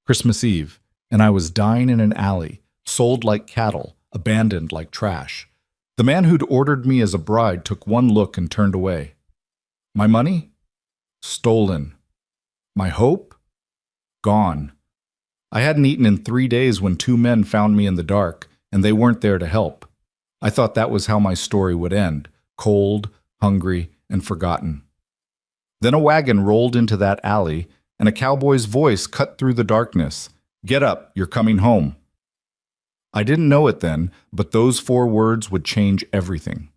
Christmas Eve, and I was dying in an alley, sold like cattle, abandoned like trash. The man who'd ordered me as a bride took one look and turned away. My money? Stolen. My hope? Gone. I hadn't eaten in 3 days when 2 men found me in the dark, and they weren't there to help. I thought that was how my story would end, cold, hungry, and forgotten. Then a wagon rolled into that alley, and a cowboy's voice cut through the darkness. "Get up, you're coming home." I didn't know it then, but those 4 words would change everything.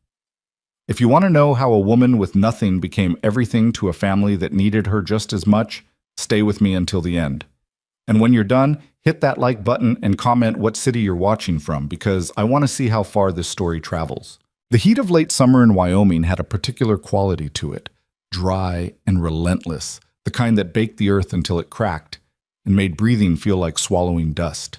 If you want to know how a woman with nothing became everything to a family that needed her just as much, stay with me until the end. And when you're done, hit that like button and comment what city you're watching from, because I want to see how far this story travels. The heat of late summer in Wyoming had a particular quality to it, dry and relentless, the kind that baked the earth until it cracked and made breathing feel like swallowing dust.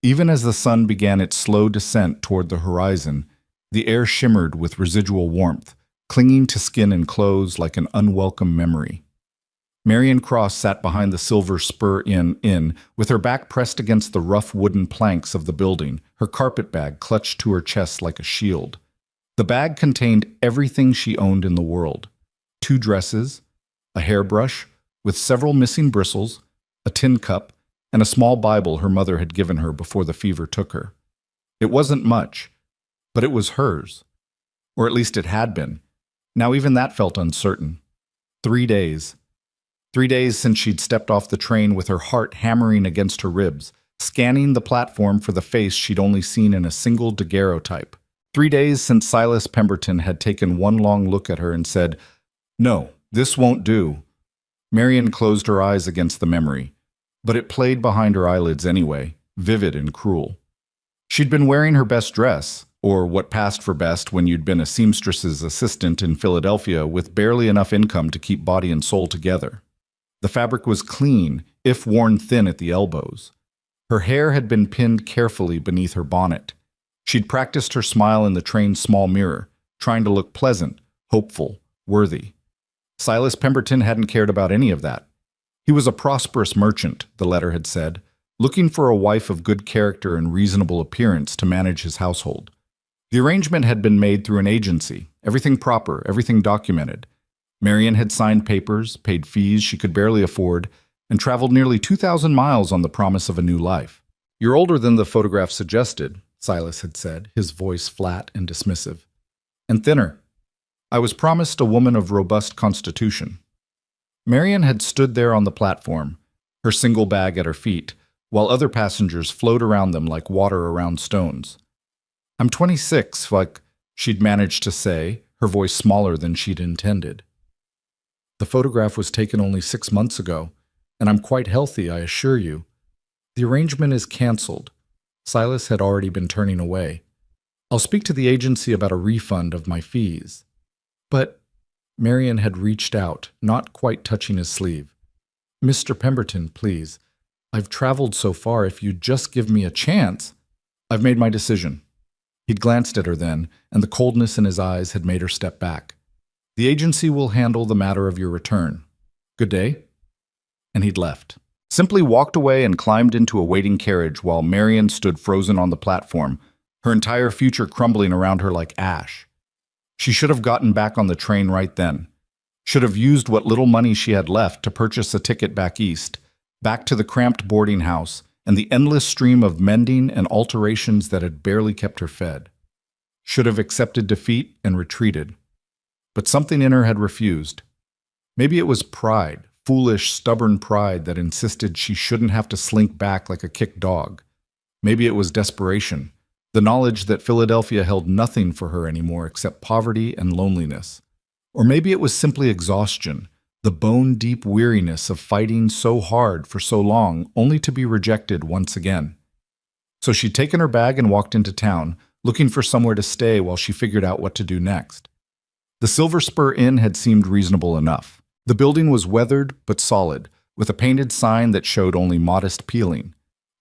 Even as the sun began its slow descent toward the horizon, the air shimmered with residual warmth, clinging to skin and clothes like an unwelcome memory. Marion Cross sat behind the Silver Spur Inn, with her back pressed against the rough wooden planks of the building, her carpet bag clutched to her chest like a shield. The bag contained everything she owned in the world: 2 dresses, a hairbrush with several missing bristles, a tin cup, and a small Bible her mother had given her before the fever took her. It wasn't much, but it was hers. Or at least it had been. Now even that felt uncertain. 3 days. 3 days since she'd stepped off the train with her heart hammering against her ribs, scanning the platform for the face she'd only seen in a single daguerreotype. 3 days since Silas Pemberton had taken one long look at her and said, "No, this won't do." Marion closed her eyes against the memory, but it played behind her eyelids anyway, vivid and cruel. She'd been wearing her best dress, or what passed for best when you'd been a seamstress's assistant in Philadelphia with barely enough income to keep body and soul together. The fabric was clean, if worn thin at the elbows. Her hair had been pinned carefully beneath her bonnet. She'd practiced her smile in the train's small mirror, trying to look pleasant, hopeful, worthy. Silas Pemberton hadn't cared about any of that. He was a prosperous merchant, the letter had said, looking for a wife of good character and reasonable appearance to manage his household. The arrangement had been made through an agency, everything proper, everything documented. Marion had signed papers, paid fees she could barely afford, and traveled nearly 2,000 miles on the promise of a new life. "You're older than the photograph suggested," Silas had said, his voice flat and dismissive. "And thinner. I was promised a woman of robust constitution." Marion had stood there on the platform, her single bag at her feet, while other passengers flowed around them like water around stones. "I'm 26, like," she'd managed to say, her voice smaller than she'd intended. "The photograph was taken only 6 months ago, and I'm quite healthy, I assure you. The arrangement is canceled." Silas had already been turning away. "I'll speak to the agency about a refund of my fees." "But," Marion had reached out, not quite touching his sleeve. "Mr. Pemberton, please. I've traveled so far. If you'd just give me a chance." "I've made my decision." He'd glanced at her then, and the coldness in his eyes had made her step back. "The agency will handle the matter of your return. Good day." And he'd left. Simply walked away and climbed into a waiting carriage while Marion stood frozen on the platform, her entire future crumbling around her like ash. She should have gotten back on the train right then. Should have used what little money she had left to purchase a ticket back east, back to the cramped boarding house and the endless stream of mending and alterations that had barely kept her fed. Should have accepted defeat and retreated. But something in her had refused. Maybe it was pride, foolish, stubborn pride that insisted she shouldn't have to slink back like a kicked dog. Maybe it was desperation, the knowledge that Philadelphia held nothing for her anymore except poverty and loneliness. Or maybe it was simply exhaustion, the bone-deep weariness of fighting so hard for so long only to be rejected once again. So she'd taken her bag and walked into town, looking for somewhere to stay while she figured out what to do next. The Silver Spur Inn had seemed reasonable enough. The building was weathered but solid, with a painted sign that showed only modest peeling.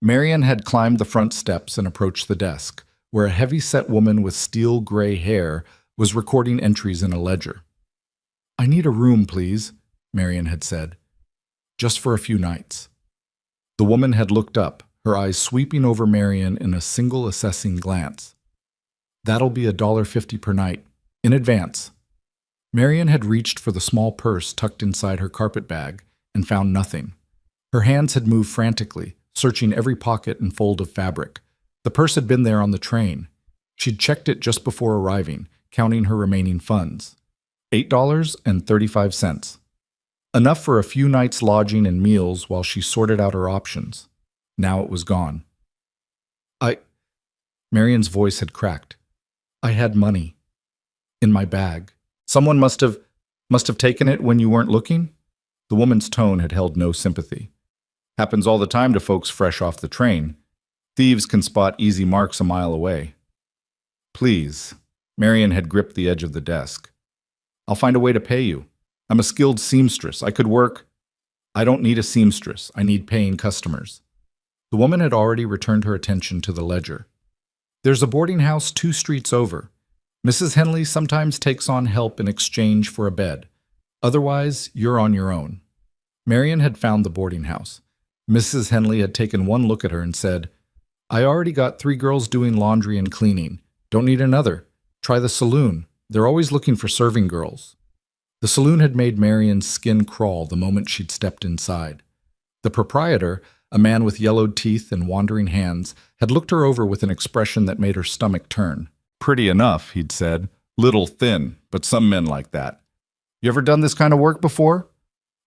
Marion had climbed the front steps and approached the desk, where a heavy-set woman with steel-gray hair was recording entries in a ledger. "I need a room, please," Marion had said. "Just for a few nights." The woman had looked up, her eyes sweeping over Marion in a single assessing glance. "That'll be $1.50 per night. In advance." Marion had reached for the small purse tucked inside her carpet bag and found nothing. Her hands had moved frantically, searching every pocket and fold of fabric. The purse had been there on the train. She'd checked it just before arriving, counting her remaining funds. $8.35. Enough for a few nights' lodging and meals while she sorted out her options. Now it was gone. Marion's voice had cracked. "I had money. In my bag. Someone must have taken it when you weren't looking?" The woman's tone had held no sympathy. "Happens all the time to folks fresh off the train. Thieves can spot easy marks a mile away." "Please." Marion had gripped the edge of the desk. "I'll find a way to pay you. I'm a skilled seamstress. I could work." "I don't need a seamstress. I need paying customers." The woman had already returned her attention to the ledger. "There's a boarding house 2 streets over. Mrs. Henley sometimes takes on help in exchange for a bed. Otherwise, you're on your own." Marion had found the boarding house. Mrs. Henley had taken one look at her and said, "I already got 3 girls doing laundry and cleaning. Don't need another. Try the saloon. They're always looking for serving girls." The saloon had made Marion's skin crawl the moment she'd stepped inside. The proprietor, a man with yellowed teeth and wandering hands, had looked her over with an expression that made her stomach turn. "Pretty enough," he'd said. "Little thin, but some men like that. You ever done this kind of work before?"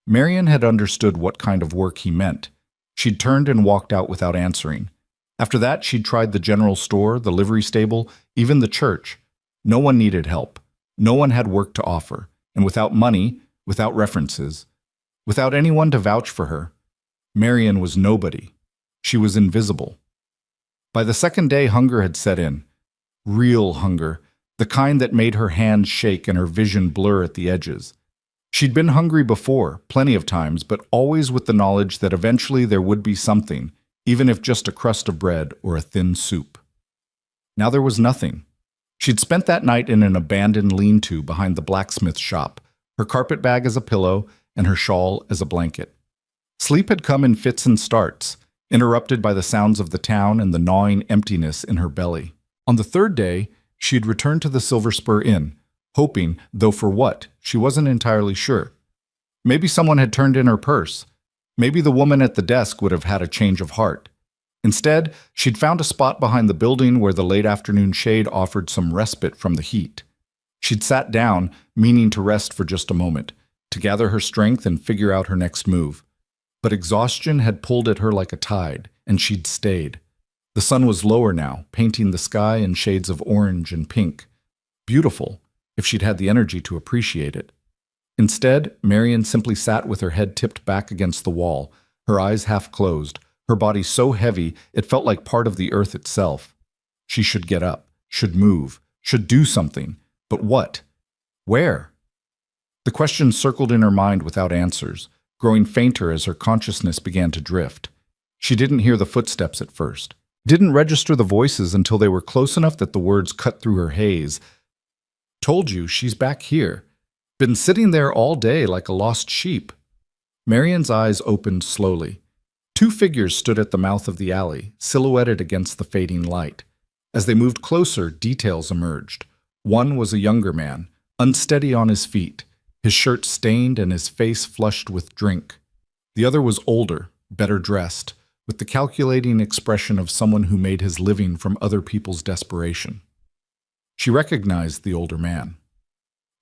Marion had understood what kind of work he meant. She'd turned and walked out without answering. After that, she'd tried the general store, the livery stable, even the church. No one needed help. No one had work to offer. And without money, without references, without anyone to vouch for her, Marion was nobody. She was invisible. By the second day, hunger had set in. Real hunger, the kind that made her hands shake and her vision blur at the edges. She'd been hungry before, plenty of times, but always with the knowledge that eventually there would be something, even if just a crust of bread or a thin soup. Now there was nothing. She'd spent that night in an abandoned lean-to behind the blacksmith shop, her carpet bag as a pillow and her shawl as a blanket. Sleep had come in fits and starts, interrupted by the sounds of the town and the gnawing emptiness in her belly. On the 3rd day, she'd returned to the Silver Spur Inn, hoping, though for what, she wasn't entirely sure. Maybe someone had turned in her purse. Maybe the woman at the desk would have had a change of heart. Instead, she'd found a spot behind the building where the late afternoon shade offered some respite from the heat. She'd sat down, meaning to rest for just a moment, to gather her strength and figure out her next move. But exhaustion had pulled at her like a tide, and she'd stayed. The sun was lower now, painting the sky in shades of orange and pink. Beautiful, if she'd had the energy to appreciate it. Instead, Marion simply sat with her head tipped back against the wall, her eyes half closed, her body so heavy it felt like part of the earth itself. She should get up, should move, should do something. But what? Where? The question circled in her mind without answers, growing fainter as her consciousness began to drift. She didn't hear the footsteps at first, didn't register the voices until they were close enough that the words cut through her haze. "Told you, she's back here. Been sitting there all day like a lost sheep." Marion's eyes opened slowly. 2 figures stood at the mouth of the alley, silhouetted against the fading light. As they moved closer, details emerged. One was a younger man, unsteady on his feet, his shirt stained and his face flushed with drink. The other was older, better dressed, with the calculating expression of someone who made his living from other people's desperation. She recognized the older man.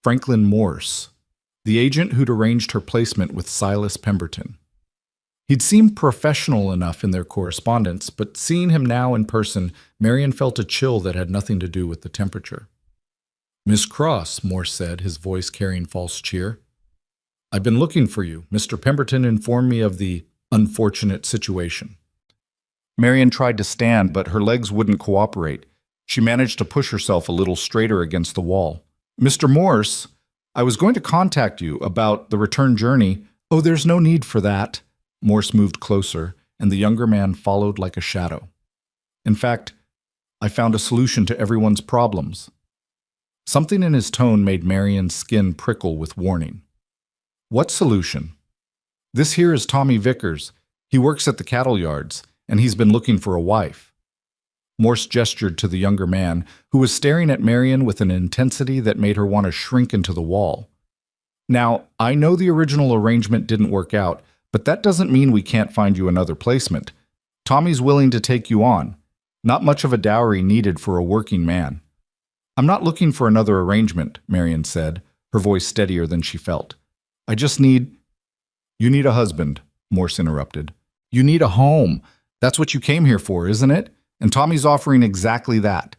Franklin Morse, the agent who'd arranged her placement with Silas Pemberton. He'd seemed professional enough in their correspondence, but seeing him now in person, Marion felt a chill that had nothing to do with the temperature. "Miss Cross," Morse said, his voice carrying false cheer. "I've been looking for you. Mr. Pemberton informed me of the unfortunate situation." Marion tried to stand, but her legs wouldn't cooperate. She managed to push herself a little straighter against the wall. "Mr. Morse, I was going to contact you about the return journey." "Oh, there's no need for that." Morse moved closer, and the younger man followed like a shadow. "In fact, I found a solution to everyone's problems." Something in his tone made Marion's skin prickle with warning. "What solution?" "This here is Tommy Vickers. He works at the cattle yards, and he's been looking for a wife. Morse gestured to the younger man, who was staring at Marion with an intensity that made her want to shrink into the wall. Now, I know the original arrangement didn't work out, but that doesn't mean we can't find you another placement. Tommy's willing to take you on. Not much of a dowry needed for a working man. I'm not looking for another arrangement, Marion said, her voice steadier than she felt. I just need— You need a husband, Morse interrupted. You need a home. That's what you came here for, isn't it? And Tommy's offering exactly that.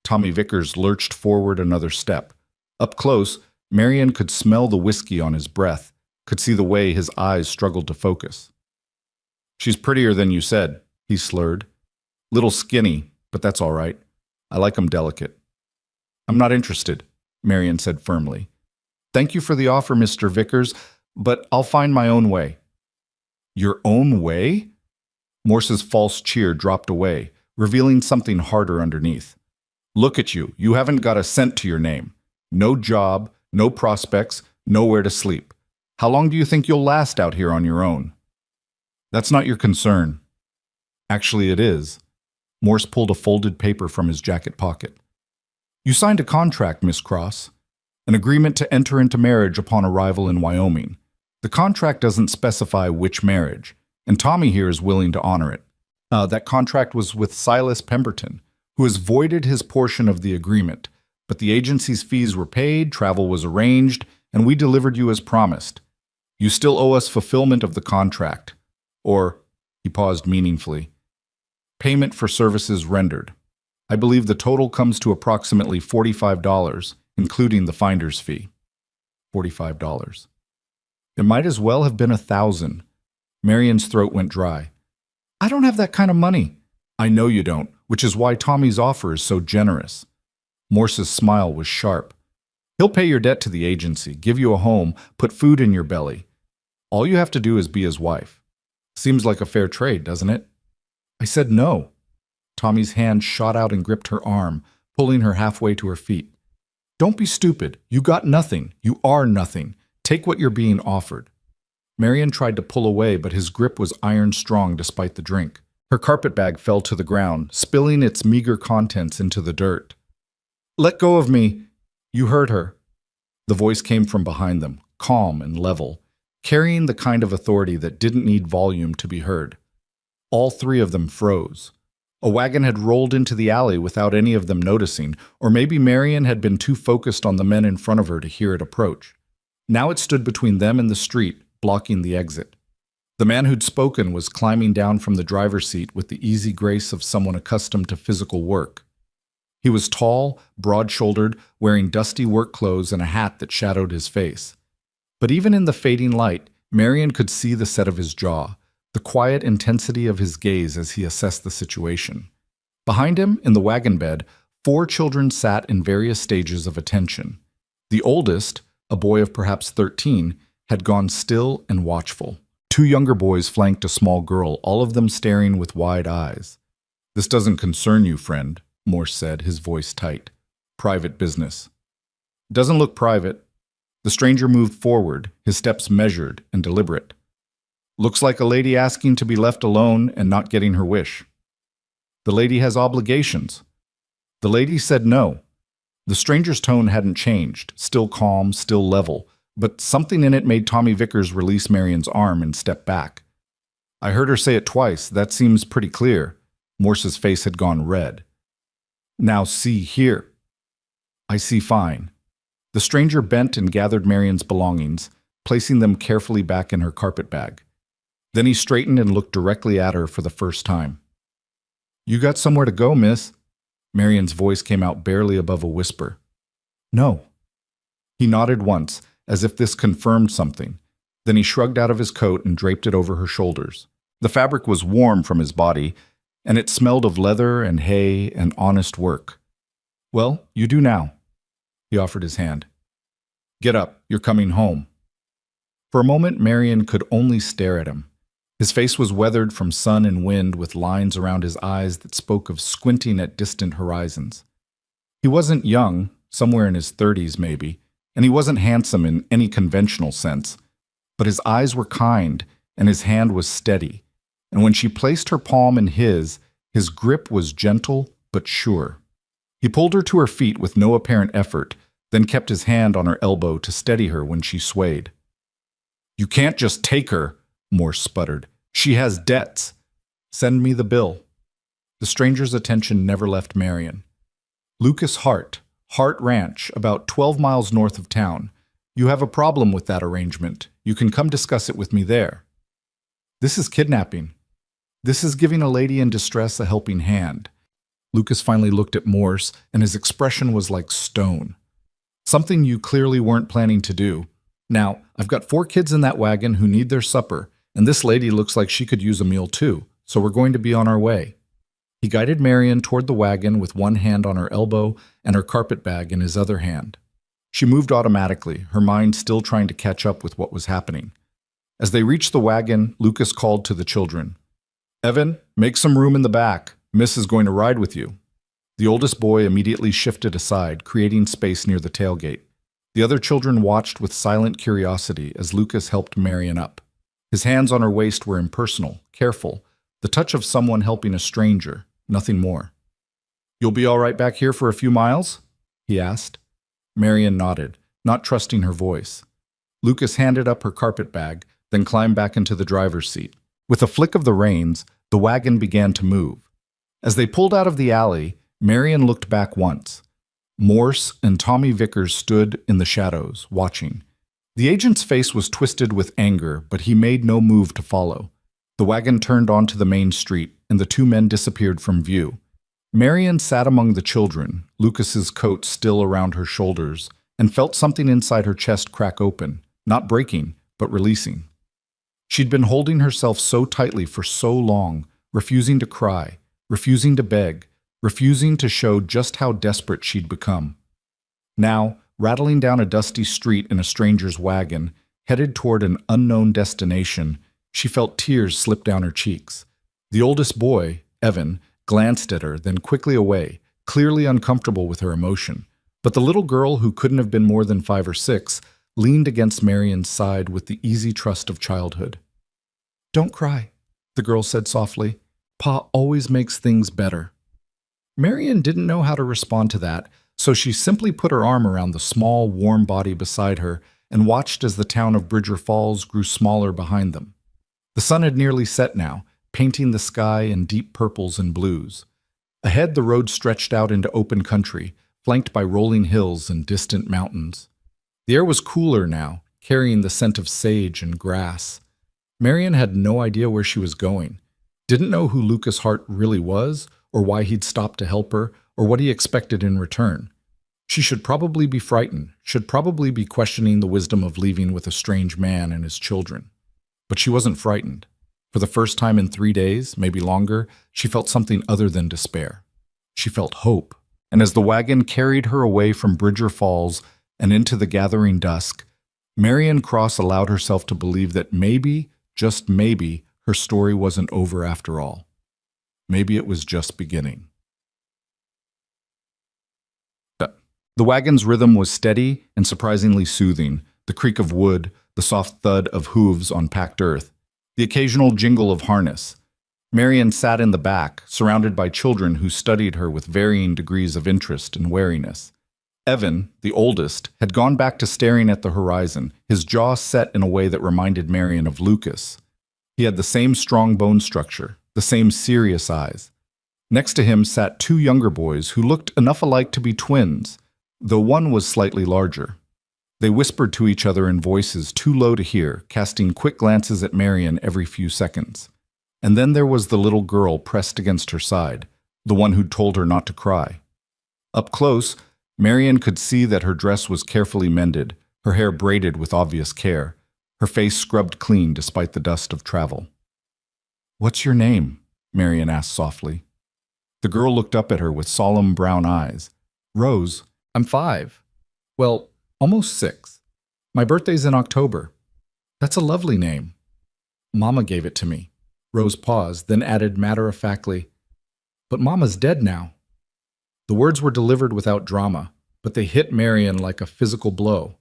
Tommy Vickers lurched forward another step. Up close, Marion could smell the whiskey on his breath, could see the way his eyes struggled to focus. She's prettier than you said, he slurred. Little skinny, but that's all right. I like 'em delicate. I'm not interested, Marion said firmly. Thank you for the offer, Mr. Vickers, but I'll find my own way. Your own way? Morse's false cheer dropped away, revealing something harder underneath. Look at you. You haven't got a cent to your name. No job, no prospects, nowhere to sleep. How long do you think you'll last out here on your own? That's not your concern. Actually, it is. Morse pulled a folded paper from his jacket pocket. You signed a contract, Miss Cross. An agreement to enter into marriage upon arrival in Wyoming. The contract doesn't specify which marriage, and Tommy here is willing to honor it. That contract was with Silas Pemberton, who has voided his portion of the agreement, but the agency's fees were paid, travel was arranged, and we delivered you as promised. You still owe us fulfillment of the contract. Or, he paused meaningfully, payment for services rendered. I believe the total comes to approximately $45, including the finder's fee. $45. It might as well have been $1,000. Marion's throat went dry. I don't have that kind of money. I know you don't, which is why Tommy's offer is so generous. Morse's smile was sharp. He'll pay your debt to the agency, give you a home, put food in your belly. All you have to do is be his wife. Seems like a fair trade, doesn't it? I said no. Tommy's hand shot out and gripped her arm, pulling her halfway to her feet. Don't be stupid. You got nothing. You are nothing. Take what you're being offered. Marion tried to pull away, but his grip was iron-strong despite the drink. Her carpetbag fell to the ground, spilling its meager contents into the dirt. Let go of me. You heard her. The voice came from behind them, calm and level, carrying the kind of authority that didn't need volume to be heard. All three of them froze. A wagon had rolled into the alley without any of them noticing, or maybe Marion had been too focused on the men in front of her to hear it approach. Now it stood between them and the street, blocking the exit. The man who'd spoken was climbing down from the driver's seat with the easy grace of someone accustomed to physical work. He was tall, broad-shouldered, wearing dusty work clothes and a hat that shadowed his face. But even in the fading light, Marion could see the set of his jaw, the quiet intensity of his gaze as he assessed the situation. Behind him, in the wagon bed, 4 children sat in various stages of attention. The oldest, a boy of perhaps 13, had gone still and watchful. 2 younger boys flanked a small girl, all of them staring with wide eyes. This doesn't concern you, friend, Morse said, his voice tight. Private business. Doesn't look private. The stranger moved forward, his steps measured and deliberate. Looks like a lady asking to be left alone and not getting her wish. The lady has obligations. The lady said no. The stranger's tone hadn't changed, still calm, still level, but something in it made Tommy Vickers release Marion's arm and step back. I heard her say it twice. That seems pretty clear. Morse's face had gone red. Now see here. I see fine. The stranger bent and gathered Marion's belongings, placing them carefully back in her carpetbag. Then he straightened and looked directly at her for the first time. You got somewhere to go, miss? Marion's voice came out barely above a whisper. No. He nodded once, as if this confirmed something. Then he shrugged out of his coat and draped it over her shoulders. The fabric was warm from his body, and it smelled of leather and hay and honest work. Well, you do now. He offered his hand. Get up, you're coming home. For a moment, Marion could only stare at him. His face was weathered from sun and wind with lines around his eyes that spoke of squinting at distant horizons. He wasn't young, somewhere in his 30s maybe, and he wasn't handsome in any conventional sense, but his eyes were kind and his hand was steady, and when she placed her palm in his grip was gentle but sure. He pulled her to her feet with no apparent effort, then kept his hand on her elbow to steady her when she swayed. "You can't just take her," Morse sputtered. "She has debts. Send me the bill." The stranger's attention never left Marion. "Lucas Hart Ranch, about 12 miles north of town. You have a problem with that arrangement. You can come discuss it with me there." "This is kidnapping. This is giving a lady in distress a helping hand." Lucas finally looked at Morse, and his expression was like stone. "Something you clearly weren't planning to do. Now, I've got 4 kids in that wagon who need their supper, and this lady looks like she could use a meal too, so we're going to be on our way." He guided Marion toward the wagon with one hand on her elbow and her carpet bag in his other hand. She moved automatically, her mind still trying to catch up with what was happening. As they reached the wagon, Lucas called to the children. "Evan, make some room in the back. Miss is going to ride with you." The oldest boy immediately shifted aside, creating space near the tailgate. The other children watched with silent curiosity as Lucas helped Marion up. His hands on her waist were impersonal, careful, the touch of someone helping a stranger, nothing more. "You'll be all right back here for a few miles?" he asked. Marion nodded, not trusting her voice. Lucas handed up her carpet bag, then climbed back into the driver's seat. With a flick of the reins, the wagon began to move. As they pulled out of the alley, Marion looked back once. Morse and Tommy Vickers stood in the shadows, watching. The agent's face was twisted with anger, but he made no move to follow. The wagon turned onto the main street, and the 2 men disappeared from view. Marion sat among the children, Lucas's coat still around her shoulders, and felt something inside her chest crack open, not breaking, but releasing. She'd been holding herself so tightly for so long, refusing to cry, refusing to beg, refusing to show just how desperate she'd become. Now, rattling down a dusty street in a stranger's wagon, headed toward an unknown destination, she felt tears slip down her cheeks. The oldest boy, Evan, glanced at her, then quickly away, clearly uncomfortable with her emotion. But the little girl, who couldn't have been more than 5 or 6, leaned against Marion's side with the easy trust of childhood. "Don't cry," the girl said softly. "Pa always makes things better." Marion didn't know how to respond to that, so she simply put her arm around the small, warm body beside her and watched as the town of Bridger Falls grew smaller behind them. The sun had nearly set now, painting the sky in deep purples and blues. Ahead, the road stretched out into open country, flanked by rolling hills and distant mountains. The air was cooler now, carrying the scent of sage and grass. Marion had no idea where she was going, didn't know who Lucas Hart really was, or why he'd stopped to help her, or what he expected in return. She should probably be frightened, should probably be questioning the wisdom of leaving with a strange man and his children. But she wasn't frightened. For the first time in 3 days, maybe longer, she felt something other than despair. She felt hope. And as the wagon carried her away from Bridger Falls and into the gathering dusk, Marion Cross allowed herself to believe that maybe, just maybe, her story wasn't over after all. Maybe it was just beginning. The wagon's rhythm was steady and surprisingly soothing, the creak of wood, the soft thud of hooves on packed earth, the occasional jingle of harness. Marion sat in the back, surrounded by children who studied her with varying degrees of interest and wariness. Evan, the oldest, had gone back to staring at the horizon, his jaw set in a way that reminded Marion of Lucas. He had the same strong bone structure, the same serious eyes. Next to him sat 2 younger boys who looked enough alike to be twins, though one was slightly larger. They whispered to each other in voices too low to hear, casting quick glances at Marion every few seconds. And then there was the little girl pressed against her side, the one who'd told her not to cry. Up close, Marion could see that her dress was carefully mended, her hair braided with obvious care, her face scrubbed clean despite the dust of travel. "What's your name?" Marion asked softly. The girl looked up at her with solemn brown eyes. "Rose, I'm 5. Well, almost 6. My birthday's in October." "That's a lovely name." "Mama gave it to me." Rose paused, then added matter-of-factly, "But Mama's dead now." The words were delivered without drama, but they hit Marion like a physical blow.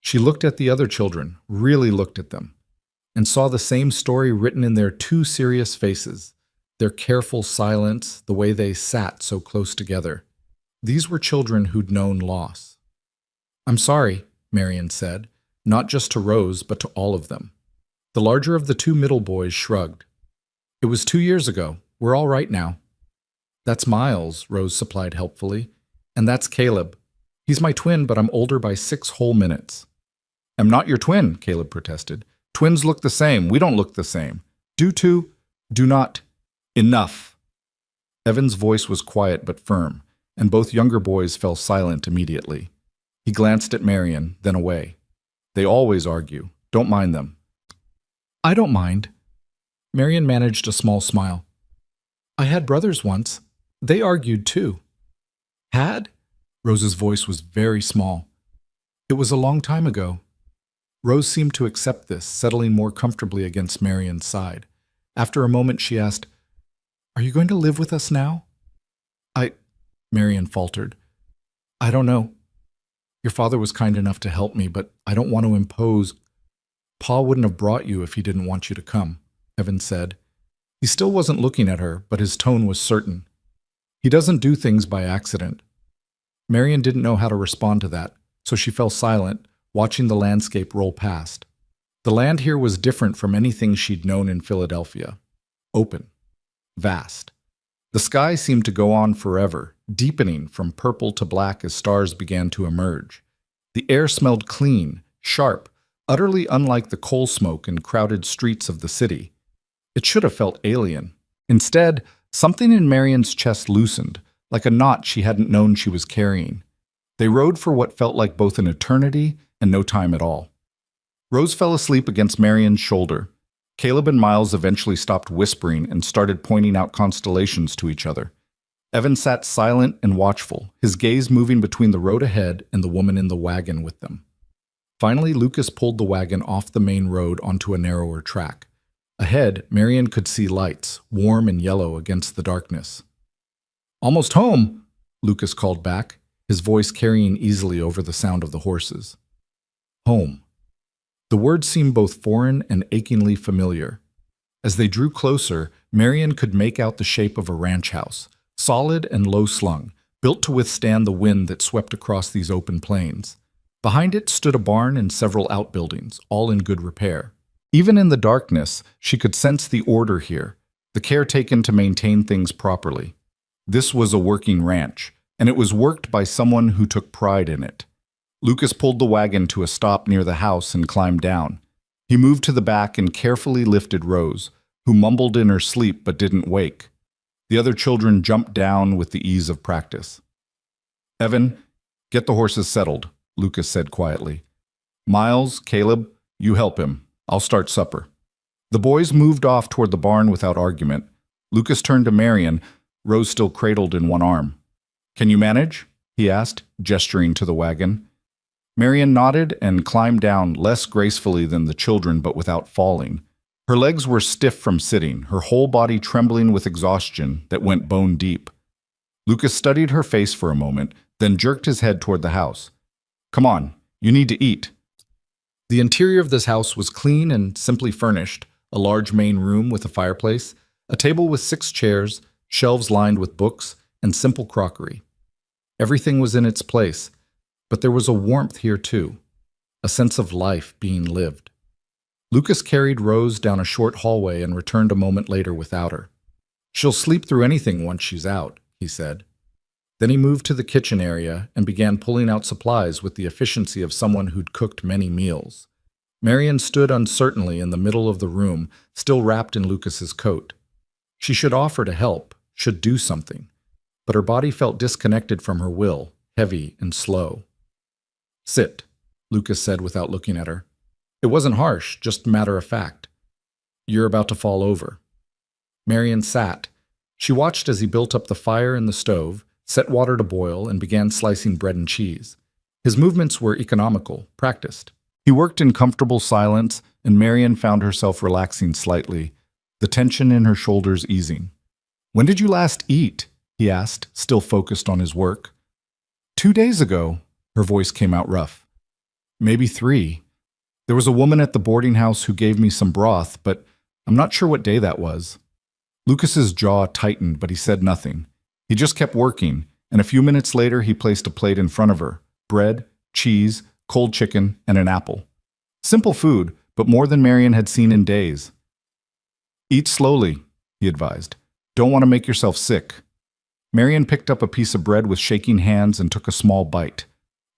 She looked at the other children, really looked at them. and saw the same story written in their two serious faces, their careful silence, the way they sat so close together. These were children who'd known loss. "I'm sorry," Marion said, not just to Rose, but to all of them. The larger of the two middle boys shrugged. "It was 2 years ago. We're all right now." "That's Miles," Rose supplied helpfully. "And that's Caleb. He's my twin, but I'm older by 6 whole minutes." "I'm not your twin," Caleb protested. "Twins look the same. We don't look the same. Do not. Enough." Evan's voice was quiet but firm, and both younger boys fell silent immediately. He glanced at Marion, then away. "They always argue. Don't mind them." "I don't mind." Marion managed a small smile. "I had brothers once. They argued too." "Had?" Rose's voice was very small. "It was a long time ago." Rose seemed to accept this, settling more comfortably against Marion's side. After a moment, she asked, "Are you going to live with us now?" Marion faltered. "I don't know. Your father was kind enough to help me, but I don't want to impose." "Pa wouldn't have brought you if he didn't want you to come," Evan said. He still wasn't looking at her, but his tone was certain. "He doesn't do things by accident." Marion didn't know how to respond to that, so she fell silent, watching the landscape roll past. The land here was different from anything she'd known in Philadelphia. Open. Vast. The sky seemed to go on forever, deepening from purple to black as stars began to emerge. The air smelled clean, sharp, utterly unlike the coal smoke and crowded streets of the city. It should have felt alien. Instead, something in Marion's chest loosened, like a knot she hadn't known she was carrying. They rode for what felt like both an eternity and no time at all. Rose fell asleep against Marion's shoulder. Caleb and Miles eventually stopped whispering and started pointing out constellations to each other. Evan sat silent and watchful, his gaze moving between the road ahead and the woman in the wagon with them. Finally, Lucas pulled the wagon off the main road onto a narrower track. Ahead, Marion could see lights, warm and yellow against the darkness. "Almost home," Lucas called back, his voice carrying easily over the sound of the horses. Home. The word seemed both foreign and achingly familiar. As they drew closer, Marion could make out the shape of a ranch house, solid and low-slung, built to withstand the wind that swept across these open plains. Behind it stood a barn and several outbuildings, all in good repair. Even in the darkness, she could sense the order here, the care taken to maintain things properly. This was a working ranch, and it was worked by someone who took pride in it. Lucas pulled the wagon to a stop near the house and climbed down. He moved to the back and carefully lifted Rose, who mumbled in her sleep but didn't wake. The other children jumped down with the ease of practice. "Evan, get the horses settled," Lucas said quietly. "Miles, Caleb, you help him. I'll start supper." The boys moved off toward the barn without argument. Lucas turned to Marion, Rose still cradled in one arm. "Can you manage?" he asked, gesturing to the wagon. Marion nodded and climbed down less gracefully than the children but without falling. Her legs were stiff from sitting, her whole body trembling with exhaustion that went bone deep. Lucas studied her face for a moment, then jerked his head toward the house. "Come on, you need to eat." The interior of this house was clean and simply furnished, a large main room with a fireplace, a table with 6 chairs, shelves lined with books, and simple crockery. Everything was in its place, but there was a warmth here too, a sense of life being lived. Lucas carried Rose down a short hallway and returned a moment later without her. "She'll sleep through anything once she's out," he said. Then he moved to the kitchen area and began pulling out supplies with the efficiency of someone who'd cooked many meals. Marion stood uncertainly in the middle of the room, still wrapped in Lucas's coat. She should offer to help, should do something, but her body felt disconnected from her will, heavy and slow. "Sit," Lucas said without looking at her. It wasn't harsh, just matter of fact. "You're about to fall over." Marion sat. She watched as he built up the fire in the stove, set water to boil, and began slicing bread and cheese. His movements were economical, practiced. He worked in comfortable silence, and Marion found herself relaxing slightly, the tension in her shoulders easing. "When did you last eat?" he asked, still focused on his work. 2 days ago, her voice came out rough. "Maybe 3. There was a woman at the boarding house who gave me some broth, but I'm not sure what day that was. Lucas's jaw tightened, but he said nothing. He just kept working, and a few minutes later he placed a plate in front of her. Bread, cheese, cold chicken, and an apple. Simple food, but more than Marion had seen in days. Eat slowly, he advised. Don't want to make yourself sick. Marion picked up a piece of bread with shaking hands and took a small bite.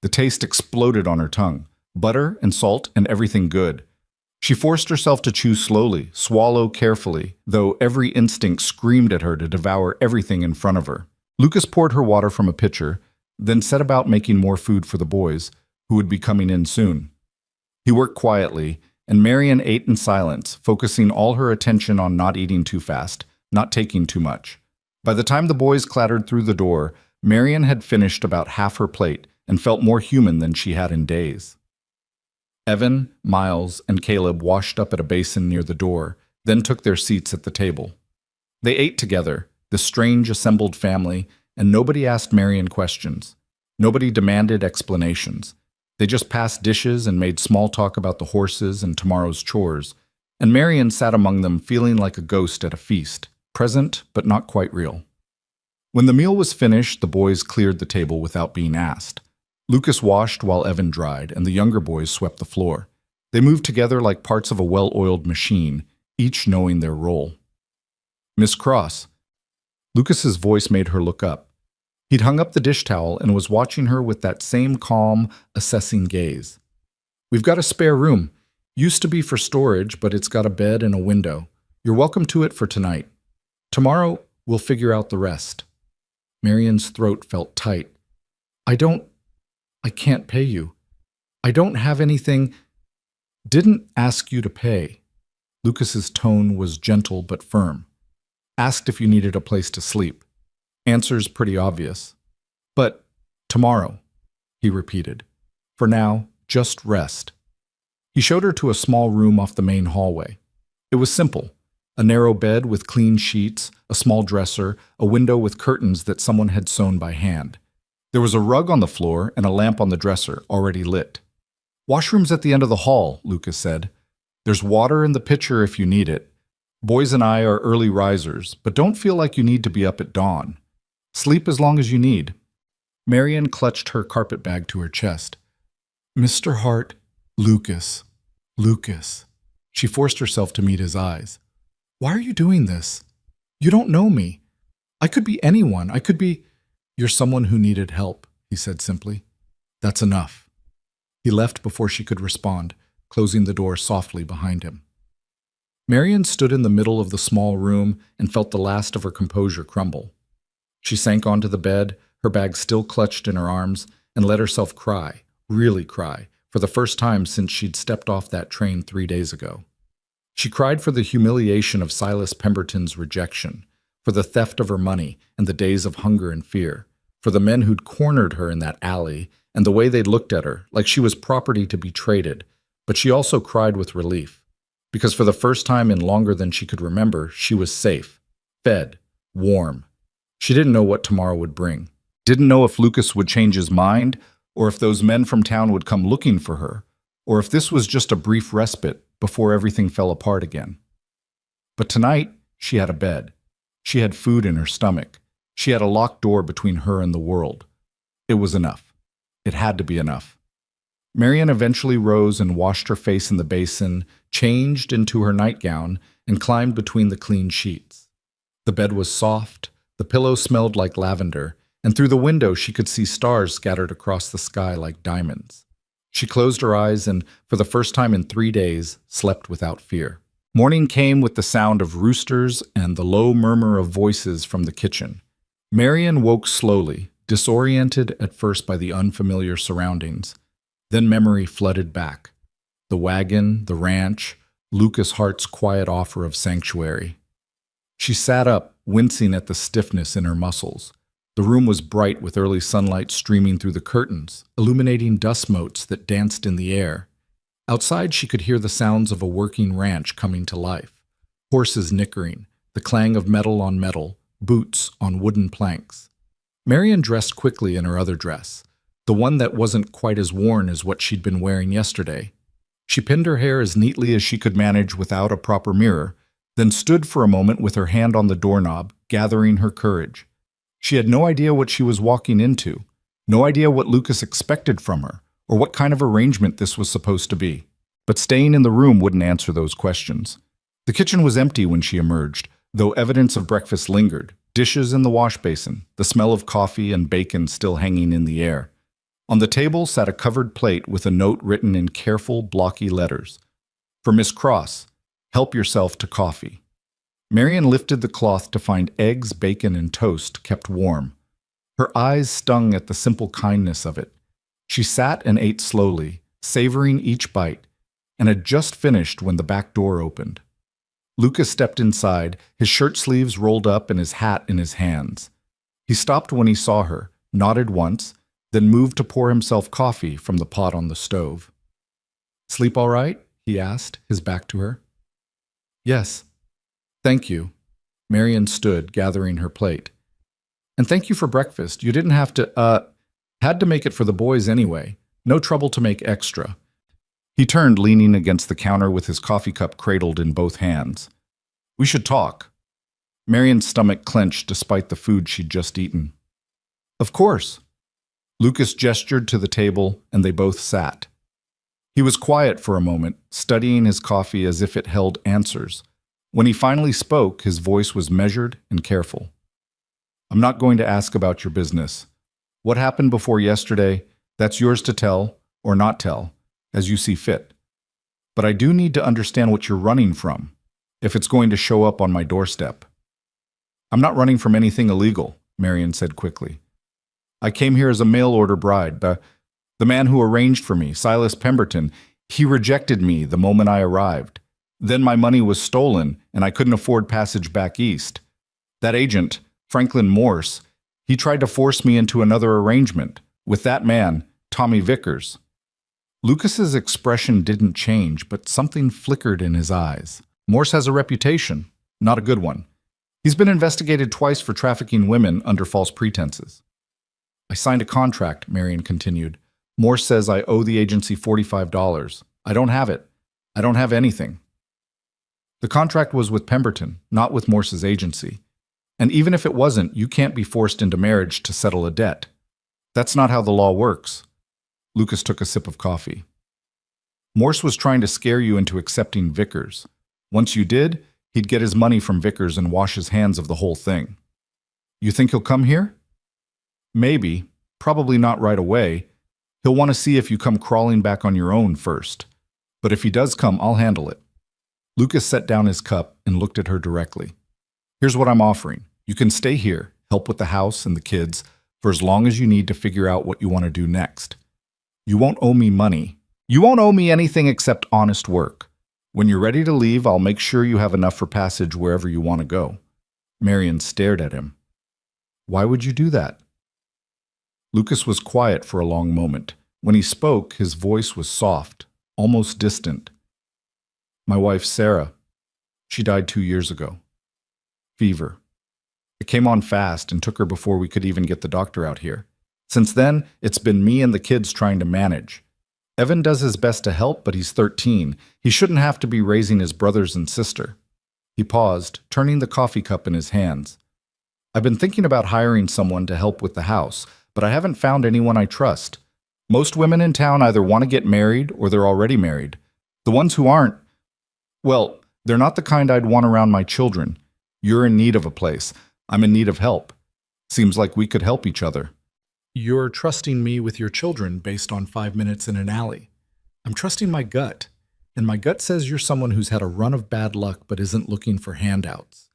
The taste exploded on her tongue. Butter and salt and everything good. She forced herself to chew slowly, swallow carefully, though every instinct screamed at her to devour everything in front of her. Lucas poured her water from a pitcher, then set about making more food for the boys, who would be coming in soon. He worked quietly, and Marion ate in silence, focusing all her attention on not eating too fast, not taking too much. By the time the boys clattered through the door, Marion had finished about half her plate and felt more human than she had in days. Evan, Miles, and Caleb washed up at a basin near the door, then took their seats at the table. They ate together, the strange assembled family, and nobody asked Marion questions. Nobody demanded explanations. They just passed dishes and made small talk about the horses and tomorrow's chores, and Marion sat among them feeling like a ghost at a feast, present but not quite real. When the meal was finished, the boys cleared the table without being asked. Lucas washed while Evan dried, and the younger boys swept the floor. They moved together like parts of a well-oiled machine, each knowing their role. "Miss Cross." Lucas's voice made her look up. He'd hung up the dish towel and was watching her with that same calm, assessing gaze. "We've got a spare room. Used to be for storage, but it's got a bed and a window. You're welcome to it for tonight. Tomorrow, we'll figure out the rest." Marion's throat felt tight. I can't pay you. I don't have anything." "Didn't ask you to pay." Lucas's tone was gentle but firm. "Asked if you needed a place to sleep. Answer's pretty obvious." "But tomorrow," he repeated. "For now, just rest." He showed her to a small room off the main hallway. It was simple. A narrow bed with clean sheets, a small dresser, a window with curtains that someone had sewn by hand. There was a rug on the floor and a lamp on the dresser, already lit. "Washroom's at the end of the hall," Lucas said. "There's water in the pitcher if you need it. Boys and I are early risers, but don't feel like you need to be up at dawn. Sleep as long as you need." Marion clutched her carpet bag to her chest. "Mr. Hart, Lucas. She forced herself to meet his eyes. "Why are you doing this? You don't know me. I could be anyone. I could be—" "You're someone who needed help," he said simply. "That's enough." He left before she could respond, closing the door softly behind him. Marion stood in the middle of the small room and felt the last of her composure crumble. She sank onto the bed, her bag still clutched in her arms, and let herself cry, really cry, for the first time since she'd stepped off that train 3 days ago. She cried for the humiliation of Silas Pemberton's rejection, for the theft of her money and the days of hunger and fear, for the men who'd cornered her in that alley and the way they'd looked at her like she was property to be traded. But she also cried with relief, because for the first time in longer than she could remember, she was safe, fed, warm. She didn't know what tomorrow would bring. Didn't know if Lucas would change his mind, or if those men from town would come looking for her, or if this was just a brief respite before everything fell apart again. But tonight, she had a bed. She had food in her stomach. She had a locked door between her and the world. It was enough. It had to be enough. Marion eventually rose and washed her face in the basin, changed into her nightgown, and climbed between the clean sheets. The bed was soft, the pillow smelled like lavender, and through the window she could see stars scattered across the sky like diamonds. She closed her eyes and, for the first time in 3 days, slept without fear. Morning came with the sound of roosters and the low murmur of voices from the kitchen. Marion woke slowly, disoriented at first by the unfamiliar surroundings. Then memory flooded back. The wagon, the ranch, Lucas Hart's quiet offer of sanctuary. She sat up, wincing at the stiffness in her muscles. The room was bright with early sunlight streaming through the curtains, illuminating dust motes that danced in the air. Outside she could hear the sounds of a working ranch coming to life. Horses nickering, the clang of metal on metal, boots on wooden planks. Marion dressed quickly in her other dress, the one that wasn't quite as worn as what she'd been wearing yesterday. She pinned her hair as neatly as she could manage without a proper mirror, then stood for a moment with her hand on the doorknob, gathering her courage. She had no idea what she was walking into, no idea what Lucas expected from her, or what kind of arrangement this was supposed to be. But staying in the room wouldn't answer those questions. The kitchen was empty when she emerged, though evidence of breakfast lingered. Dishes in the wash basin, the smell of coffee and bacon still hanging in the air. On the table sat a covered plate with a note written in careful, blocky letters. For Miss Cross, help yourself to coffee. Marian lifted the cloth to find eggs, bacon, and toast kept warm. Her eyes stung at the simple kindness of it. She sat and ate slowly, savoring each bite, and had just finished when the back door opened. Lucas stepped inside, his shirt sleeves rolled up and his hat in his hands. He stopped when he saw her, nodded once, then moved to pour himself coffee from the pot on the stove. "Sleep all right?" he asked, his back to her. "Yes. Thank you." Marian stood, gathering her plate. "And thank you for breakfast. You didn't have to, had to make it for the boys anyway. No trouble to make extra." He turned, leaning against the counter with his coffee cup cradled in both hands. "We should talk." Marian's stomach clenched despite the food she'd just eaten. "Of course." Lucas gestured to the table, and they both sat. He was quiet for a moment, studying his coffee as if it held answers. When he finally spoke, his voice was measured and careful. "I'm not going to ask about your business. What happened before yesterday, that's yours to tell or not tell, as you see fit. But I do need to understand what you're running from, if it's going to show up on my doorstep." "I'm not running from anything illegal," Marian said quickly. "I came here as a mail-order bride. The man who arranged for me, Silas Pemberton, he rejected me the moment I arrived. Then my money was stolen, and I couldn't afford passage back east. That agent, Franklin Morse, he tried to force me into another arrangement with that man, Tommy Vickers." Lucas's expression didn't change, but something flickered in his eyes. "Morse has a reputation, not a good one. He's been investigated twice for trafficking women under false pretenses." "I signed a contract," Marian continued. "Morse says I owe the agency $45. I don't have it. I don't have anything." "The contract was with Pemberton, not with Morse's agency. And even if it wasn't, you can't be forced into marriage to settle a debt. That's not how the law works." Lucas took a sip of coffee. "Morse was trying to scare you into accepting Vickers. Once you did, he'd get his money from Vickers and wash his hands of the whole thing. You think he'll come here?" "Maybe. Probably not right away. He'll want to see if you come crawling back on your own first. But if he does come, I'll handle it." Lucas set down his cup and looked at her directly. "Here's what I'm offering. You can stay here, help with the house and the kids, for as long as you need to figure out what you want to do next. You won't owe me money. You won't owe me anything except honest work. When you're ready to leave, I'll make sure you have enough for passage wherever you want to go." Marian stared at him. "Why would you do that?" Lucas was quiet for a long moment. When he spoke, his voice was soft, almost distant. "My wife, Sarah, she died 2 years ago. Fever. It came on fast and took her before we could even get the doctor out here. Since then, it's been me and the kids trying to manage. Evan does his best to help, but he's 13. He shouldn't have to be raising his brothers and sister." He paused, turning the coffee cup in his hands. "I've been thinking about hiring someone to help with the house, but I haven't found anyone I trust. Most women in town either want to get married or they're already married. The ones who aren't, well, they're not the kind I'd want around my children. You're in need of a place. I'm in need of help. Seems like we could help each other." "You're trusting me with your children based on 5 minutes in an alley. I'm trusting my gut, and my gut says you're someone who's had a run of bad luck but isn't looking for handouts.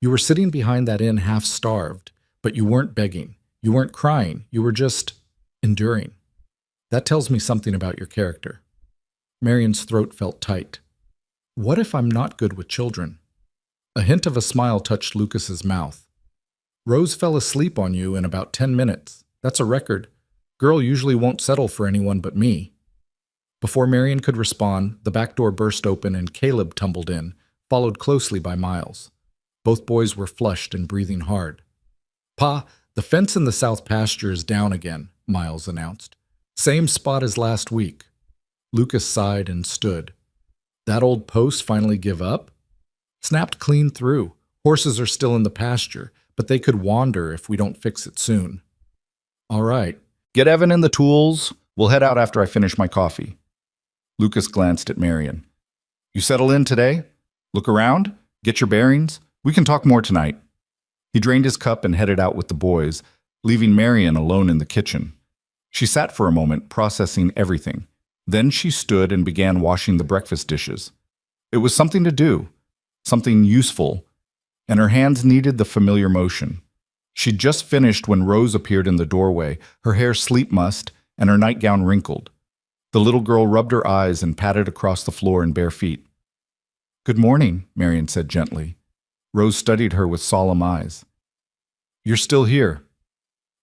You were sitting behind that inn half-starved, but you weren't begging. You weren't crying. You were just enduring. That tells me something about your character." Marian's throat felt tight. "What if I'm not good with children?" A hint of a smile touched Lucas's mouth. "Rose fell asleep on you in about 10 minutes. That's a record. Girl usually won't settle for anyone but me." Before Marian could respond, the back door burst open and Caleb tumbled in, followed closely by Miles. Both boys were flushed and breathing hard. "Pa, the fence in the south pasture is down again," Miles announced. "Same spot as last week." Lucas sighed and stood. That old post finally give up? Snapped clean through. Horses are still in the pasture, but they could wander if we don't fix it soon. All right. Get Evan and the tools. We'll head out after I finish my coffee. Lucas glanced at Marion. You settle in today? Look around? Get your bearings? We can talk more tonight. He drained his cup and headed out with the boys, leaving Marion alone in the kitchen. She sat for a moment, processing everything. Then she stood and began washing the breakfast dishes. It was something to do, something useful, and her hands needed the familiar motion. She'd just finished when Rose appeared in the doorway, her hair sleep-mussed and her nightgown wrinkled. The little girl rubbed her eyes and patted across the floor in bare feet. Good morning, Marion said gently. Rose studied her with solemn eyes. You're still here.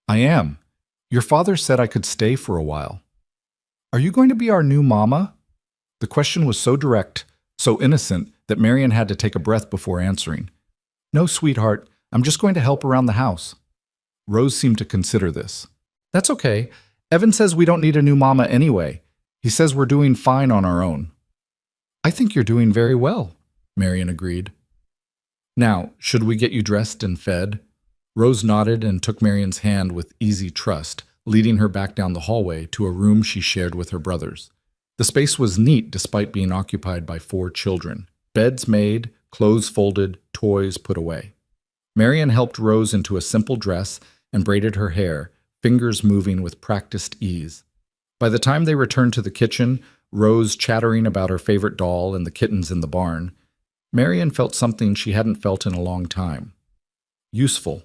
I am. Your father said I could stay for a while. Are you going to be our new mama? The question was so direct, so innocent, that Marion had to take a breath before answering. No, sweetheart, I'm just going to help around the house. Rose seemed to consider this. That's okay. Evan says we don't need a new mama anyway. He says we're doing fine on our own. I think you're doing very well, Marion agreed. Now, should we get you dressed and fed? Rose nodded and took Marion's hand with easy trust, leading her back down the hallway to a room she shared with her brothers. The space was neat despite being occupied by 4 children. Beds made, clothes folded, toys put away. Marion helped Rose into a simple dress and braided her hair, fingers moving with practiced ease. By the time they returned to the kitchen, Rose chattering about her favorite doll and the kittens in the barn, Marion felt something she hadn't felt in a long time. Useful.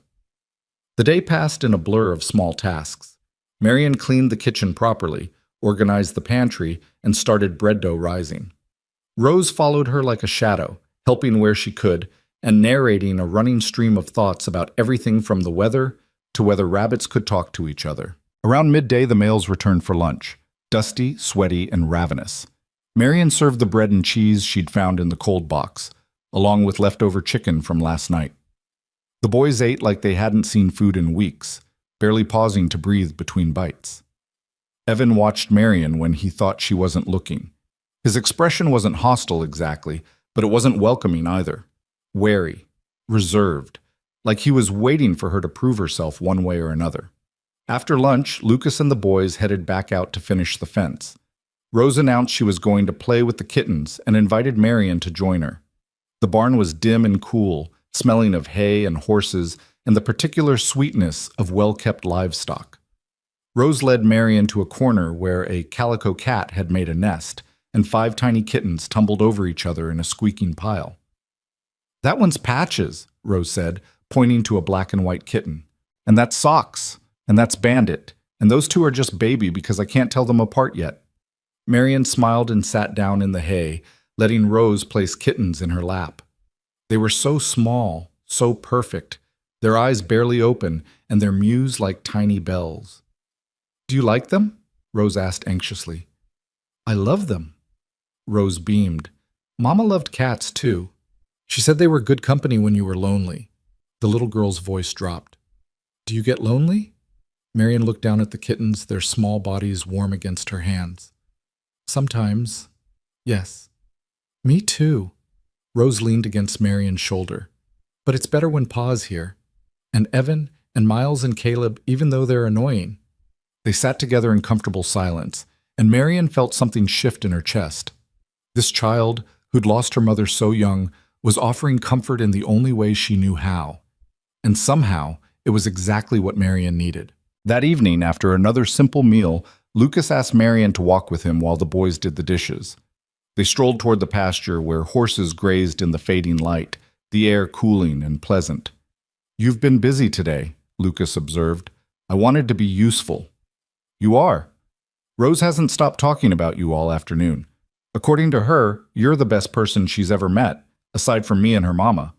The day passed in a blur of small tasks. Marion cleaned the kitchen properly, organized the pantry, and started bread dough rising. Rose followed her like a shadow, helping where she could, and narrating a running stream of thoughts about everything from the weather to whether rabbits could talk to each other. Around midday, the males returned for lunch, dusty, sweaty, and ravenous. Marion served the bread and cheese she'd found in the cold box, along with leftover chicken from last night. The boys ate like they hadn't seen food in weeks, barely pausing to breathe between bites. Evan watched Marion when he thought she wasn't looking. His expression wasn't hostile exactly, but it wasn't welcoming either. Wary, reserved, like he was waiting for her to prove herself one way or another. After lunch, Lucas and the boys headed back out to finish the fence. Rose announced she was going to play with the kittens and invited Marion to join her. The barn was dim and cool, smelling of hay and horses and the particular sweetness of well-kept livestock. Rose led Marion to a corner where a calico cat had made a nest, and 5 tiny kittens tumbled over each other in a squeaking pile. That one's Patches, Rose said, pointing to a black and white kitten. And that's Socks, and that's Bandit, and those 2 are just baby because I can't tell them apart yet. Marion smiled and sat down in the hay, letting Rose place kittens in her lap. They were so small, so perfect, their eyes barely open, and their mews like tiny bells. Do you like them? Rose asked anxiously. I love them. Rose beamed. Mama loved cats, too. She said they were good company when you were lonely. The little girl's voice dropped. Do you get lonely? Marion looked down at the kittens, their small bodies warm against her hands. Sometimes, yes. Me too. Rose leaned against Marion's shoulder. But it's better when Pa's here. And Evan and Miles and Caleb, even though they're annoying. They sat together in comfortable silence, and Marion felt something shift in her chest. This child, who'd lost her mother so young, was offering comfort in the only way she knew how. And somehow, it was exactly what Marion needed. That evening, after another simple meal, Lucas asked Marion to walk with him while the boys did the dishes. They strolled toward the pasture where horses grazed in the fading light, the air cooling and pleasant. You've been busy today, Lucas observed. I wanted to be useful. You are. Rose hasn't stopped talking about you all afternoon. According to her, you're the best person she's ever met, aside from me and her mama.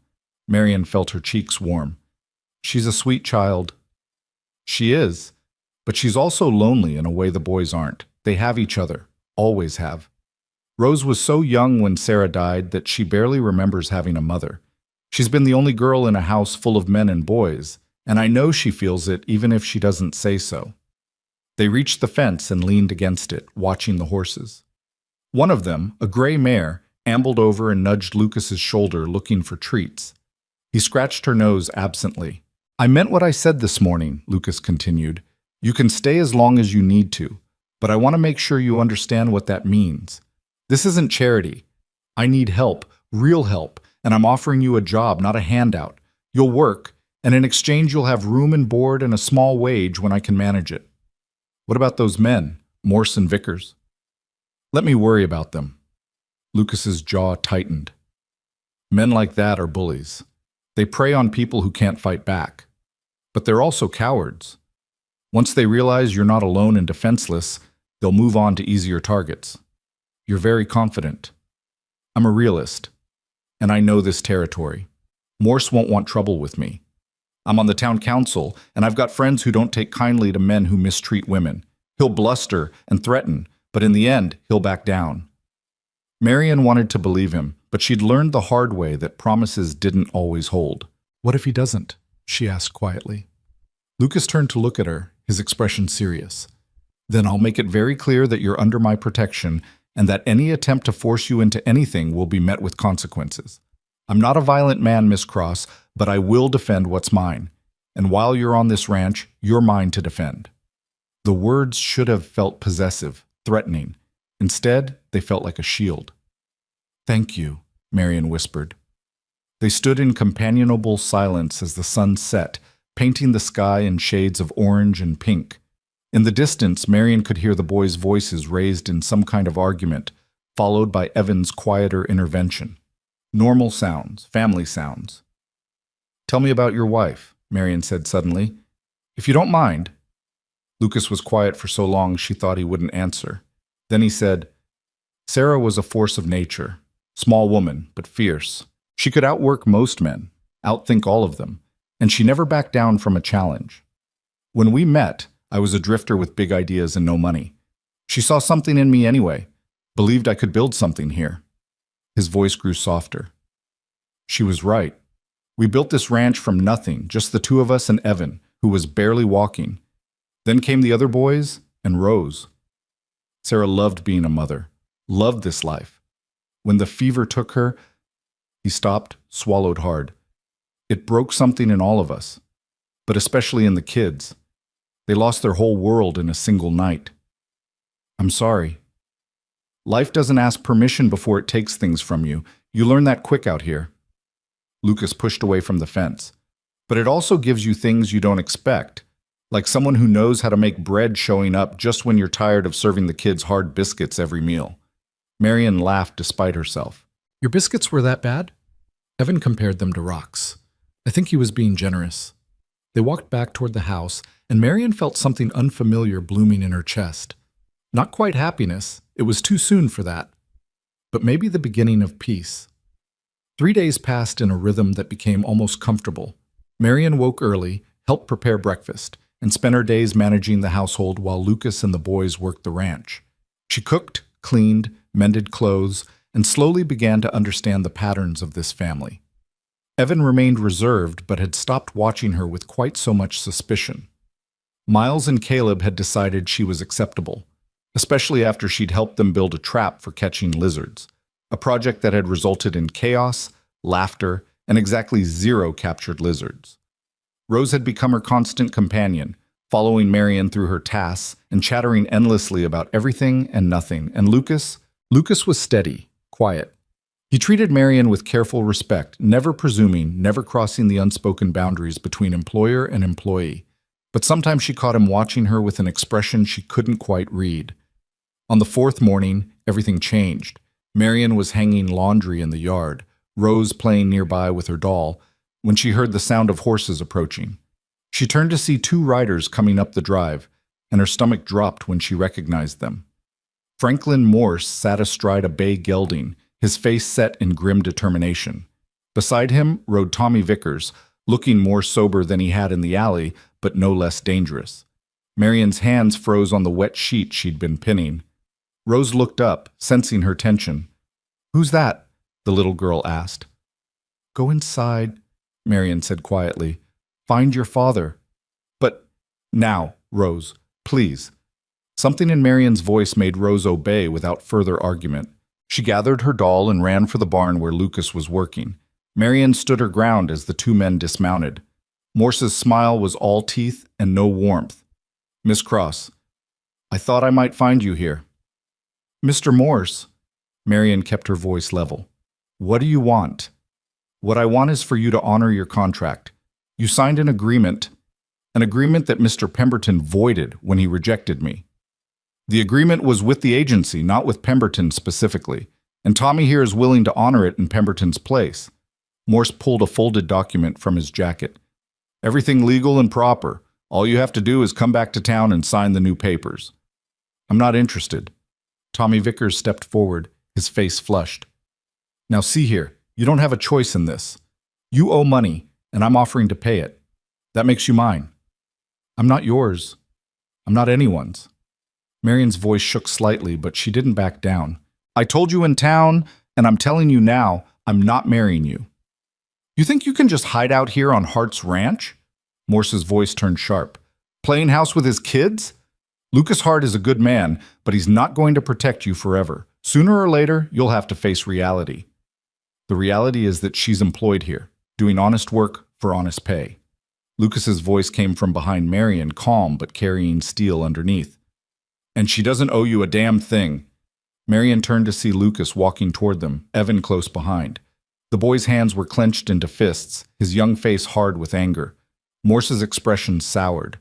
Marion felt her cheeks warm. She's a sweet child. She is, but she's also lonely in a way the boys aren't. They have each other, always have. Rose was so young when Sarah died that she barely remembers having a mother. She's been the only girl in a house full of men and boys, and I know she feels it even if she doesn't say so. They reached the fence and leaned against it, watching the horses. One of them, a gray mare, ambled over and nudged Lucas's shoulder, looking for treats. He scratched her nose absently. "I meant what I said this morning," Lucas continued. "You can stay as long as you need to, but I want to make sure you understand what that means. This isn't charity. I need help, real help, and I'm offering you a job, not a handout. You'll work, and in exchange you'll have room and board and a small wage when I can manage it." "What about those men, Morse and Vickers?" "Let me worry about them." Lucas's jaw tightened. "Men like that are bullies. They prey on people who can't fight back. But they're also cowards. Once they realize you're not alone and defenseless, they'll move on to easier targets. You're very confident. I'm a realist, and I know this territory. Morse won't want trouble with me. I'm on the town council, and I've got friends who don't take kindly to men who mistreat women. He'll bluster and threaten, but in the end, he'll back down." Marian wanted to believe him, but she'd learned the hard way that promises didn't always hold. "What if he doesn't?" she asked quietly. Lucas turned to look at her, his expression serious. "Then I'll make it very clear that you're under my protection and that any attempt to force you into anything will be met with consequences. I'm not a violent man, Miss Cross, but I will defend what's mine. And while you're on this ranch, you're mine to defend." The words should have felt possessive, threatening. Instead, they felt like a shield. "Thank you," Marian whispered. They stood in companionable silence as the sun set, painting the sky in shades of orange and pink. In the distance, Marian could hear the boys' voices raised in some kind of argument, followed by Evan's quieter intervention. Normal sounds, family sounds. "Tell me about your wife," Marian said suddenly. "If you don't mind." Lucas was quiet for so long she thought he wouldn't answer. Then he said, "Sarah was a force of nature. Small woman, but fierce. She could outwork most men, outthink all of them, and she never backed down from a challenge. When we met, I was a drifter with big ideas and no money. She saw something in me anyway, believed I could build something here." His voice grew softer. "She was right. We built this ranch from nothing, just the two of us and Evan, who was barely walking. Then came the other boys and Rose. Sarah loved being a mother, loved this life. When the fever took her," he stopped, swallowed hard. "It broke something in all of us, but especially in the kids. They lost their whole world in a single night. I'm sorry. Life doesn't ask permission before it takes things from you. You learn that quick out here." Lucas pushed away from the fence. "But it also gives you things you don't expect, like someone who knows how to make bread showing up just when you're tired of serving the kids hard biscuits every meal." Marian laughed despite herself. "Your biscuits were that bad?" Evan compared them to rocks. I think he was being generous. They walked back toward the house, and Marian felt something unfamiliar blooming in her chest. Not quite happiness, it was too soon for that, but maybe the beginning of peace. 3 days passed in a rhythm that became almost comfortable. Marian woke early, helped prepare breakfast, and spent her days managing the household while Lucas and the boys worked the ranch. She cooked, cleaned, mended clothes, and slowly began to understand the patterns of this family. Evan remained reserved but had stopped watching her with quite so much suspicion. Miles and Caleb had decided she was acceptable, especially after she'd helped them build a trap for catching lizards, a project that had resulted in chaos, laughter, and exactly 0 captured lizards. Rose had become her constant companion, following Marian through her tasks and chattering endlessly about everything and nothing, and Lucas was steady, quiet. He treated Marian with careful respect, never presuming, never crossing the unspoken boundaries between employer and employee. But sometimes she caught him watching her with an expression she couldn't quite read. On the 4th morning, everything changed. Marian was hanging laundry in the yard, Rose playing nearby with her doll, when she heard the sound of horses approaching. She turned to see 2 riders coming up the drive, and her stomach dropped when she recognized them. Franklin Morse sat astride a bay gelding, his face set in grim determination. Beside him rode Tommy Vickers, looking more sober than he had in the alley, but no less dangerous. Marian's hands froze on the wet sheet she'd been pinning. Rose looked up, sensing her tension. "Who's that?" the little girl asked. "Go inside," Marian said quietly. "Find your father." "But now, Rose, please." Something in Marion's voice made Rose obey without further argument. She gathered her doll and ran for the barn where Lucas was working. Marion stood her ground as the two men dismounted. Morse's smile was all teeth and no warmth. "Miss Cross, I thought I might find you here." "Mr. Morse," Marion kept her voice level. "What do you want?" "What I want is for you to honor your contract. You signed an agreement that Mr. Pemberton voided when he rejected me. The agreement was with the agency, not with Pemberton specifically, and Tommy here is willing to honor it in Pemberton's place." Morse pulled a folded document from his jacket. "Everything legal and proper. All you have to do is come back to town and sign the new papers." "I'm not interested." Tommy Vickers stepped forward, his face flushed. "Now see here, you don't have a choice in this. You owe money, and I'm offering to pay it. That makes you mine." "I'm not yours. I'm not anyone's." Marion's voice shook slightly, but she didn't back down. "I told you in town, and I'm telling you now, I'm not marrying you." "You think you can just hide out here on Hart's ranch?" Morse's voice turned sharp. "Playing house with his kids? Lucas Hart is a good man, but he's not going to protect you forever. Sooner or later, you'll have to face reality. The reality is that she's employed here, doing honest work for honest pay." Lucas's voice came from behind Marion, calm but carrying steel underneath. "And she doesn't owe you a damn thing." Marion turned to see Lucas walking toward them, Evan close behind. The boy's hands were clenched into fists, his young face hard with anger. Morse's expression soured.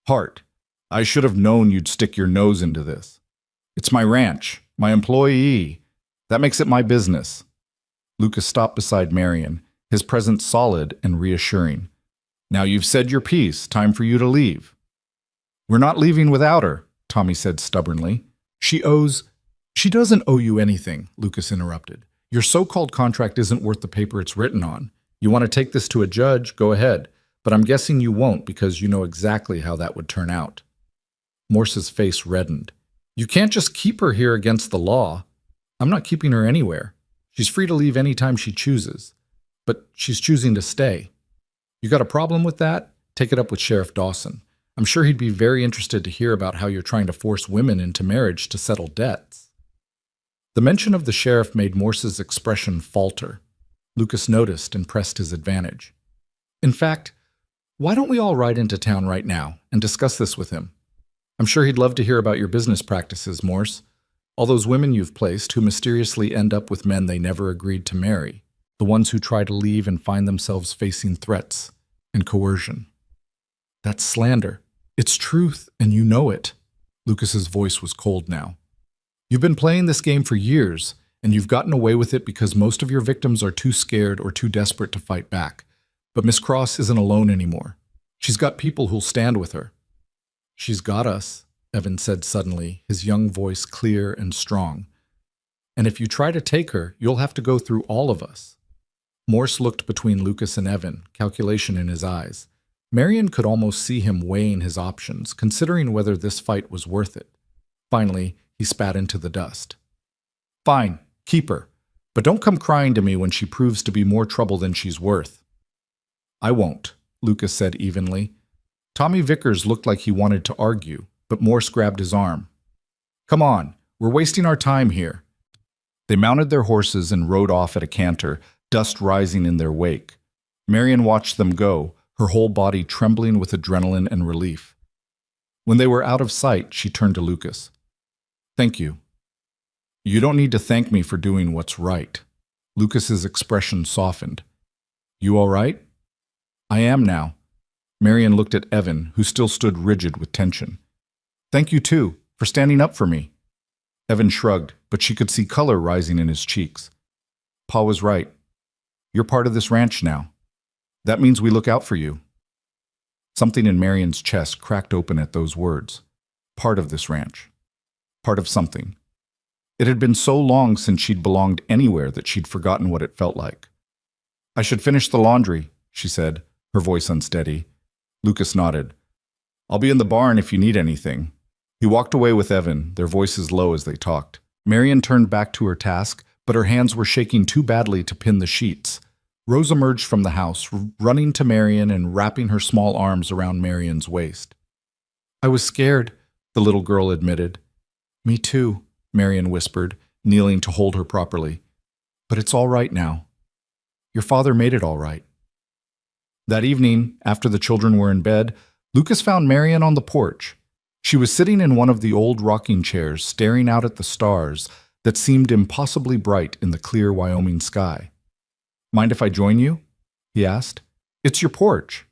"Hart, I should have known you'd stick your nose into this. It's my ranch, my employee. That makes it my business." Lucas stopped beside Marion, his presence solid and reassuring. "Now you've said your piece, time for you to leave." "We're not leaving without her," Tommy said stubbornly. She doesn't owe you anything," Lucas interrupted. "Your so-called contract isn't worth the paper it's written on. You want to take this to a judge, go ahead, but I'm guessing you won't because you know exactly how that would turn out." Morse's face reddened. "You can't just keep her here against the law." "I'm not keeping her anywhere. She's free to leave any time she chooses. But she's choosing to stay. You got a problem with that? Take it up with Sheriff Dawson. I'm sure he'd be very interested to hear about how you're trying to force women into marriage to settle debts." The mention of the sheriff made Morse's expression falter. Lucas noticed and pressed his advantage. "In fact, why don't we all ride into town right now and discuss this with him? I'm sure he'd love to hear about your business practices, Morse. All those women you've placed who mysteriously end up with men they never agreed to marry. The ones who try to leave and find themselves facing threats and coercion." "That's slander. It's truth, and you know it." Lucas's voice was cold now. "You've been playing this game for years, and you've gotten away with it because most of your victims are too scared or too desperate to fight back. But Miss Cross isn't alone anymore. She's got people who'll stand with her." "She's got us," Evan said suddenly, his young voice clear and strong. "And if you try to take her, you'll have to go through all of us." Morse looked between Lucas and Evan, calculation in his eyes. Marion could almost see him weighing his options, considering whether this fight was worth it. Finally, he spat into the dust. "Fine, keep her. But don't come crying to me when she proves to be more trouble than she's worth." "I won't," Lucas said evenly. Tommy Vickers looked like he wanted to argue, but Morse grabbed his arm. "Come on, we're wasting our time here." They mounted their horses and rode off at a canter, dust rising in their wake. Marion watched them go, her whole body trembling with adrenaline and relief. When they were out of sight, she turned to Lucas. "Thank you." "You don't need to thank me for doing what's right." Lucas's expression softened. "You all right?" "I am now." Marion looked at Evan, who still stood rigid with tension. "Thank you, too, for standing up for me." Evan shrugged, but she could see color rising in his cheeks. "Pa was right. You're part of this ranch now. That means we look out for you." Something in Marion's chest cracked open at those words. Part of this ranch. Part of something. It had been so long since she'd belonged anywhere that she'd forgotten what it felt like. "I should finish the laundry," she said, her voice unsteady. Lucas nodded. "I'll be in the barn if you need anything." He walked away with Evan, their voices low as they talked. Marion turned back to her task, but her hands were shaking too badly to pin the sheets. Rose emerged from the house, running to Marion and wrapping her small arms around Marion's waist. "I was scared, the little girl admitted. Me too, Marion whispered, kneeling to hold her properly. But it's all right now. Your father made it all right. That evening, after the children were in bed, Lucas found Marion on the porch. She was sitting in one of the old rocking chairs, staring out at the stars that seemed impossibly bright in the clear Wyoming sky. Mind if I join you? He asked. It's your porch.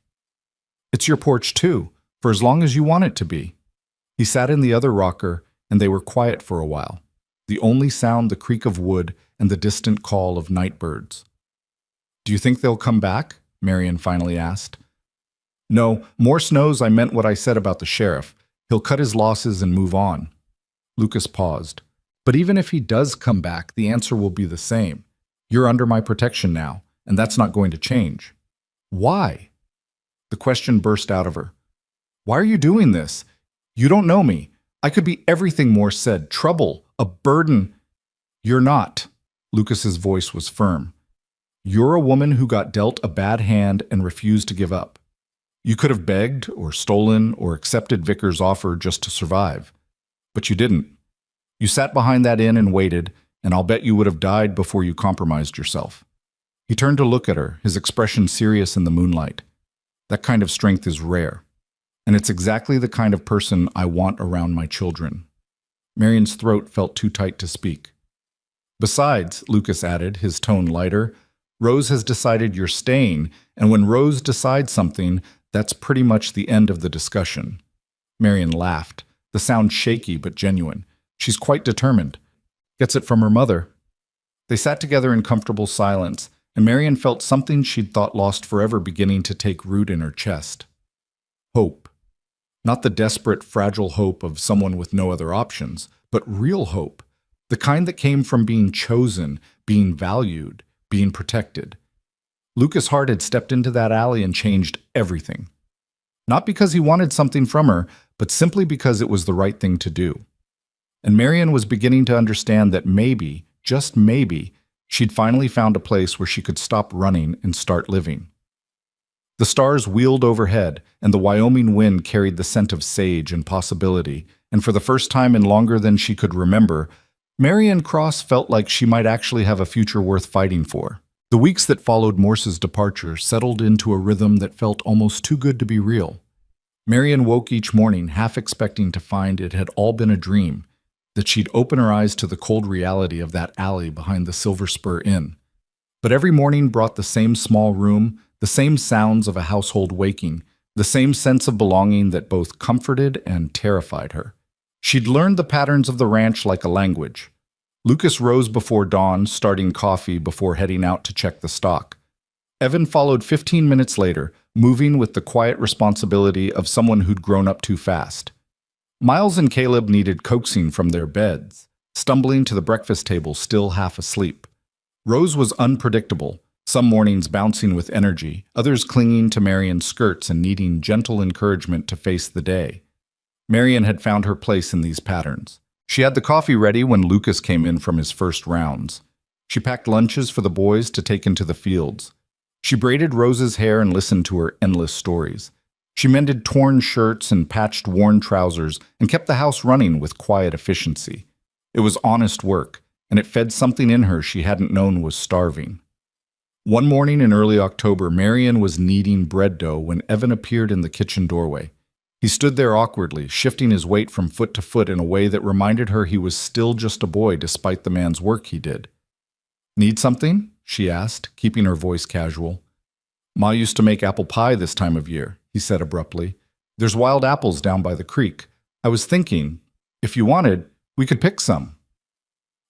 It's your porch too, for as long as you want it to be. He sat in the other rocker, and they were quiet for a while, the only sound the creak of wood and the distant call of night birds. Do you think they'll come back? Marion finally asked. No, Morse knows I meant what I said about the sheriff. He'll cut his losses and move on. Lucas paused. But even if he does come back, the answer will be the same. You're under my protection now, and that's not going to change. Why? The question burst out of her. Why are you doing this? You don't know me. I could be everything Morse said. Trouble, a burden. You're not. Lucas's voice was firm. You're a woman who got dealt a bad hand and refused to give up. You could have begged or stolen or accepted Vickers' offer just to survive. But you didn't. You sat behind that inn and waited, and I'll bet you would have died before you compromised yourself. He turned to look at her, his expression serious in the moonlight. That kind of strength is rare, and it's exactly the kind of person I want around my children. Marion's throat felt too tight to speak. Besides, Lucas added, his tone lighter, Rose has decided you're staying, and when Rose decides something, that's pretty much the end of the discussion. Marion laughed, the sound shaky but genuine. She's quite determined. Gets it from her mother. They sat together in comfortable silence, and Marion felt something she'd thought lost forever beginning to take root in her chest. Hope. Not the desperate, fragile hope of someone with no other options, but real hope. The kind that came from being chosen, being valued, being protected. Lucas Hart had stepped into that alley and changed everything. Not because he wanted something from her, but simply because it was the right thing to do. And Marion was beginning to understand that maybe, just maybe, she'd finally found a place where she could stop running and start living. The stars wheeled overhead, and the Wyoming wind carried the scent of sage and possibility, and for the first time in longer than she could remember, Marion Cross felt like she might actually have a future worth fighting for. The weeks that followed Morse's departure settled into a rhythm that felt almost too good to be real. Marion woke each morning half expecting to find it had all been a dream, that she'd open her eyes to the cold reality of that alley behind the Silver Spur Inn. But every morning brought the same small room, the same sounds of a household waking, the same sense of belonging that both comforted and terrified her. She'd learned the patterns of the ranch like a language. Lucas rose before dawn, starting coffee before heading out to check the stock. Evan followed 15 minutes later, moving with the quiet responsibility of someone who'd grown up too fast. Miles and Caleb needed coaxing from their beds, stumbling to the breakfast table still half asleep. Rose was unpredictable, some mornings bouncing with energy, others clinging to Marion's skirts and needing gentle encouragement to face the day. Marion had found her place in these patterns. She had the coffee ready when Lucas came in from his first rounds. She packed lunches for the boys to take into the fields. She braided Rose's hair and listened to her endless stories. She mended torn shirts and patched worn trousers and kept the house running with quiet efficiency. It was honest work, and it fed something in her she hadn't known was starving. One morning in early October, Marion was kneading bread dough when Evan appeared in the kitchen doorway. He stood there awkwardly, shifting his weight from foot to foot in a way that reminded her he was still just a boy despite the man's work he did. "Need something?" she asked, keeping her voice casual. "Ma used to make apple pie this time of year," he said abruptly. "There's wild apples down by the creek. I was thinking, if you wanted, we could pick some."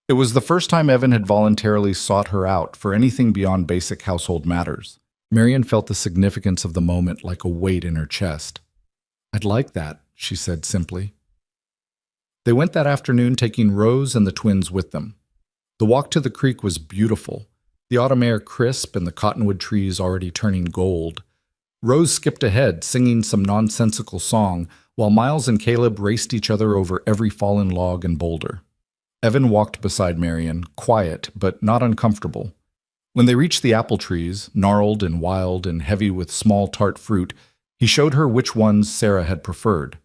It was the first time Evan had voluntarily sought her out for anything beyond basic household matters. Marion felt the significance of the moment like a weight in her chest. "I'd like that," she said simply. They went that afternoon, taking Rose and the twins with them. The walk to the creek was beautiful, the autumn air crisp and the cottonwood trees already turning gold. Rose skipped ahead, singing some nonsensical song, while Miles and Caleb raced each other over every fallen log and boulder. Evan walked beside Marion, quiet but not uncomfortable. When they reached the apple trees, gnarled and wild and heavy with small tart fruit, he showed her which ones Sarah had preferred.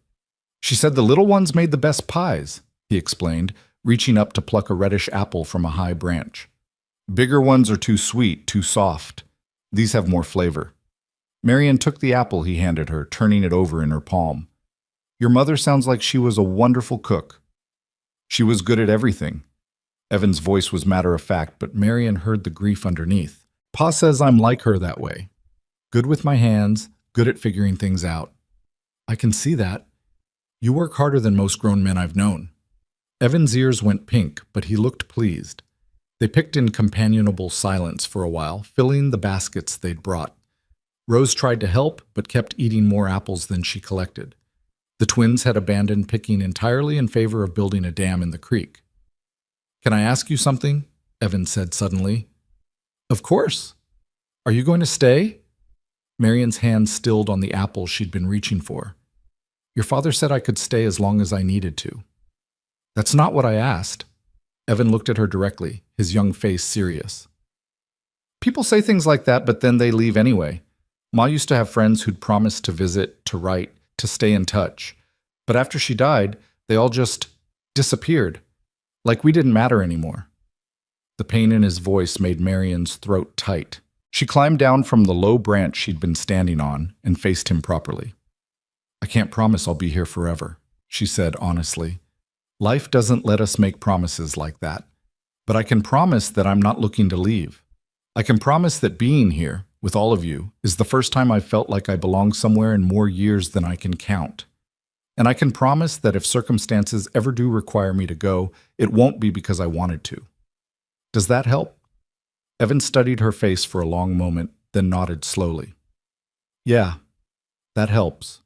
She said the little ones made the best pies, he explained, reaching up to pluck a reddish apple from a high branch. Bigger ones are too sweet, too soft. These have more flavor. Marian took the apple he handed her, turning it over in her palm. Your mother sounds like she was a wonderful cook. She was good at everything. Evan's voice was matter-of-fact, but Marian heard the grief underneath. Pa says I'm like her that way. Good with my hands, good at figuring things out. I can see that. You work harder than most grown men I've known. Evan's ears went pink, but he looked pleased. They picked in companionable silence for a while, filling the baskets they'd brought. Rose tried to help, but kept eating more apples than she collected. The twins had abandoned picking entirely in favor of building a dam in the creek. Can I ask you something? Evan said suddenly. Of course. Are you going to stay? Marian's hand stilled on the apple she'd been reaching for. Your father said I could stay as long as I needed to. That's not what I asked. Evan looked at her directly, his young face serious. People say things like that, but then they leave anyway. Ma used to have friends who'd promised to visit, to write, to stay in touch. But after she died, they all just disappeared. Like we didn't matter anymore. The pain in his voice made Marian's throat tight. She climbed down from the low branch she'd been standing on and faced him properly. I can't promise I'll be here forever, she said honestly. Life doesn't let us make promises like that. But I can promise that I'm not looking to leave. I can promise that being here, with all of you, is the first time I've felt like I belong somewhere in more years than I can count. And I can promise that if circumstances ever do require me to go, it won't be because I wanted to. Does that help? Evan studied her face for a long moment, then nodded slowly. Yeah, that helps.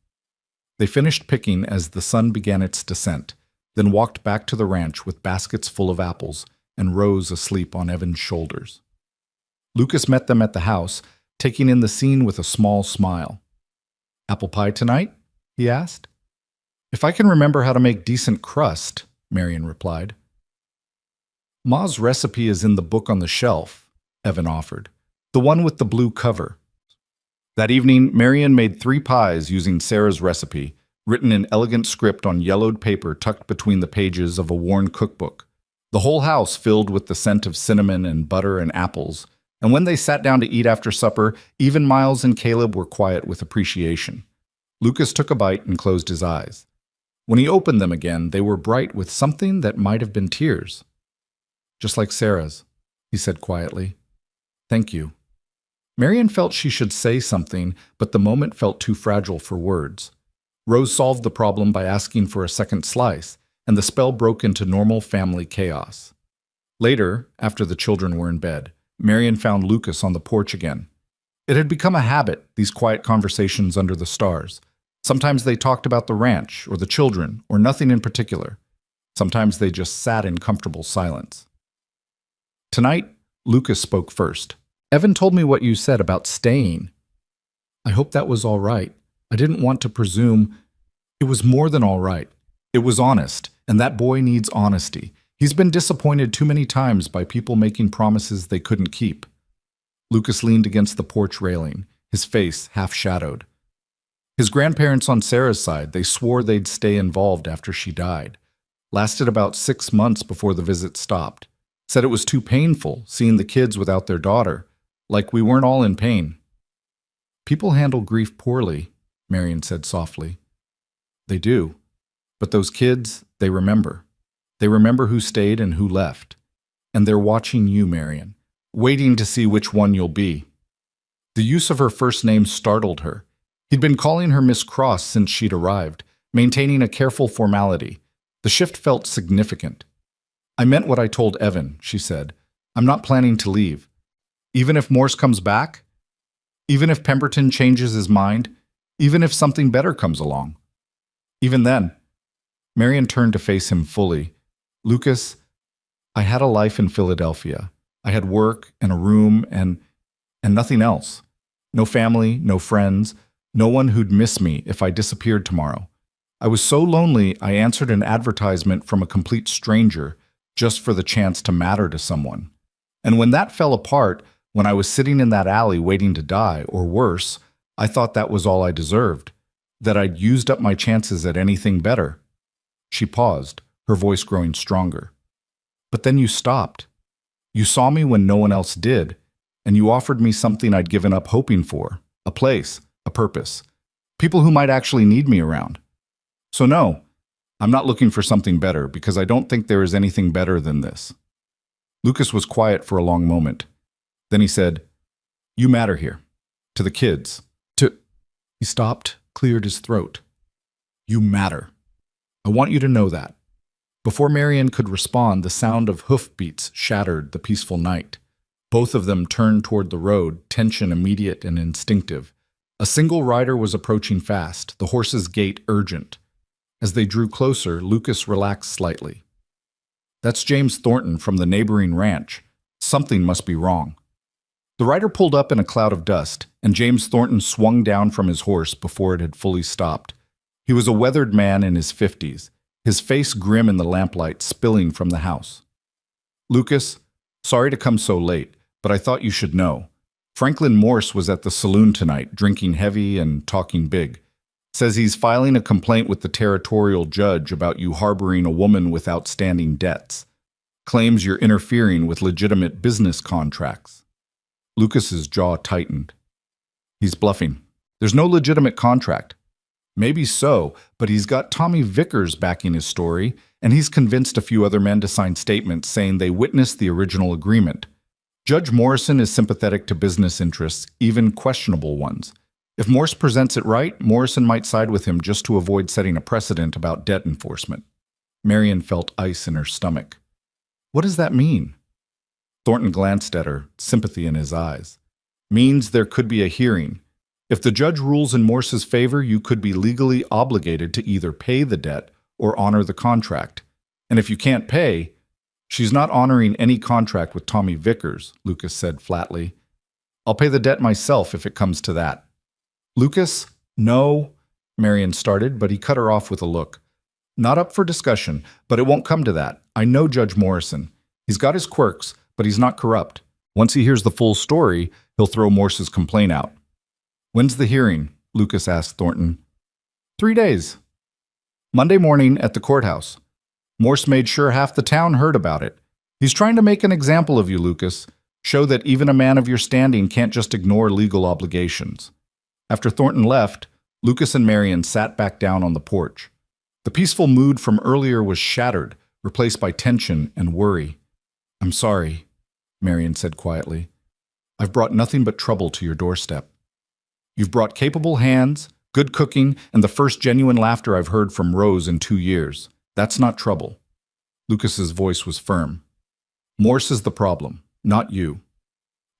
They finished picking as the sun began its descent, then walked back to the ranch with baskets full of apples and Rose asleep on Evan's shoulders. Lucas met them at the house, taking in the scene with a small smile. Apple pie tonight? He asked. If I can remember how to make decent crust, Marian replied. Ma's recipe is in the book on the shelf, Evan offered, the one with the blue cover. That evening, Marian made 3 pies using Sarah's recipe, written in elegant script on yellowed paper tucked between the pages of a worn cookbook. The whole house filled with the scent of cinnamon and butter and apples, and when they sat down to eat after supper, even Miles and Caleb were quiet with appreciation. Lucas took a bite and closed his eyes. When he opened them again, they were bright with something that might have been tears. Just like Sarah's, he said quietly. Thank you. Marian felt she should say something, but the moment felt too fragile for words. Rose solved the problem by asking for a second slice, and the spell broke into normal family chaos. Later, after the children were in bed, Marian found Lucas on the porch again. It had become a habit, these quiet conversations under the stars. Sometimes they talked about the ranch, or the children, or nothing in particular. Sometimes they just sat in comfortable silence. Tonight, Lucas spoke first. Evan told me what you said about staying. I hope that was all right. I didn't want to presume. It was more than all right. It was honest, and that boy needs honesty. He's been disappointed too many times by people making promises they couldn't keep. Lucas leaned against the porch railing, his face half-shadowed. His grandparents on Sarah's side, they swore they'd stay involved after she died. Lasted about 6 months before the visit stopped. Said it was too painful, seeing the kids without their daughter. Like we weren't all in pain. People handle grief poorly, Marian said softly. They do. But those kids, they remember. They remember who stayed and who left. And they're watching you, Marian, waiting to see which one you'll be. The use of her first name startled her. He'd been calling her Miss Cross since she'd arrived, maintaining a careful formality. The shift felt significant. I meant what I told Evan, she said. I'm not planning to leave. Even if Morse comes back? Even if Pemberton changes his mind? Even if something better comes along? Even then. Marian turned to face him fully. Lucas, I had a life in Philadelphia. I had work and a room and nothing else. No family, no friends, no one who'd miss me if I disappeared tomorrow. I was so lonely I answered an advertisement from a complete stranger just for the chance to matter to someone. And when that fell apart, when I was sitting in that alley waiting to die, or worse, I thought that was all I deserved. That I'd used up my chances at anything better. She paused, her voice growing stronger. But then you stopped. You saw me when no one else did, and you offered me something I'd given up hoping for, a place, a purpose, people who might actually need me around. So no, I'm not looking for something better because I don't think there is anything better than this. Lucas was quiet for a long moment. Then he said, "You matter here. To the kids. To—" He stopped, cleared his throat. "You matter. I want you to know that." Before Marion could respond, the sound of hoofbeats shattered the peaceful night. Both of them turned toward the road, tension immediate and instinctive. A single rider was approaching fast, the horse's gait urgent. As they drew closer, Lucas relaxed slightly. "That's James Thornton from the neighboring ranch. Something must be wrong." The rider pulled up in a cloud of dust, and James Thornton swung down from his horse before it had fully stopped. He was a weathered man in his 50s, his face grim in the lamplight spilling from the house. "Lucas, sorry to come so late, but I thought you should know. Franklin Morse was at the saloon tonight, drinking heavy and talking big. Says he's filing a complaint with the territorial judge about you harboring a woman with outstanding debts. Claims you're interfering with legitimate business contracts." Lucas's jaw tightened. "He's bluffing. There's no legitimate contract." "Maybe so, but he's got Tommy Vickers backing his story, and he's convinced a few other men to sign statements saying they witnessed the original agreement. Judge Morrison is sympathetic to business interests, even questionable ones. If Morse presents it right, Morrison might side with him just to avoid setting a precedent about debt enforcement." Marion felt ice in her stomach. "What does that mean?" Thornton glanced at her, sympathy in his eyes. "Means there could be a hearing. If the judge rules in Morse's favor, you could be legally obligated to either pay the debt or honor the contract. And if you can't pay—" "She's not honoring any contract with Tommy Vickers," Lucas said flatly. "I'll pay the debt myself if it comes to that." "Lucas, no," Marion started, but he cut her off with a look. "Not up for discussion, but it won't come to that. I know Judge Morrison. He's got his quirks, but he's not corrupt. Once he hears the full story, he'll throw Morse's complaint out." "When's the hearing?" Lucas asked Thornton. 3 days. Monday morning at the courthouse. Morse made sure half the town heard about it. He's trying to make an example of you, Lucas. Show that even a man of your standing can't just ignore legal obligations." After Thornton left, Lucas and Marion sat back down on the porch. The peaceful mood from earlier was shattered, replaced by tension and worry. "I'm sorry," Marion said quietly. "I've brought nothing but trouble to your doorstep. You've brought capable hands, good cooking, and the first genuine laughter I've heard from Rose in 2 years. That's not trouble." Lucas's voice was firm. "Morse is the problem, not you.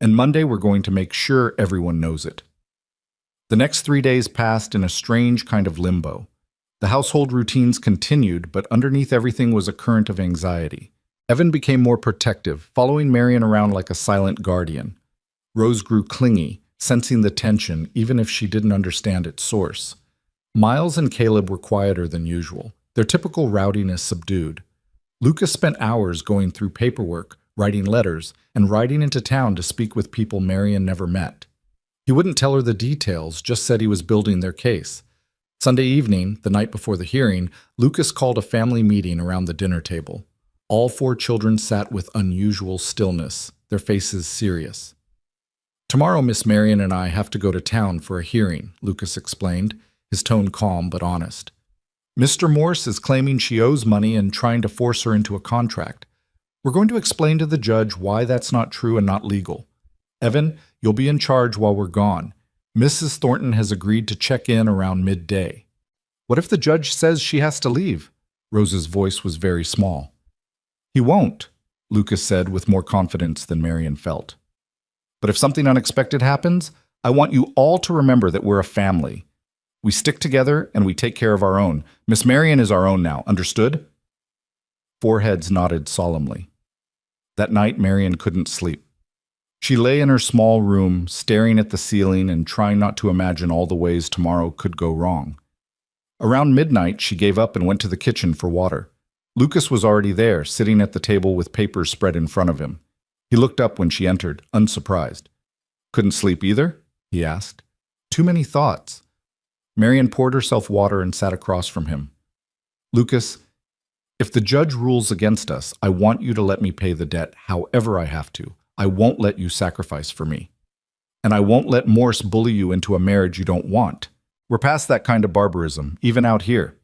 And Monday we're going to make sure everyone knows it." The next 3 days passed in a strange kind of limbo. The household routines continued, but underneath everything was a current of anxiety. Evan became more protective, following Marion around like a silent guardian. Rose grew clingy, sensing the tension even if she didn't understand its source. Miles and Caleb were quieter than usual, their typical rowdiness subdued. Lucas spent hours going through paperwork, writing letters, and riding into town to speak with people Marion never met. He wouldn't tell her the details, just said he was building their case. Sunday evening, the night before the hearing, Lucas called a family meeting around the dinner table. All 4 children sat with unusual stillness, their faces serious. "Tomorrow, Miss Marion and I have to go to town for a hearing," Lucas explained, his tone calm but honest. "Mr. Morse is claiming she owes money and trying to force her into a contract. We're going to explain to the judge why that's not true and not legal. Evan, you'll be in charge while we're gone. Mrs. Thornton has agreed to check in around midday." "What if the judge says she has to leave?" Rose's voice was very small. "He won't," Lucas said with more confidence than Marion felt. "But if something unexpected happens, I want you all to remember that we're a family. We stick together and we take care of our own. Miss Marion is our own now, understood?" 4 heads nodded solemnly. That night, Marion couldn't sleep. She lay in her small room, staring at the ceiling and trying not to imagine all the ways tomorrow could go wrong. Around midnight, she gave up and went to the kitchen for water. Lucas was already there, sitting at the table with papers spread in front of him. He looked up when she entered, unsurprised. "Couldn't sleep either?" he asked. "Too many thoughts." Marian poured herself water and sat across from him. Lucas, if the judge rules against us, I want you to let me pay the debt however I have to. I won't let you sacrifice for me. And I won't let Morse bully you into a marriage you don't want. We're past that kind of barbarism, even out here.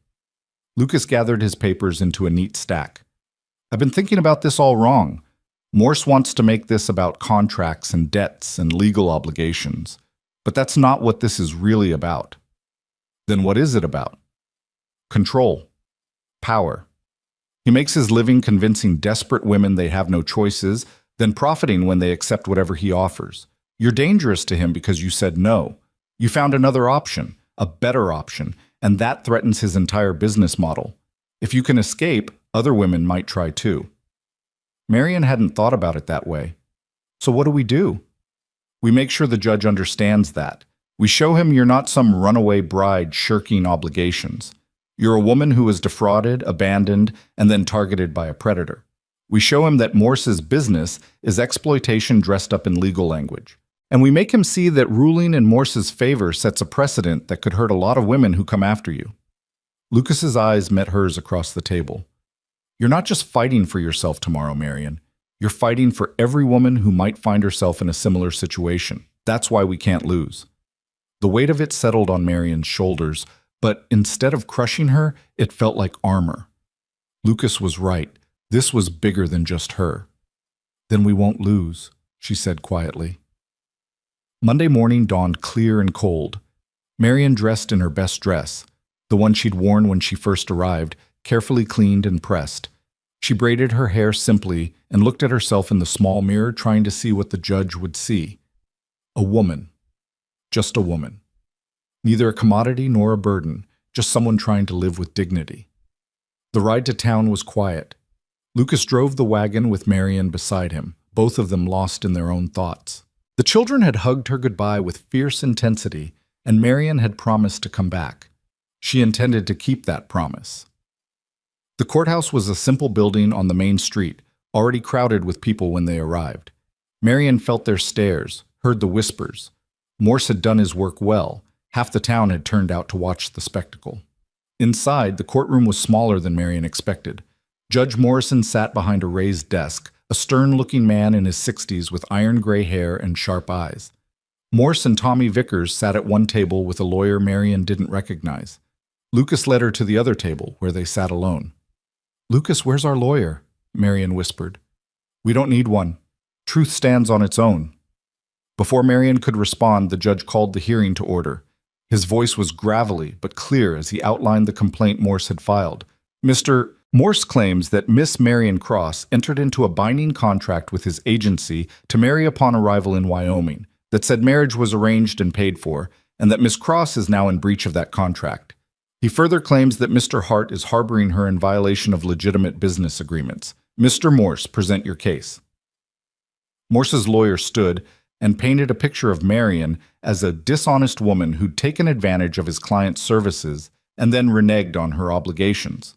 Lucas gathered his papers into a neat stack. I've been thinking about this all wrong. Morse wants to make this about contracts and debts and legal obligations. But that's not what this is really about. Then what is it about? Control. Power. He makes his living convincing desperate women they have no choices, then profiting when they accept whatever he offers. You're dangerous to him because you said no. You found another option, a better option, and that threatens his entire business model. If you can escape, other women might try too. Marian hadn't thought about it that way. So what do? We make sure the judge understands that. We show him you're not some runaway bride shirking obligations. You're a woman who was defrauded, abandoned, and then targeted by a predator. We show him that Morse's business is exploitation dressed up in legal language. And we make him see that ruling in Morse's favor sets a precedent that could hurt a lot of women who come after you. Lucas's eyes met hers across the table. You're not just fighting for yourself tomorrow, Marian. You're fighting for every woman who might find herself in a similar situation. That's why we can't lose. The weight of it settled on Marian's shoulders, but instead of crushing her, it felt like armor. Lucas was right. This was bigger than just her. Then we won't lose, she said quietly. Monday morning dawned clear and cold. Marian dressed in her best dress, the one she'd worn when she first arrived, carefully cleaned and pressed. She braided her hair simply and looked at herself in the small mirror, trying to see what the judge would see. A woman. Just a woman. Neither a commodity nor a burden, just someone trying to live with dignity. The ride to town was quiet. Lucas drove the wagon with Marian beside him, both of them lost in their own thoughts. The children had hugged her goodbye with fierce intensity, and Marian had promised to come back. She intended to keep that promise. The courthouse was a simple building on the main street, already crowded with people when they arrived. Marian felt their stares, heard the whispers. Morse had done his work well. Half the town had turned out to watch the spectacle. Inside, the courtroom was smaller than Marian expected. Judge Morrison sat behind a raised desk, a stern-looking man in his 60s with iron-gray hair and sharp eyes. Morse and Tommy Vickers sat at one table with a lawyer Marian didn't recognize. Lucas led her to the other table, where they sat alone. "Lucas, where's our lawyer?" Marian whispered. "We don't need one. Truth stands on its own." Before Marian could respond, the judge called the hearing to order. His voice was gravelly but clear as he outlined the complaint Morse had filed. Mr. Morse claims that Miss Marian Cross entered into a binding contract with his agency to marry upon arrival in Wyoming, that said marriage was arranged and paid for, and that Miss Cross is now in breach of that contract. He further claims that Mr. Hart is harboring her in violation of legitimate business agreements. Mr. Morse, present your case. Morse's lawyer stood and painted a picture of Marian as a dishonest woman who'd taken advantage of his client's services and then reneged on her obligations.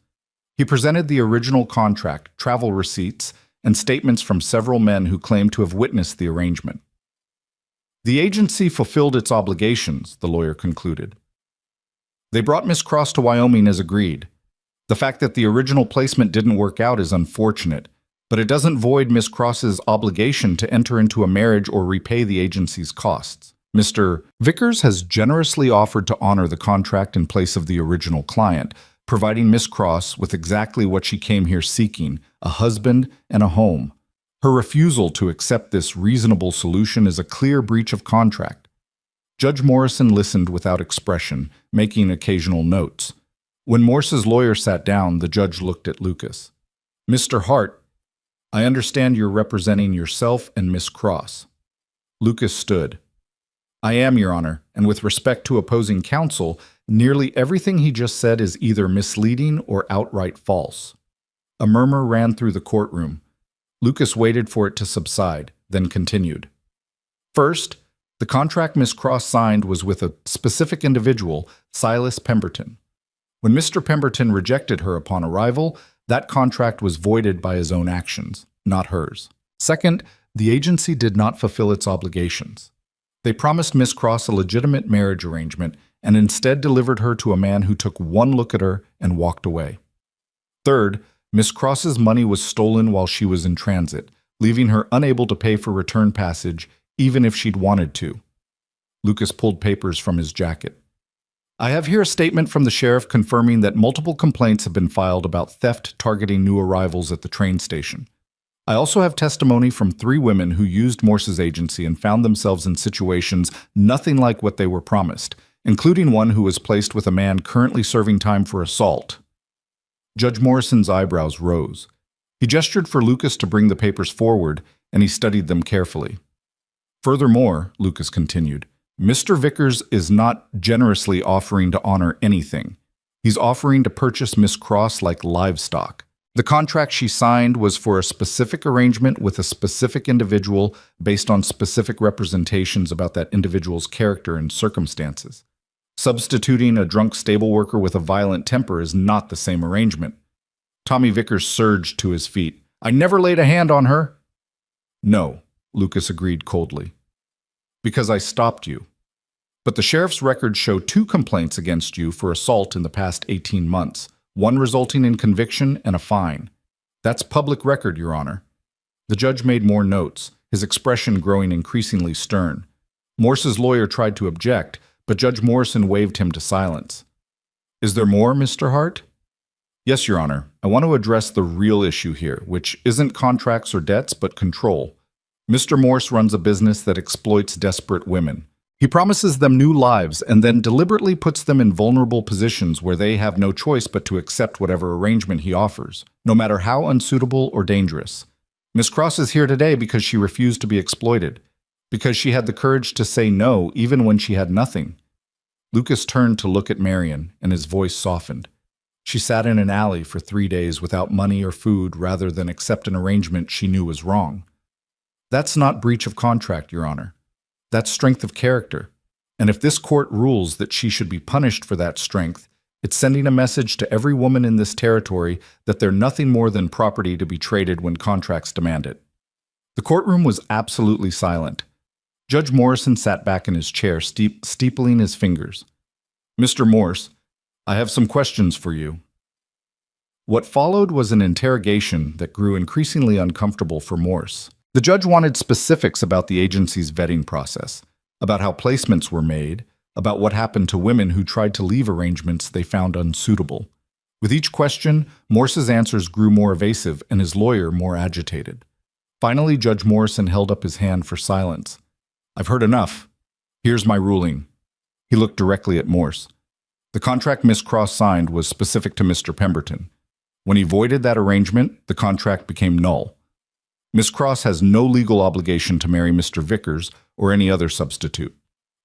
He presented the original contract, travel receipts, and statements from several men who claimed to have witnessed the arrangement. The agency fulfilled its obligations, the lawyer concluded. They brought Miss Cross to Wyoming as agreed. The fact that the original placement didn't work out is unfortunate, but it doesn't void Miss Cross's obligation to enter into a marriage or repay the agency's costs. Mr. Vickers has generously offered to honor the contract in place of the original client, providing Miss Cross with exactly what she came here seeking, a husband and a home. Her refusal to accept this reasonable solution is a clear breach of contract. Judge Morrison listened without expression, making occasional notes. When Morse's lawyer sat down, the judge looked at Lucas. "Mr. Hart, I understand you're representing yourself and Miss Cross." Lucas stood. "I am, Your Honor, and with respect to opposing counsel, nearly everything he just said is either misleading or outright false." A murmur ran through the courtroom. Lucas waited for it to subside, then continued. "First, the contract Miss Cross signed was with a specific individual, Silas Pemberton. When Mr. Pemberton rejected her upon arrival, that contract was voided by his own actions, not hers. Second, the agency did not fulfill its obligations. They promised Miss Cross a legitimate marriage arrangement and instead delivered her to a man who took one look at her and walked away. Third, Miss Cross's money was stolen while she was in transit, leaving her unable to pay for return passage even if she'd wanted to. Lucas pulled papers from his jacket. I have here a statement from the sheriff confirming that multiple complaints have been filed about theft targeting new arrivals at the train station. I also have testimony from 3 women who used Morse's agency and found themselves in situations nothing like what they were promised, including one who was placed with a man currently serving time for assault. Judge Morrison's eyebrows rose. He gestured for Lucas to bring the papers forward, and he studied them carefully. Furthermore, Lucas continued, Mr. Vickers is not generously offering to honor anything. He's offering to purchase Miss Cross like livestock. The contract she signed was for a specific arrangement with a specific individual based on specific representations about that individual's character and circumstances. Substituting a drunk stable worker with a violent temper is not the same arrangement. Tommy Vickers surged to his feet. I never laid a hand on her. No, Lucas agreed coldly. Because I stopped you. But the sheriff's records show 2 complaints against you for assault in the past 18 months, one resulting in conviction and a fine. That's public record, Your Honor. The judge made more notes, his expression growing increasingly stern. Morse's lawyer tried to object, but Judge Morrison waved him to silence. Is there more, Mr. Hart? Yes, Your Honor. I want to address the real issue here, which isn't contracts or debts, but control. Mr. Morse runs a business that exploits desperate women. He promises them new lives and then deliberately puts them in vulnerable positions where they have no choice but to accept whatever arrangement he offers, no matter how unsuitable or dangerous. Miss Cross is here today because she refused to be exploited, because she had the courage to say no even when she had nothing. Lucas turned to look at Marion, and his voice softened. She sat in an alley for 3 days without money or food rather than accept an arrangement she knew was wrong. That's not breach of contract, Your Honor. That's strength of character. And if this court rules that she should be punished for that strength, it's sending a message to every woman in this territory that they're nothing more than property to be traded when contracts demand it. The courtroom was absolutely silent. Judge Morrison sat back in his chair, steepling his fingers. Mr. Morse, I have some questions for you. What followed was an interrogation that grew increasingly uncomfortable for Morse. The judge wanted specifics about the agency's vetting process, about how placements were made, about what happened to women who tried to leave arrangements they found unsuitable. With each question, Morse's answers grew more evasive and his lawyer more agitated. Finally, Judge Morrison held up his hand for silence. I've heard enough. Here's my ruling. He looked directly at Morse. The contract Miss Cross signed was specific to Mr. Pemberton. When he voided that arrangement, the contract became null. Miss Cross has no legal obligation to marry Mr. Vickers or any other substitute.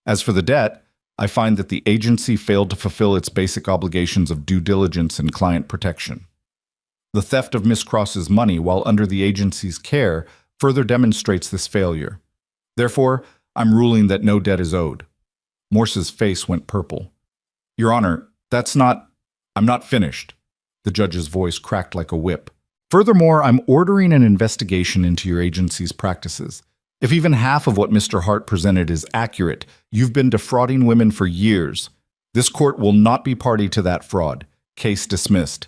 As for the debt, I find that the agency failed to fulfill its basic obligations of due diligence and client protection. The theft of Miss Cross's money while under the agency's care further demonstrates this failure. Therefore, I'm ruling that no debt is owed. Morse's face went purple. Your Honor, I'm not finished. The judge's voice cracked like a whip. Furthermore, I'm ordering an investigation into your agency's practices. If even half of what Mr. Hart presented is accurate, you've been defrauding women for years. This court will not be party to that fraud. Case dismissed.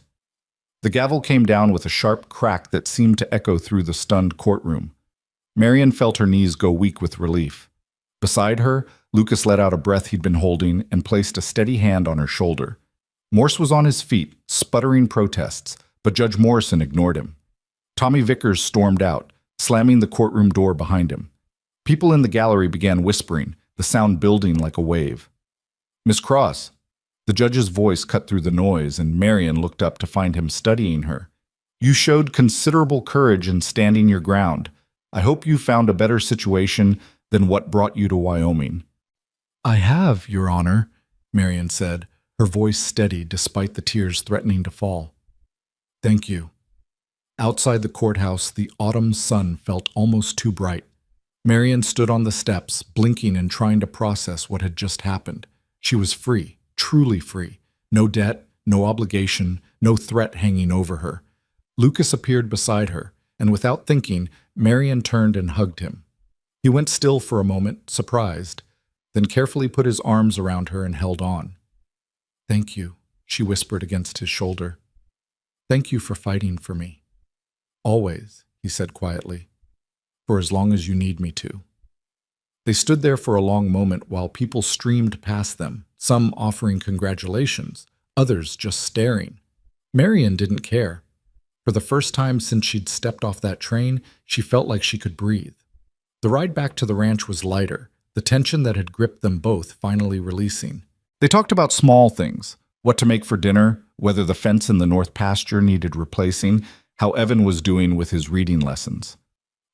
The gavel came down with a sharp crack that seemed to echo through the stunned courtroom. Marion felt her knees go weak with relief. Beside her, Lucas let out a breath he'd been holding and placed a steady hand on her shoulder. Morse was on his feet, sputtering protests, but Judge Morrison ignored him. Tommy Vickers stormed out, slamming the courtroom door behind him. People in the gallery began whispering, the sound building like a wave. Miss Cross. The judge's voice cut through the noise, and Marion looked up to find him studying her. You showed considerable courage in standing your ground. I hope you found a better situation than what brought you to Wyoming. I have, Your Honor, Marion said, her voice steady despite the tears threatening to fall. Thank you. Outside the courthouse, the autumn sun felt almost too bright. Marion stood on the steps, blinking and trying to process what had just happened. She was free, truly free. No debt, no obligation, no threat hanging over her. Lucas appeared beside her, and without thinking, Marion turned and hugged him. He went still for a moment, surprised. then carefully put his arms around her and held on. "Thank you," she whispered against his shoulder. "Thank you for fighting for me." "Always," he said quietly, "for as long as you need me to." They stood there for a long moment while people streamed past them, some offering congratulations, others just staring. Marian didn't care. For the first time since she'd stepped off that train, she felt like she could breathe. The ride back to the ranch was lighter, the tension that had gripped them both finally releasing. They talked about small things, what to make for dinner, whether the fence in the north pasture needed replacing, how Evan was doing with his reading lessons.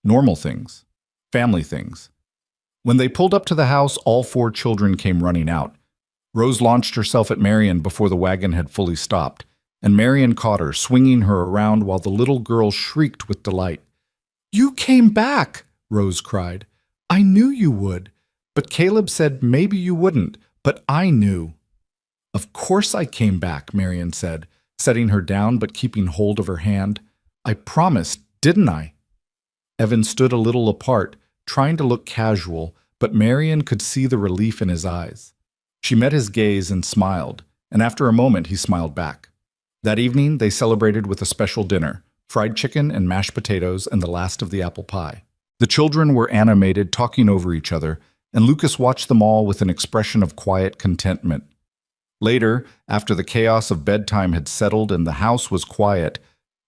Normal things, family things. When they pulled up to the house, all 4 children came running out. Rose launched herself at Marian before the wagon had fully stopped, and Marian caught her, swinging her around while the little girl shrieked with delight. "You came back!" Rose cried. "I knew you would. But Caleb said maybe you wouldn't, but I knew." "Of course I came back," Marian said, setting her down but keeping hold of her hand. "I promised, didn't I?" Evan stood a little apart, trying to look casual, but Marian could see the relief in his eyes. She met his gaze and smiled, and after a moment he smiled back. That evening they celebrated with a special dinner, fried chicken and mashed potatoes and the last of the apple pie. The children were animated, talking over each other, and Lucas watched them all with an expression of quiet contentment. Later, after the chaos of bedtime had settled and the house was quiet,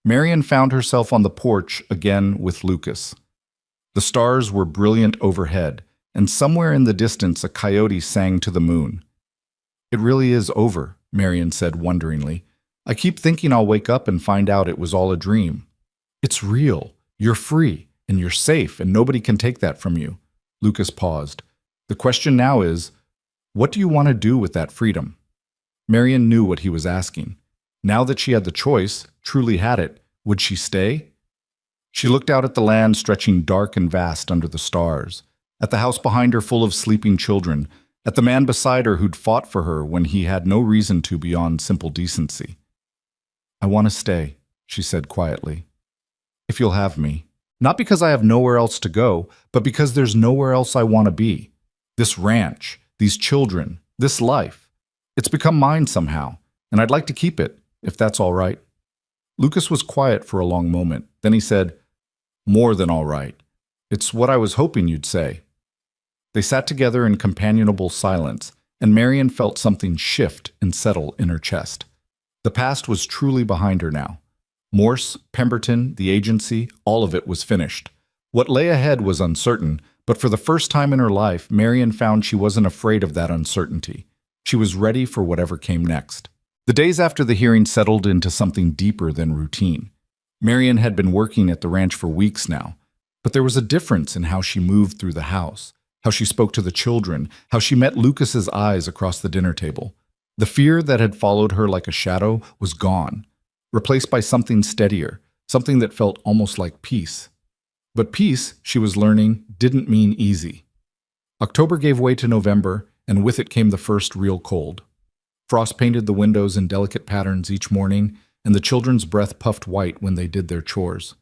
Marian found herself on the porch again with Lucas. The stars were brilliant overhead, and somewhere in the distance a coyote sang to the moon. "It really is over," Marian said wonderingly. "I keep thinking I'll wake up and find out it was all a dream." "It's real. You're free, and you're safe, and nobody can take that from you." Lucas paused. "The question now is, what do you want to do with that freedom?" Marian knew what he was asking. Now that she had the choice, truly had it, would she stay? She looked out at the land stretching dark and vast under the stars, at the house behind her full of sleeping children, at the man beside her who'd fought for her when he had no reason to beyond simple decency. "I want to stay," she said quietly. "If you'll have me. Not because I have nowhere else to go, but because there's nowhere else I want to be. This ranch, these children, this life. It's become mine somehow, and I'd like to keep it, if that's all right." Lucas was quiet for a long moment. Then he said, "More than all right. It's what I was hoping you'd say." They sat together in companionable silence, and Marian felt something shift and settle in her chest. The past was truly behind her now. Morse, Pemberton, the agency, all of it was finished. What lay ahead was uncertain, but for the first time in her life, Marian found she wasn't afraid of that uncertainty. She was ready for whatever came next. The days after the hearing settled into something deeper than routine. Marian had been working at the ranch for weeks now, but there was a difference in how she moved through the house, how she spoke to the children, how she met Lucas's eyes across the dinner table. The fear that had followed her like a shadow was gone, replaced by something steadier, something that felt almost like peace. But peace, she was learning, didn't mean easy. October gave way to November, and with it came the first real cold. Frost painted the windows in delicate patterns each morning, and the children's breath puffed white when they did their chores.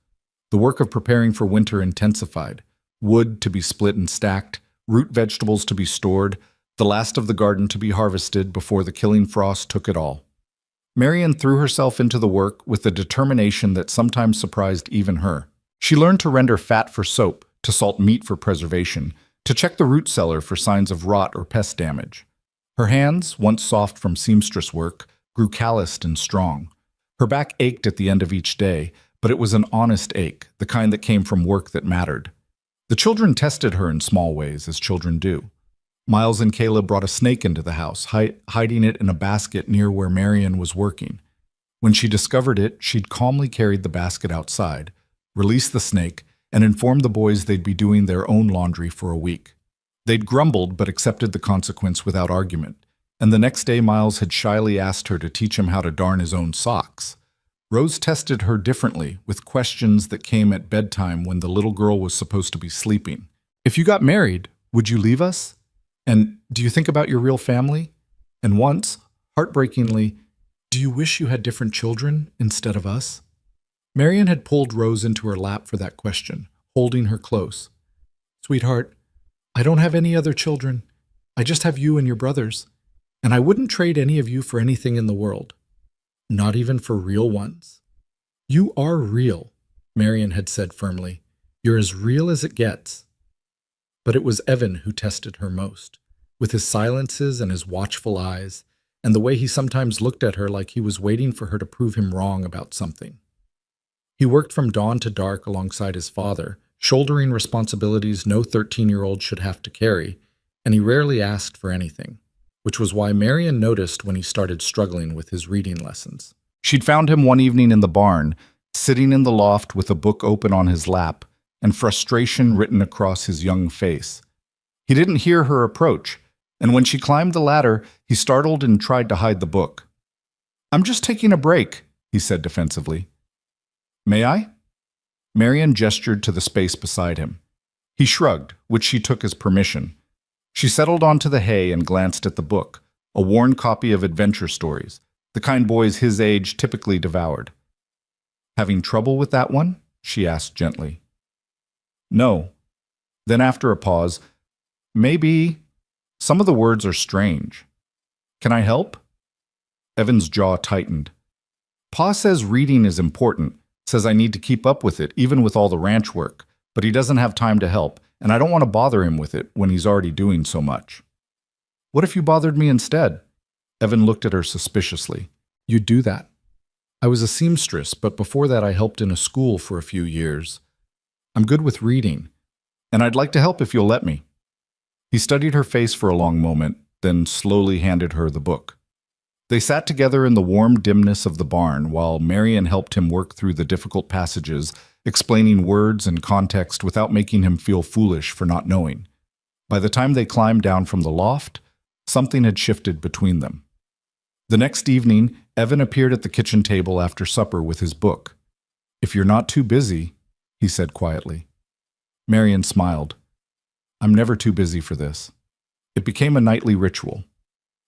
The work of preparing for winter intensified. Wood to be split and stacked, root vegetables to be stored, the last of the garden to be harvested before the killing frost took it all. Marian threw herself into the work with a determination that sometimes surprised even her. She learned to render fat for soap, to salt meat for preservation, to check the root cellar for signs of rot or pest damage. Her hands, once soft from seamstress work, grew calloused and strong. Her back ached at the end of each day, but it was an honest ache, the kind that came from work that mattered. The children tested her in small ways, as children do. Miles and Caleb brought a snake into the house, hiding it in a basket near where Marian was working. When she discovered it, she'd calmly carried the basket outside, released the snake, and informed the boys they'd be doing their own laundry for a week. They'd grumbled but accepted the consequence without argument, and the next day Miles had shyly asked her to teach him how to darn his own socks. Rose tested her differently, with questions that came at bedtime when the little girl was supposed to be sleeping. "If you got married, would you leave us? And do you think about your real family? And once, heartbreakingly, do you wish you had different children instead of us?" Marian had pulled Rose into her lap for that question, holding her close. "Sweetheart, I don't have any other children. I just have you and your brothers, and I wouldn't trade any of you for anything in the world. Not even for real ones. You are real, Marion had said firmly. You're as real as it gets. But it was Evan who tested her most, with his silences and his watchful eyes, and the way he sometimes looked at her like he was waiting for her to prove him wrong about something. He worked from dawn to dark alongside his father, shouldering responsibilities no 13-year-old should have to carry, and he rarely asked for anything, which was why Marion noticed when he started struggling with his reading lessons. She'd found him one evening in the barn, sitting in the loft with a book open on his lap and frustration written across his young face. He didn't hear her approach, and when she climbed the ladder, he startled and tried to hide the book. "I'm just taking a break," he said defensively. "May I?" Marion gestured to the space beside him. He shrugged, which she took as permission. She settled onto the hay and glanced at the book, a worn copy of adventure stories, the kind boys his age typically devoured. "Having trouble with that one?" she asked gently. "No." Then after a pause, "Maybe. Some of the words are strange. Can I help?" Evan's jaw tightened. "Pa says reading is important, says I need to keep up with it, even with all the ranch work, but he doesn't have time to help, and I don't want to bother him with it when he's already doing so much." "What if you bothered me instead?" Evan looked at her suspiciously. "You'd do that." "I was a seamstress, but before that I helped in a school for a few years. I'm good with reading, and I'd like to help if you'll let me." He studied her face for a long moment, then slowly handed her the book. They sat together in the warm dimness of the barn while Marion helped him work through the difficult passages, explaining words and context without making him feel foolish for not knowing. By the time they climbed down from the loft, something had shifted between them. The next evening, Evan appeared at the kitchen table after supper with his book. "If you're not too busy," he said quietly. Marion smiled. "I'm never too busy for this." It became a nightly ritual.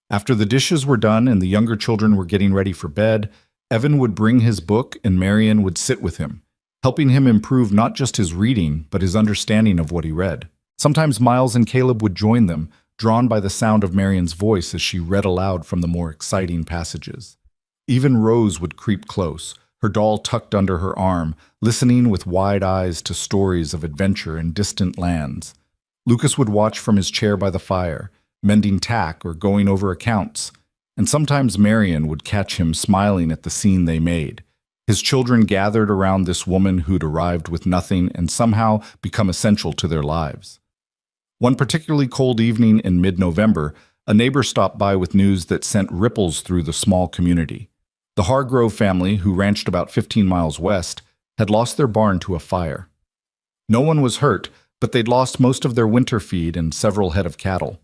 After the dishes were done and the younger children were getting ready for bed, Evan would bring his book and Marion would sit with him, helping him improve not just his reading, but his understanding of what he read. Sometimes Miles and Caleb would join them, drawn by the sound of Marion's voice as she read aloud from the more exciting passages. Even Rose would creep close, her doll tucked under her arm, listening with wide eyes to stories of adventure in distant lands. Lucas would watch from his chair by the fire, mending tack or going over accounts, and sometimes Marion would catch him smiling at the scene they made. His children gathered around this woman who'd arrived with nothing and somehow become essential to their lives. One particularly cold evening in mid-November, a neighbor stopped by with news that sent ripples through the small community. The Hargrove family, who ranched about 15 miles west, had lost their barn to a fire. No one was hurt, but they'd lost most of their winter feed and several head of cattle.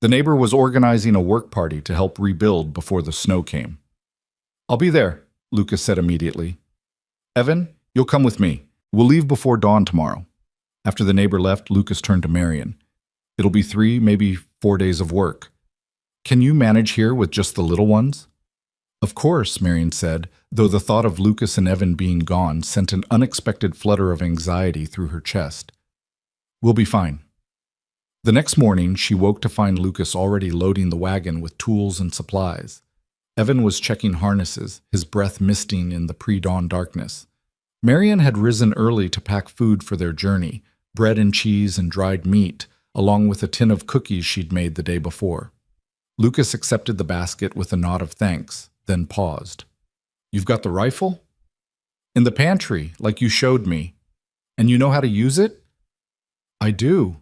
The neighbor was organizing a work party to help rebuild before the snow came. "I'll be there," Lucas said immediately. "Evan, you'll come with me. We'll leave before dawn tomorrow." After the neighbor left, Lucas turned to Marion. "It'll be 3, maybe 4 days of work. Can you manage here with just the little ones?" "Of course," Marion said, though the thought of Lucas and Evan being gone sent an unexpected flutter of anxiety through her chest. "We'll be fine." The next morning, she woke to find Lucas already loading the wagon with tools and supplies. Evan was checking harnesses, his breath misting in the pre-dawn darkness. Marion had risen early to pack food for their journey, bread and cheese and dried meat, along with a tin of cookies she'd made the day before. Lucas accepted the basket with a nod of thanks, then paused. "You've got the rifle?" "In the pantry, like you showed me. And you know how to use it?" "I do."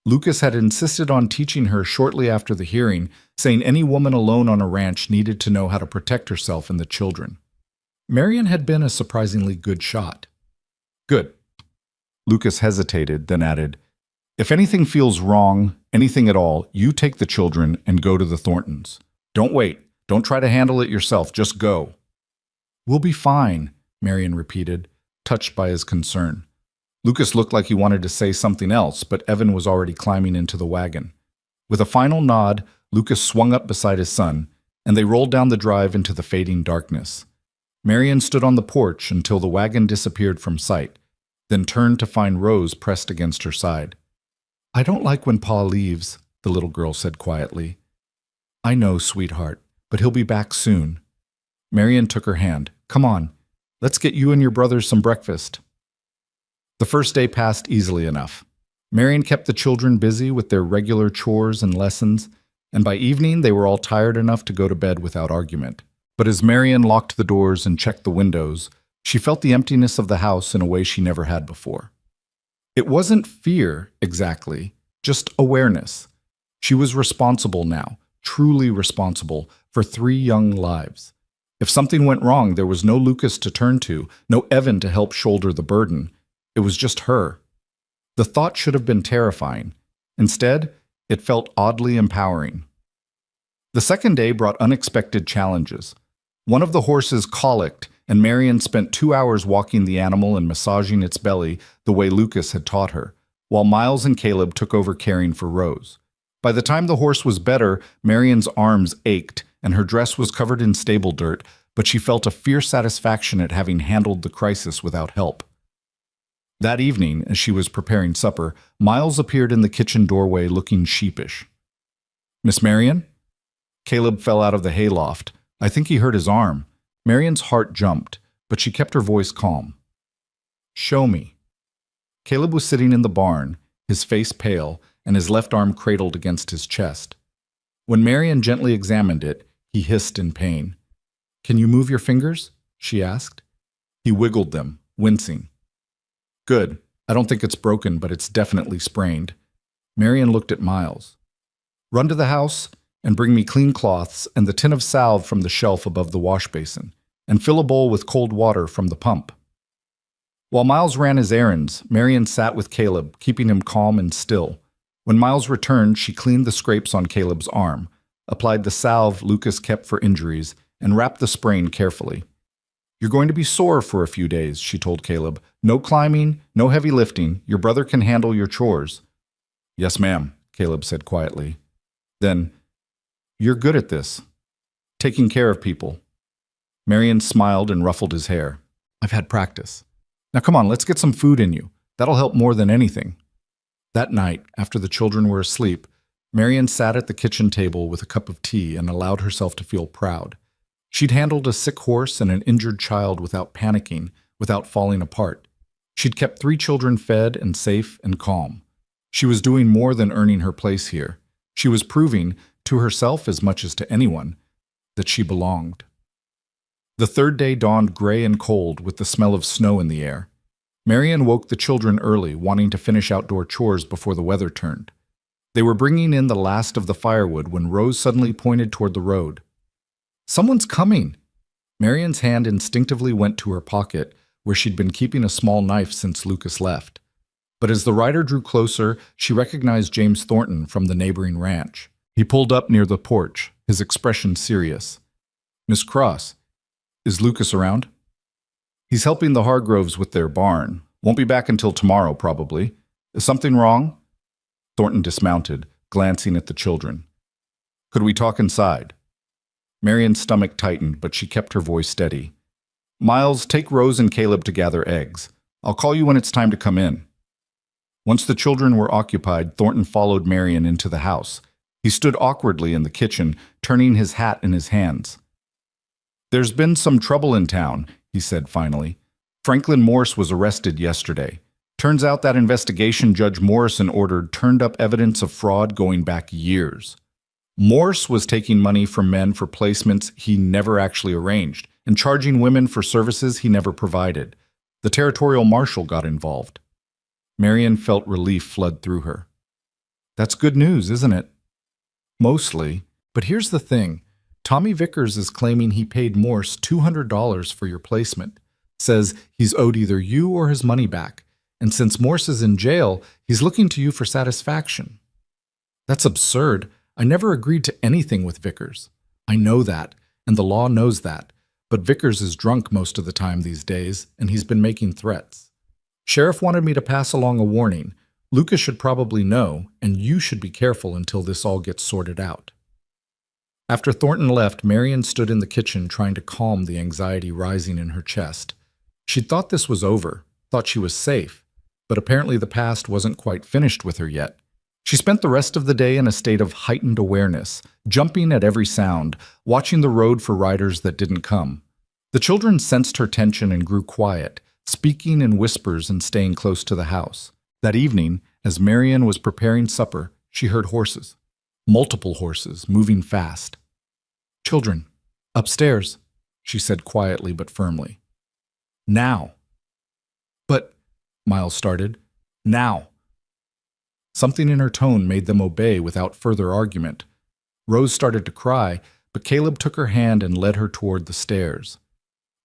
Lucas had insisted on teaching her shortly after the hearing, saying any woman alone on a ranch needed to know how to protect herself and the children. Marion had been a surprisingly good shot. "Good." Lucas hesitated, then added, "If anything feels wrong, anything at all, you take the children and go to the Thorntons. Don't wait. Don't try to handle it yourself. Just go." "We'll be fine," Marion repeated, touched by his concern. Lucas looked like he wanted to say something else, but Evan was already climbing into the wagon. With a final nod, Lucas swung up beside his son, and they rolled down the drive into the fading darkness. Marion stood on the porch until the wagon disappeared from sight, then turned to find Rose pressed against her side. "I don't like when Pa leaves," the little girl said quietly. I know, sweetheart, but he'll be back soon. Marion took her hand. Come on, let's get you and your brothers some breakfast. The first day passed easily enough. Marion kept the children busy with their regular chores and lessons, and by evening they were all tired enough to go to bed without argument. But as Marion locked the doors and checked the windows, she felt the emptiness of the house in a way she never had before. It wasn't fear, exactly, just awareness. She was responsible now, truly responsible, for 3 young lives. If something went wrong, there was no Lucas to turn to, no Evan to help shoulder the burden. It was just her. The thought should have been terrifying. Instead, it felt oddly empowering. The second day brought unexpected challenges. One of the horses colicked, and Marion spent 2 hours walking the animal and massaging its belly the way Lucas had taught her, while Miles and Caleb took over caring for Rose. By the time the horse was better, Marion's arms ached, and her dress was covered in stable dirt, but she felt a fierce satisfaction at having handled the crisis without help. That evening, as she was preparing supper, Miles appeared in the kitchen doorway looking sheepish. Miss Marion? Caleb fell out of the hayloft. I think he hurt his arm. Marion's heart jumped, but she kept her voice calm. Show me. Caleb was sitting in the barn, his face pale, and his left arm cradled against his chest. When Marion gently examined it, he hissed in pain. Can you move your fingers? She asked. He wiggled them, wincing. Good. I don't think it's broken, but it's definitely sprained. Marion looked at Miles. Run to the house and bring me clean cloths and the tin of salve from the shelf above the wash basin, and fill a bowl with cold water from the pump. While Miles ran his errands, Marion sat with Caleb, keeping him calm and still. When Miles returned, she cleaned the scrapes on Caleb's arm, applied the salve Lucas kept for injuries, and wrapped the sprain carefully. You're going to be sore for a few days, she told Caleb. No climbing, no heavy lifting. Your brother can handle your chores. Yes, ma'am, Caleb said quietly. Then, you're good at this. Taking care of people. Marion smiled and ruffled his hair. I've had practice. Now come on, let's get some food in you. That'll help more than anything. That night, after the children were asleep, Marion sat at the kitchen table with a cup of tea and allowed herself to feel proud. She'd handled a sick horse and an injured child without panicking, without falling apart. She'd kept 3 children fed and safe and calm. She was doing more than earning her place here. She was proving, to herself as much as to anyone, that she belonged. The third day dawned gray and cold with the smell of snow in the air. Marion woke the children early, wanting to finish outdoor chores before the weather turned. They were bringing in the last of the firewood when Rose suddenly pointed toward the road. Someone's coming! Marion's hand instinctively went to her pocket, where she'd been keeping a small knife since Lucas left. But as the rider drew closer, she recognized James Thornton from the neighboring ranch. He pulled up near the porch, his expression serious. Miss Cross, is Lucas around? He's helping the Hargroves with their barn. Won't be back until tomorrow, probably. Is something wrong? Thornton dismounted, glancing at the children. Could we talk inside? Marion's stomach tightened, but she kept her voice steady. Miles, take Rose and Caleb to gather eggs. I'll call you when it's time to come in. Once the children were occupied, Thornton followed Marion into the house. He stood awkwardly in the kitchen, turning his hat in his hands. There's been some trouble in town, he said finally. Franklin Morse was arrested yesterday. Turns out that investigation Judge Morrison ordered turned up evidence of fraud going back years. Morse was taking money from men for placements he never actually arranged and charging women for services he never provided. The territorial marshal got involved. Marion felt relief flood through her. That's good news, isn't it? Mostly. But here's the thing. Tommy Vickers is claiming he paid Morse $200 for your placement. Says he's owed either you or his money back. And since Morse is in jail, he's looking to you for satisfaction. That's absurd. I never agreed to anything with Vickers. I know that, and the law knows that. But Vickers is drunk most of the time these days, and he's been making threats. Sheriff wanted me to pass along a warning. Lucas should probably know, and you should be careful until this all gets sorted out. After Thornton left, Marion stood in the kitchen trying to calm the anxiety rising in her chest. She'd thought this was over, thought she was safe, but apparently the past wasn't quite finished with her yet. She spent the rest of the day in a state of heightened awareness, jumping at every sound, watching the road for riders that didn't come. The children sensed her tension and grew quiet, speaking in whispers and staying close to the house. That evening, as Marian was preparing supper, she heard horses. Multiple horses, moving fast. "Children, upstairs," she said quietly but firmly. "Now." "But," Miles started, "now." Something in her tone made them obey without further argument. Rose started to cry, but Caleb took her hand and led her toward the stairs.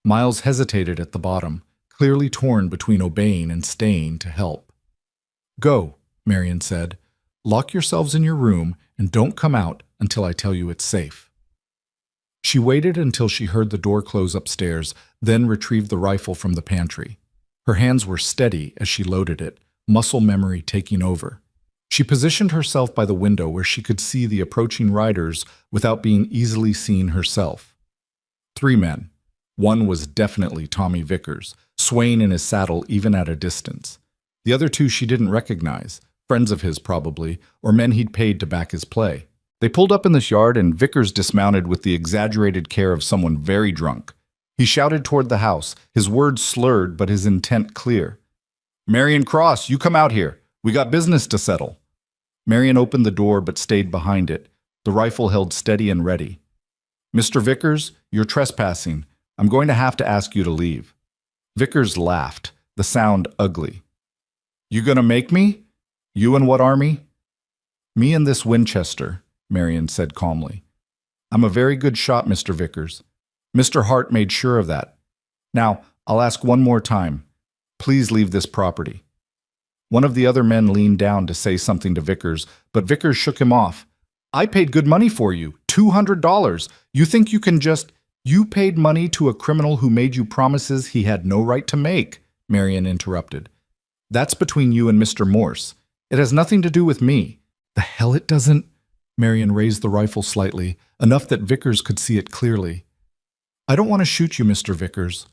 Miles hesitated at the bottom, clearly torn between obeying and staying to help. "Go," Marian said. "Lock yourselves in your room and don't come out until I tell you it's safe." She waited until she heard the door close upstairs, then retrieved the rifle from the pantry. Her hands were steady as she loaded it, muscle memory taking over. She positioned herself by the window where she could see the approaching riders without being easily seen herself. 3 men. One was definitely Tommy Vickers, swaying in his saddle even at a distance. The other 2 she didn't recognize, friends of his probably, or men he'd paid to back his play. They pulled up in this yard and Vickers dismounted with the exaggerated care of someone very drunk. He shouted toward the house, his words slurred but his intent clear. "Marian Cross, you come out here. We got business to settle." Marian opened the door but stayed behind it, the rifle held steady and ready. "Mr. Vickers, you're trespassing. I'm going to have to ask you to leave." Vickers laughed, the sound ugly. "You gonna make me? You and what army?" "Me and this Winchester," Marian said calmly. "I'm a very good shot, Mr. Vickers. Mr. Hart made sure of that. Now, I'll ask one more time. Please leave this property." One of the other men leaned down to say something to Vickers, but Vickers shook him off. "I paid good money for you, $200. You think you can just—" "You paid money to a criminal who made you promises he had no right to make," Marian interrupted. "That's between you and Mr. Morse. It has nothing to do with me." "The hell it doesn't?" Marian raised the rifle slightly, enough that Vickers could see it clearly. "I don't want to shoot you, Mr. Vickers,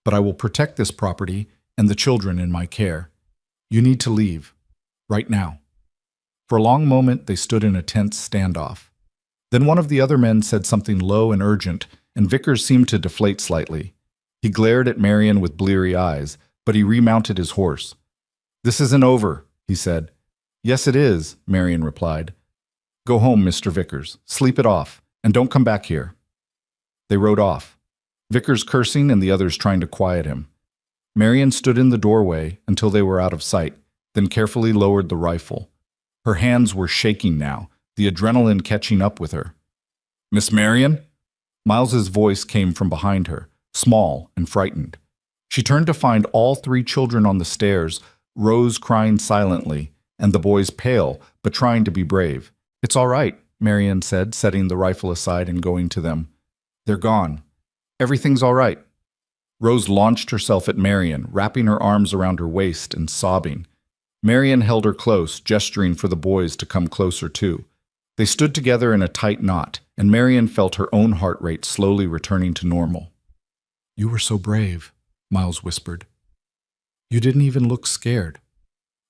but I will protect this property and the children in my care. You need to leave. Right now." For a long moment, they stood in a tense standoff. Then one of the other men said something low and urgent, and Vickers seemed to deflate slightly. He glared at Marian with bleary eyes, but he remounted his horse. "This isn't over," he said. "Yes, it is," Marian replied. "Go home, Mr. Vickers. Sleep it off, and don't come back here." They rode off, Vickers cursing and the others trying to quiet him. Marian stood in the doorway until they were out of sight, then carefully lowered the rifle. Her hands were shaking now, the adrenaline catching up with her. "Miss Marian?" Miles's voice came from behind her, small and frightened. She turned to find all 3 children on the stairs, Rose crying silently, and the boys pale, but trying to be brave. "It's all right," Marian said, setting the rifle aside and going to them. "They're gone. Everything's all right." Rose launched herself at Marian, wrapping her arms around her waist and sobbing. Marian held her close, gesturing for the boys to come closer too. They stood together in a tight knot, and Marian felt her own heart rate slowly returning to normal. "You were so brave," Miles whispered. "You didn't even look scared."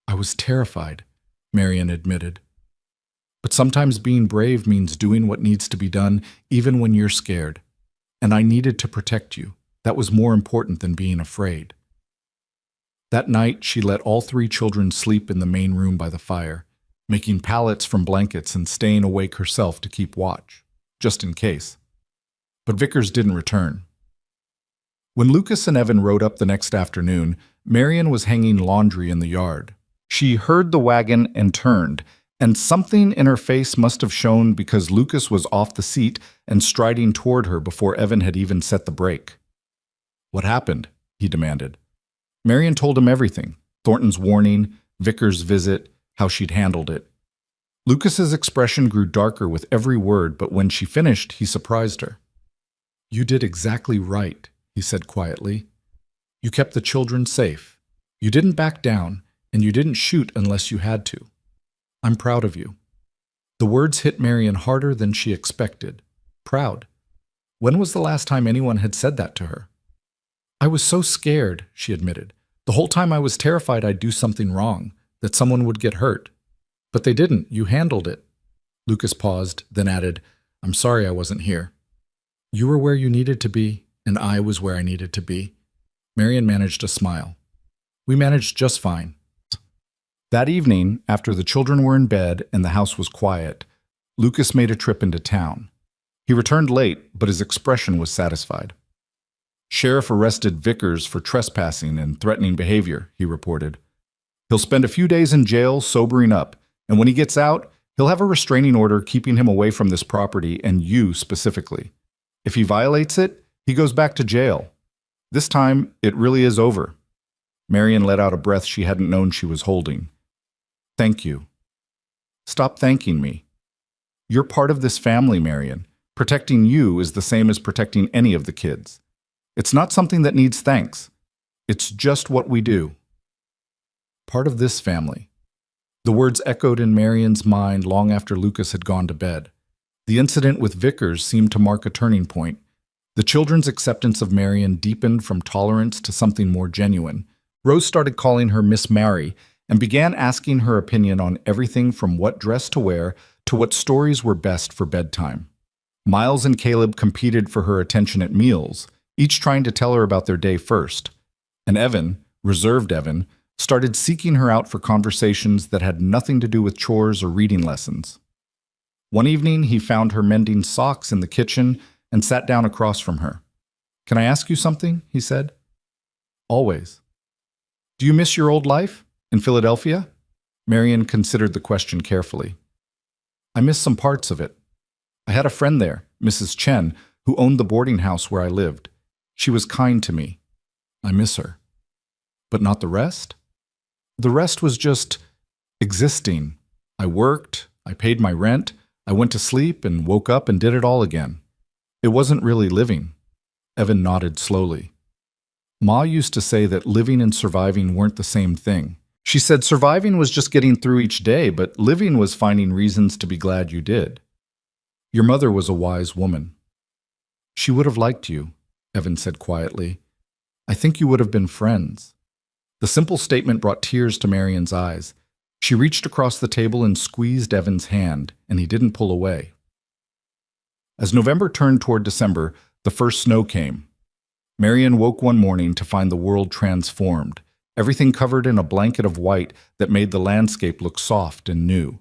"I was terrified," Marian admitted. "But sometimes being brave means doing what needs to be done, even when you're scared. And I needed to protect you. That was more important than being afraid." That night, she let all 3 children sleep in the main room by the fire, making pallets from blankets and staying awake herself to keep watch, just in case. But Vickers didn't return. When Lucas and Evan rode up the next afternoon, Marian was hanging laundry in the yard. She heard the wagon and turned, and something in her face must have shown because Lucas was off the seat and striding toward her before Evan had even set the brake. "What happened?" he demanded. Marian told him everything, Thornton's warning, Vickers' visit, how she'd handled it. Lucas's expression grew darker with every word, but when she finished, he surprised her. "You did exactly right," he said quietly. "You kept the children safe. You didn't back down, and you didn't shoot unless you had to. I'm proud of you." The words hit Marian harder than she expected. Proud. When was the last time anyone had said that to her? "I was so scared," she admitted. "The whole time I was terrified I'd do something wrong, that someone would get hurt." But they didn't. You handled it. Lucas paused, then added, I'm sorry I wasn't here. You were where you needed to be, and I was where I needed to be. Marion managed a smile. We managed just fine. That evening, after the children were in bed and the house was quiet, Lucas made a trip into town. He returned late, but his expression was satisfied. Sheriff arrested Vickers for trespassing and threatening behavior, he reported. He'll spend a few days in jail sobering up, and when he gets out, he'll have a restraining order keeping him away from this property and you specifically. If he violates it, he goes back to jail. This time, it really is over. Marion let out a breath she hadn't known she was holding. Thank you. Stop thanking me. You're part of this family, Marion. Protecting you is the same as protecting any of the kids. It's not something that needs thanks. It's just what we do. Part of this family. The words echoed in Marion's mind long after Lucas had gone to bed. The incident with Vickers seemed to mark a turning point. The children's acceptance of Marion deepened from tolerance to something more genuine. Rose started calling her Miss Mary and began asking her opinion on everything from what dress to wear to what stories were best for bedtime. Miles and Caleb competed for her attention at meals, each trying to tell her about their day first. And Evan, reserved Evan, started seeking her out for conversations that had nothing to do with chores or reading lessons. One evening, he found her mending socks in the kitchen and sat down across from her. Can I ask you something? He said. Always. Do you miss your old life in Philadelphia? Marion considered the question carefully. I miss some parts of it. I had a friend there, Mrs. Chen, who owned the boarding house where I lived. She was kind to me. I miss her. But not the rest? The rest was just existing. I worked, I paid my rent, I went to sleep and woke up and did it all again. It wasn't really living. Evan nodded slowly. Ma used to say that living and surviving weren't the same thing. She said surviving was just getting through each day, but living was finding reasons to be glad you did. Your mother was a wise woman. She would have liked you, Evan said quietly. I think you would have been friends. The simple statement brought tears to Marion's eyes. She reached across the table and squeezed Evan's hand, and he didn't pull away. As November turned toward December, the first snow came. Marion woke one morning to find the world transformed, everything covered in a blanket of white that made the landscape look soft and new.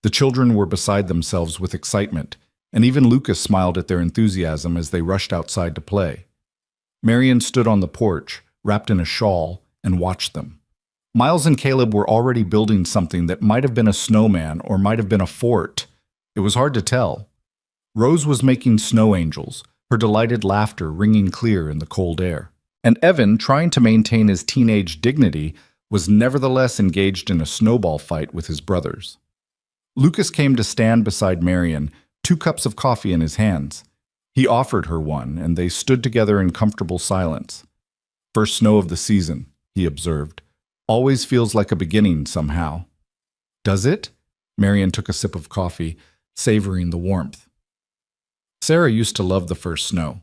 The children were beside themselves with excitement, and even Lucas smiled at their enthusiasm as they rushed outside to play. Marion stood on the porch, wrapped in a shawl, and watched them. Miles and Caleb were already building something that might have been a snowman or might have been a fort. It was hard to tell. Rose was making snow angels, her delighted laughter ringing clear in the cold air. And Evan, trying to maintain his teenage dignity, was nevertheless engaged in a snowball fight with his brothers. Lucas came to stand beside Marion, 2 cups of coffee in his hands. He offered her one, and they stood together in comfortable silence. First snow of the season, he observed. Always feels like a beginning somehow. Does it? Marion took a sip of coffee, savoring the warmth. Sarah used to love the first snow.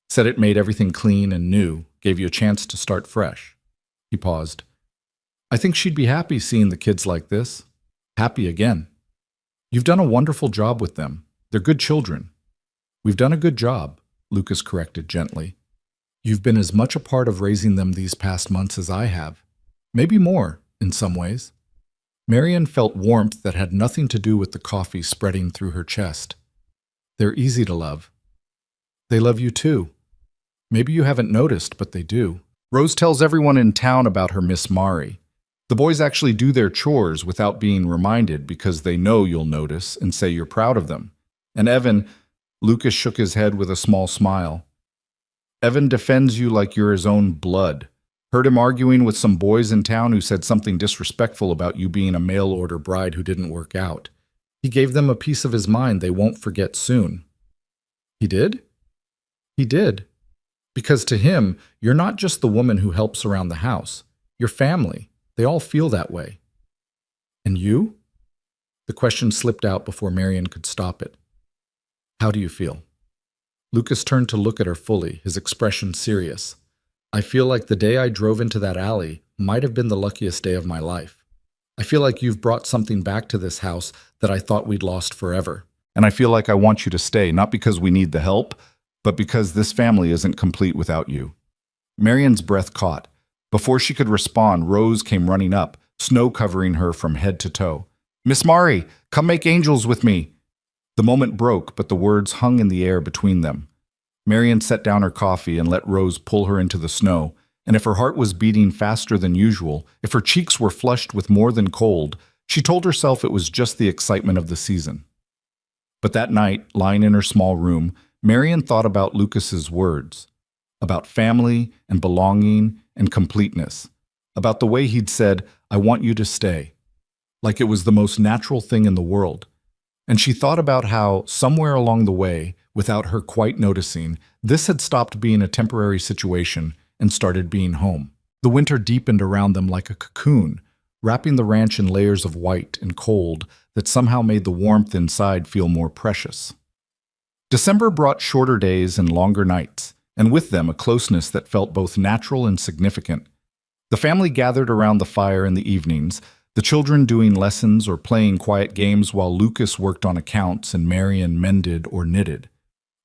Said it made everything clean and new, gave you a chance to start fresh. He paused. I think she'd be happy seeing the kids like this. Happy again. You've done a wonderful job with them. They're good children. We've done a good job, Lucas corrected gently. You've been as much a part of raising them these past months as I have. Maybe more, in some ways. Marion felt warmth that had nothing to do with the coffee spreading through her chest. They're easy to love. They love you too. Maybe you haven't noticed, but they do. Rose tells everyone in town about her Miss Mari. The boys actually do their chores without being reminded because they know you'll notice and say you're proud of them. And Evan, Lucas shook his head with a small smile. Evan defends you like you're his own blood. Heard him arguing with some boys in town who said something disrespectful about you being a mail-order bride who didn't work out. He gave them a piece of his mind they won't forget soon. He did? He did. Because to him, you're not just the woman who helps around the house. You're family. They all feel that way. And you? The question slipped out before Marion could stop it. How do you feel? Lucas turned to look at her fully, his expression serious. I feel like the day I drove into that alley might have been the luckiest day of my life. I feel like you've brought something back to this house that I thought we'd lost forever. And I feel like I want you to stay, not because we need the help, but because this family isn't complete without you." Marian's breath caught. Before she could respond, Rose came running up, snow covering her from head to toe. "Miss Mari, come make angels with me." The moment broke, but the words hung in the air between them. Marian set down her coffee and let Rose pull her into the snow, and if her heart was beating faster than usual, if her cheeks were flushed with more than cold, she told herself it was just the excitement of the season. But that night, lying in her small room, Marian thought about Lucas's words, about family and belonging and completeness, about the way he'd said, "I want you to stay," like it was the most natural thing in the world. And she thought about how, somewhere along the way, without her quite noticing, this had stopped being a temporary situation and started being home. The winter deepened around them like a cocoon, wrapping the ranch in layers of white and cold that somehow made the warmth inside feel more precious. December brought shorter days and longer nights, and with them a closeness that felt both natural and significant. The family gathered around the fire in the evenings, the children doing lessons or playing quiet games while Lucas worked on accounts and Marian mended or knitted.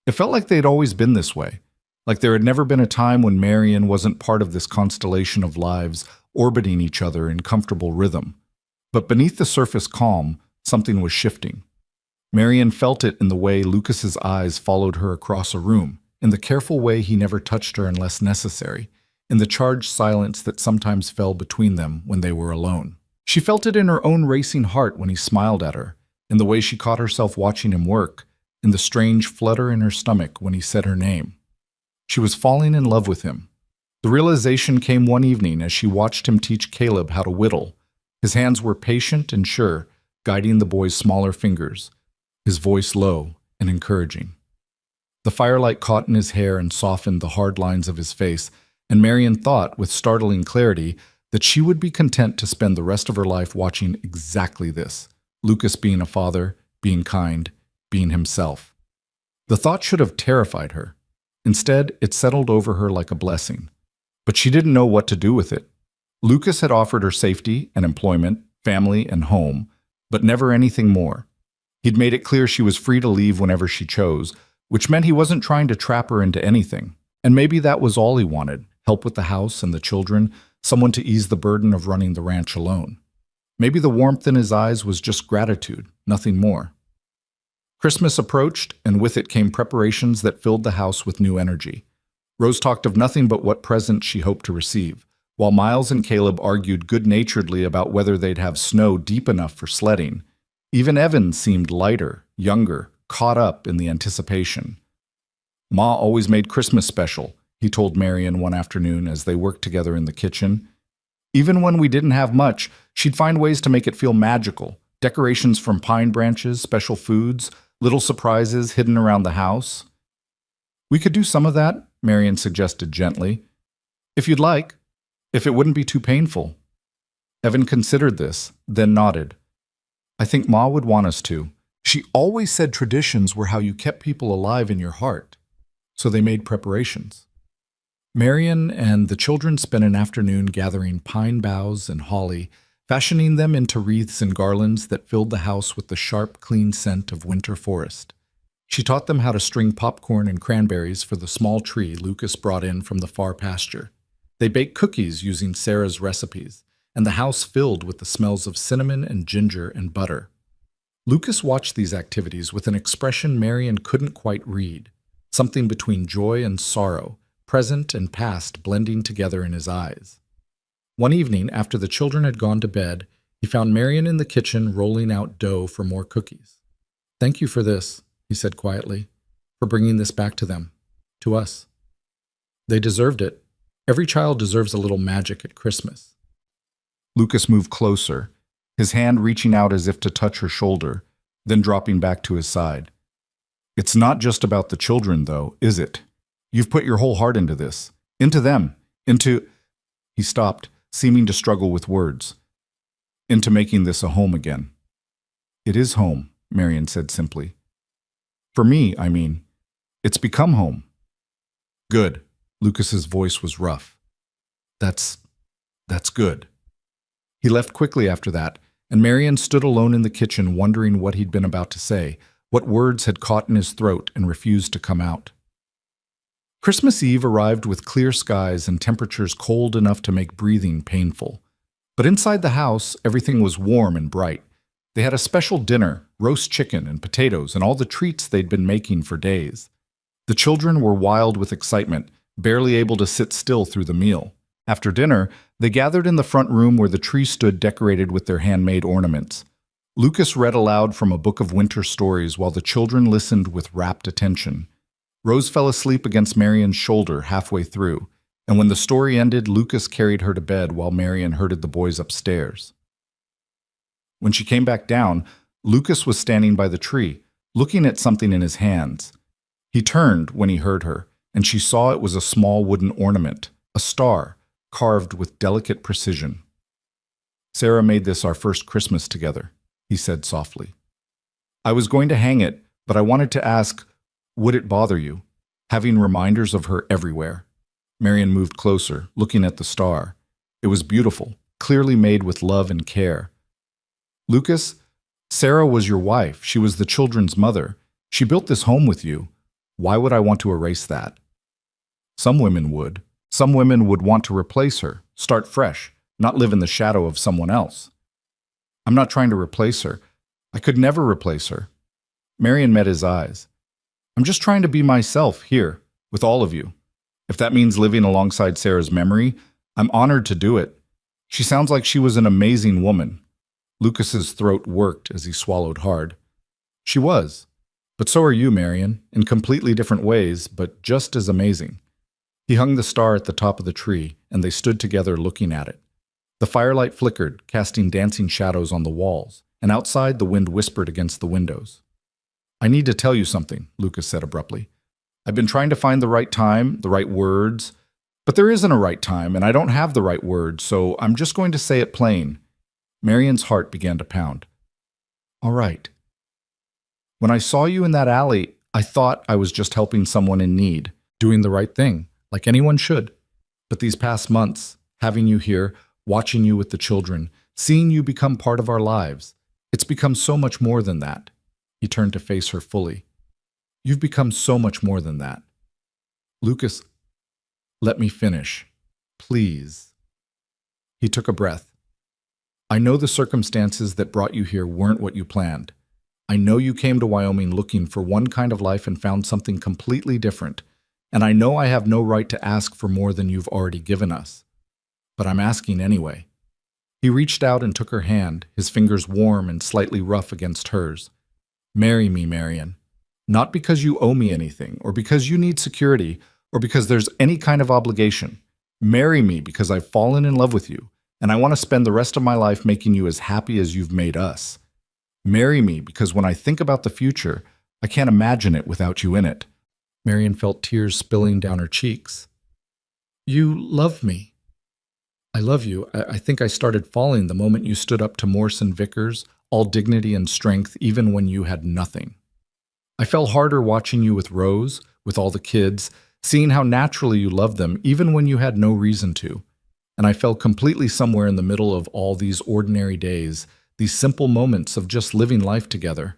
It felt like they'd always been this way, like there had never been a time when Marian wasn't part of this constellation of lives orbiting each other in comfortable rhythm. But beneath the surface calm, something was shifting. Marian felt it in the way Lucas's eyes followed her across a room, in the careful way he never touched her unless necessary, in the charged silence that sometimes fell between them when they were alone. She felt it in her own racing heart when he smiled at her, in the way she caught herself watching him work, in the strange flutter in her stomach when he said her name. She was falling in love with him. The realization came one evening as she watched him teach Caleb how to whittle. His hands were patient and sure, guiding the boy's smaller fingers, his voice low and encouraging. The firelight caught in his hair and softened the hard lines of his face, and Marian thought, with startling clarity, that she would be content to spend the rest of her life watching exactly this, Lucas being a father, being kind, being himself. The thought should have terrified her. Instead, it settled over her like a blessing. But she didn't know what to do with it. Lucas had offered her safety and employment, family and home, but never anything more. He'd made it clear she was free to leave whenever she chose, which meant he wasn't trying to trap her into anything. And maybe that was all he wanted, help with the house and the children, someone to ease the burden of running the ranch alone. Maybe the warmth in his eyes was just gratitude, nothing more. Christmas approached, and with it came preparations that filled the house with new energy. Rose talked of nothing but what present she hoped to receive, while Miles and Caleb argued good-naturedly about whether they'd have snow deep enough for sledding. Even Evan seemed lighter, younger, caught up in the anticipation. "Ma always made Christmas special," he told Marian one afternoon as they worked together in the kitchen. "Even when we didn't have much, she'd find ways to make it feel magical. Decorations from pine branches, special foods, little surprises hidden around the house." "We could do some of that," Marian suggested gently. "If you'd like. If it wouldn't be too painful." Evan considered this, then nodded. "I think Ma would want us to. She always said traditions were how you kept people alive in your heart." So they made preparations. Marian and the children spent an afternoon gathering pine boughs and holly, fashioning them into wreaths and garlands that filled the house with the sharp, clean scent of winter forest. She taught them how to string popcorn and cranberries for the small tree Lucas brought in from the far pasture. They baked cookies using Sarah's recipes, and the house filled with the smells of cinnamon and ginger and butter. Lucas watched these activities with an expression Marian couldn't quite read, something between joy and sorrow, present and past blending together in his eyes. One evening, after the children had gone to bed, he found Marian in the kitchen rolling out dough for more cookies. "Thank you for this," he said quietly, "for bringing this back to them, to us. They deserved it. Every child deserves a little magic at Christmas." Lucas moved closer, his hand reaching out as if to touch her shoulder, then dropping back to his side. "It's not just about the children, though, is it? You've put your whole heart into this, into them, into—" He stopped, seeming to struggle with words. "Into making this a home again." "It is home," Marian said simply. "For me, I mean. It's become home." "Good." Lucas's voice was rough. That's good." He left quickly after that, and Marion stood alone in the kitchen wondering what he'd been about to say, what words had caught in his throat and refused to come out. Christmas Eve arrived with clear skies and temperatures cold enough to make breathing painful. But inside the house, everything was warm and bright. They had a special dinner, roast chicken and potatoes and all the treats they'd been making for days. The children were wild with excitement, barely able to sit still through the meal. After dinner, they gathered in the front room where the tree stood decorated with their handmade ornaments. Lucas read aloud from a book of winter stories while the children listened with rapt attention. Rose fell asleep against Marion's shoulder halfway through, and when the story ended, Lucas carried her to bed while Marion herded the boys upstairs. When she came back down, Lucas was standing by the tree, looking at something in his hands. He turned when he heard her, and she saw it was a small wooden ornament, a star, carved with delicate precision. "Sarah made this our first Christmas together," he said softly. "I was going to hang it, but I wanted to ask, would it bother you, having reminders of her everywhere?" Marion moved closer, looking at the star. It was beautiful, clearly made with love and care. "Lucas, Sarah was your wife. She was the children's mother. She built this home with you. Why would I want to erase that?" "Some women would. Some women would want to replace her, start fresh, not live in the shadow of someone else." "I'm not trying to replace her. I could never replace her." Marion met his eyes. "I'm just trying to be myself here, with all of you. If that means living alongside Sarah's memory, I'm honored to do it. She sounds like she was an amazing woman." Lucas's throat worked as he swallowed hard. "She was. But so are you, Marion, in completely different ways, but just as amazing." He hung the star at the top of the tree, and they stood together looking at it. The firelight flickered, casting dancing shadows on the walls, and outside the wind whispered against the windows. "I need to tell you something," Lucas said abruptly. "I've been trying to find the right time, the right words, but there isn't a right time, and I don't have the right words, so I'm just going to say it plain." Marion's heart began to pound. "All right. When I saw you in that alley, I thought I was just helping someone in need, doing the right thing, like anyone should. But these past months, having you here, watching you with the children, seeing you become part of our lives, it's become so much more than that." He turned to face her fully. "You've become so much more than that." "Lucas, let me finish, please." He took a breath. "I know the circumstances that brought you here weren't what you planned. I know you came to Wyoming looking for one kind of life and found something completely different. And I know I have no right to ask for more than you've already given us. But I'm asking anyway." He reached out and took her hand, his fingers warm and slightly rough against hers. "Marry me, Marion. Not because you owe me anything, or because you need security, or because there's any kind of obligation. Marry me because I've fallen in love with you, and I want to spend the rest of my life making you as happy as you've made us. Marry me because when I think about the future, I can't imagine it without you in it." Marion felt tears spilling down her cheeks. "You love me." "I love you. I think I started falling the moment you stood up to Morrison Vickers, all dignity and strength, even when you had nothing. I fell harder watching you with Rose, with all the kids, seeing how naturally you loved them, even when you had no reason to. And I fell completely somewhere in the middle of all these ordinary days, these simple moments of just living life together."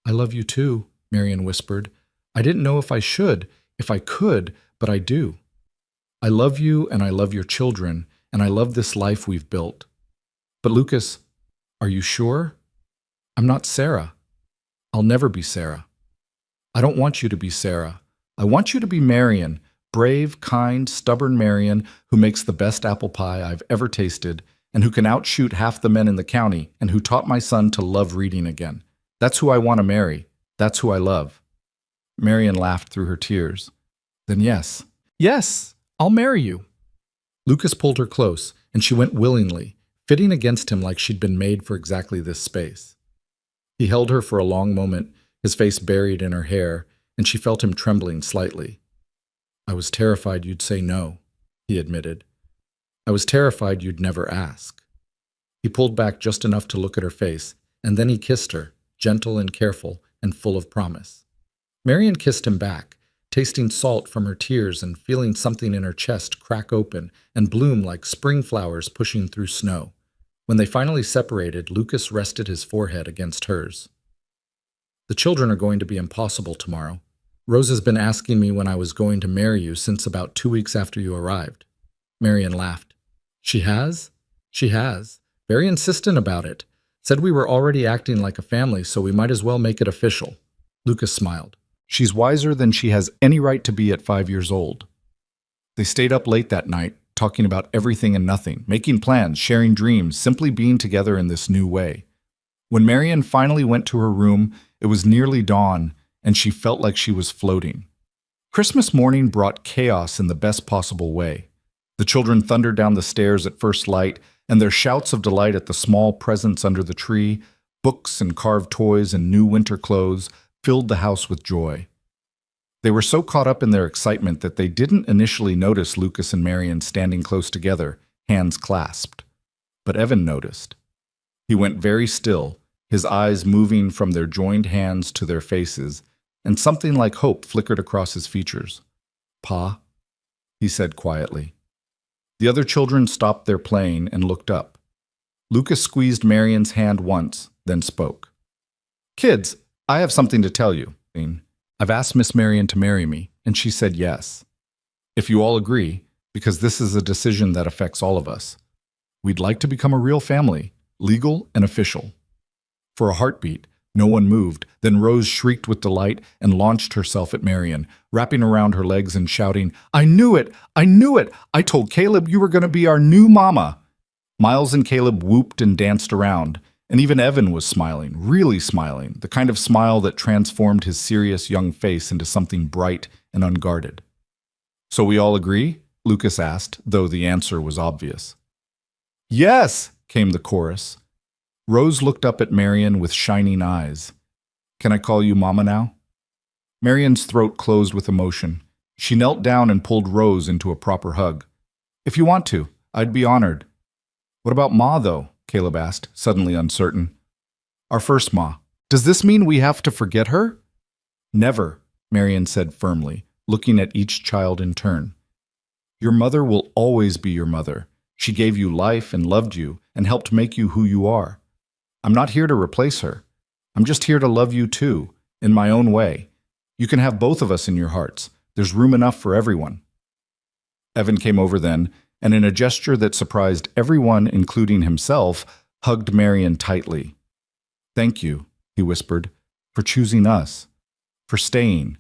"I love you too," Marion whispered. "I didn't know if I should, if I could, but I do. I love you, and I love your children, and I love this life we've built. But Lucas, are you sure? I'm not Sarah. I'll never be Sarah. I don't want you to be Sarah. I want you to be Marion, brave, kind, stubborn Marion, who makes the best apple pie I've ever tasted, and who can outshoot half the men in the county, and who taught my son to love reading again. That's who I want to marry. That's who I love." Marion laughed through her tears. "Then yes. Yes, I'll marry you." Lucas pulled her close, and she went willingly, fitting against him like she'd been made for exactly this space. He held her for a long moment, his face buried in her hair, and she felt him trembling slightly. "I was terrified you'd say no," he admitted. "I was terrified you'd never ask." He pulled back just enough to look at her face, and then he kissed her, gentle and careful and full of promise. Marion kissed him back, tasting salt from her tears and feeling something in her chest crack open and bloom like spring flowers pushing through snow. When they finally separated, Lucas rested his forehead against hers. The children are going to be impossible tomorrow. Rose has been asking me when I was going to marry you since about 2 weeks after you arrived. Marian laughed. She has? She has. Very insistent about it. Said we were already acting like a family, so we might as well make it official. Lucas smiled. She's wiser than she has any right to be at 5 years old. They stayed up late that night, talking about everything and nothing, making plans, sharing dreams, simply being together in this new way. When Marian finally went to her room, it was nearly dawn, and she felt like she was floating. Christmas morning brought chaos in the best possible way. The children thundered down the stairs at first light, and their shouts of delight at the small presents under the tree, books and carved toys and new winter clothes, filled the house with joy. They were so caught up in their excitement that they didn't initially notice Lucas and Marian standing close together, hands clasped. But Evan noticed. He went very still, his eyes moving from their joined hands to their faces, and something like hope flickered across his features. "Pa," he said quietly. The other children stopped their playing and looked up. Lucas squeezed Marian's hand once, then spoke. "Kids, I have something to tell you. I've asked Miss Marian to marry me, and she said yes. If you all agree, because this is a decision that affects all of us, we'd like to become a real family, legal and official." For a heartbeat, no one moved. Then Rose shrieked with delight and launched herself at Marian, wrapping around her legs and shouting, "I knew it! I knew it! I told Caleb you were going to be our new mama!" Miles and Caleb whooped and danced around, and even Evan was smiling, really smiling, the kind of smile that transformed his serious young face into something bright and unguarded. "So we all agree?" Lucas asked, though the answer was obvious. "Yes!" came the chorus. Rose looked up at Marian with shining eyes. "Can I call you Mama now?" Marian's throat closed with emotion. She knelt down and pulled Rose into a proper hug. "If you want to, I'd be honored." "What about Ma, though?" Caleb asked, suddenly uncertain. "Our first Ma. Does this mean we have to forget her?" "Never," Marian said firmly, looking at each child in turn. "Your mother will always be your mother. She gave you life and loved you and helped make you who you are. I'm not here to replace her. I'm just here to love you too, in my own way. You can have both of us in your hearts. There's room enough for everyone." Evan came over then, and in a gesture that surprised everyone, including himself, hugged Marian tightly. "Thank you," he whispered, "for choosing us, for staying."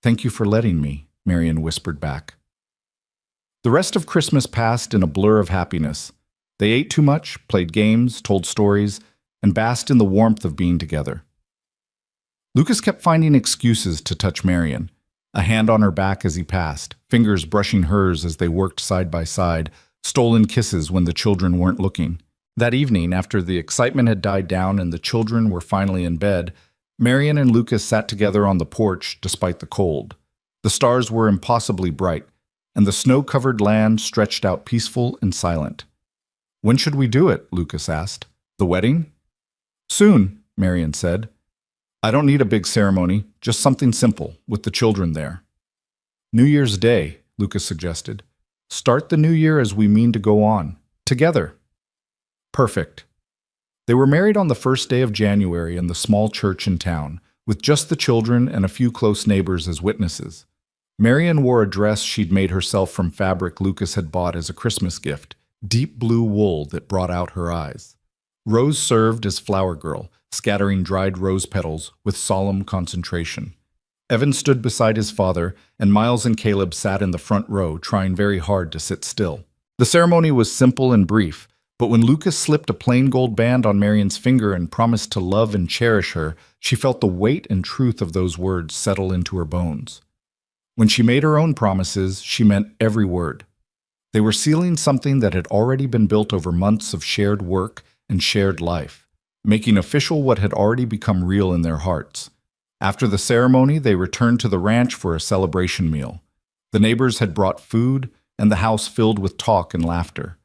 "Thank you for letting me," Marian whispered back. The rest of Christmas passed in a blur of happiness. They ate too much, played games, told stories, and basked in the warmth of being together. Lucas kept finding excuses to touch Marian, a hand on her back as he passed, fingers brushing hers as they worked side by side, stolen kisses when the children weren't looking. That evening, after the excitement had died down and the children were finally in bed, Marian and Lucas sat together on the porch despite the cold. The stars were impossibly bright, and the snow-covered land stretched out peaceful and silent. "When should we do it?" Lucas asked. "The wedding?" "Soon," Marian said. "I don't need a big ceremony, just something simple, with the children there." "New Year's Day," Lucas suggested. "Start the new year as we mean to go on, together." "Perfect." They were married on the first day of January in the small church in town, with just the children and a few close neighbors as witnesses. Marian wore a dress she'd made herself from fabric Lucas had bought as a Christmas gift, deep blue wool that brought out her eyes. Rose served as flower girl, scattering dried rose petals with solemn concentration. Evan stood beside his father, and Miles and Caleb sat in the front row, trying very hard to sit still. The ceremony was simple and brief, but when Lucas slipped a plain gold band on Marian's finger and promised to love and cherish her, she felt the weight and truth of those words settle into her bones. When she made her own promises, she meant every word. They were sealing something that had already been built over months of shared work and shared life, making official what had already become real in their hearts. After the ceremony, they returned to the ranch for a celebration meal. The neighbors had brought food, and the house filled with talk and laughter.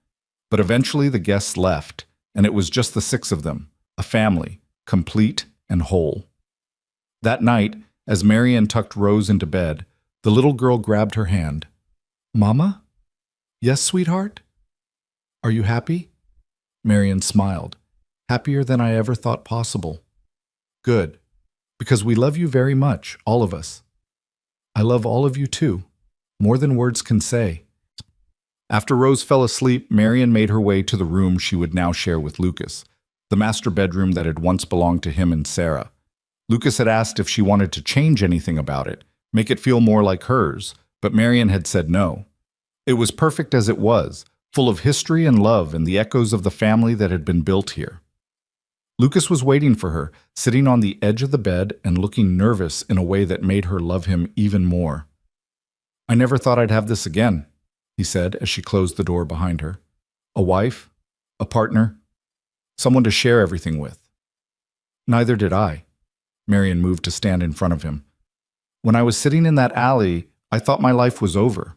But eventually the guests left, and it was just the 6 of them, a family, complete and whole. That night, as Marian tucked Rose into bed, the little girl grabbed her hand. "Mama? Yes, sweetheart? Are you happy?" Marian smiled. Happier than I ever thought possible. Good. Because we love you very much, all of us. I love all of you too, more than words can say. After Rose fell asleep, Marian made her way to the room she would now share with Lucas, the master bedroom that had once belonged to him and Sarah. Lucas had asked if she wanted to change anything about it, make it feel more like hers, but Marian had said no. It was perfect as it was, full of history and love and the echoes of the family that had been built here. Lucas was waiting for her, sitting on the edge of the bed and looking nervous in a way that made her love him even more. I never thought I'd have this again, he said as she closed the door behind her. A wife, a partner, someone to share everything with. Neither did I. Marian moved to stand in front of him. When I was sitting in that alley, I thought my life was over.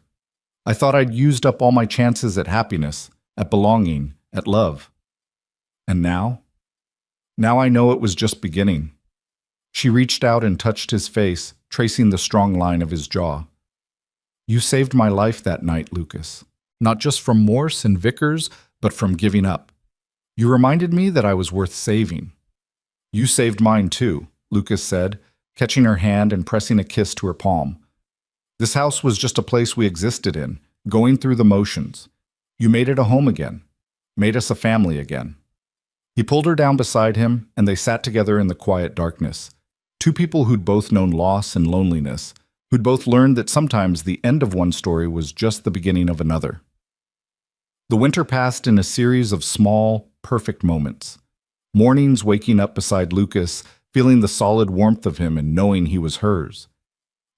I thought I'd used up all my chances at happiness, at belonging, at love. And now? Now I know it was just beginning. She reached out and touched his face, tracing the strong line of his jaw. You saved my life that night, Lucas. Not just from Morse and Vickers, but from giving up. You reminded me that I was worth saving. You saved mine too, Lucas said, catching her hand and pressing a kiss to her palm. This house was just a place we existed in, going through the motions. You made it a home again, made us a family again. He pulled her down beside him, and they sat together in the quiet darkness. Two people who'd both known loss and loneliness, who'd both learned that sometimes the end of one story was just the beginning of another. The winter passed in a series of small, perfect moments. Mornings waking up beside Lucas, feeling the solid warmth of him and knowing he was hers.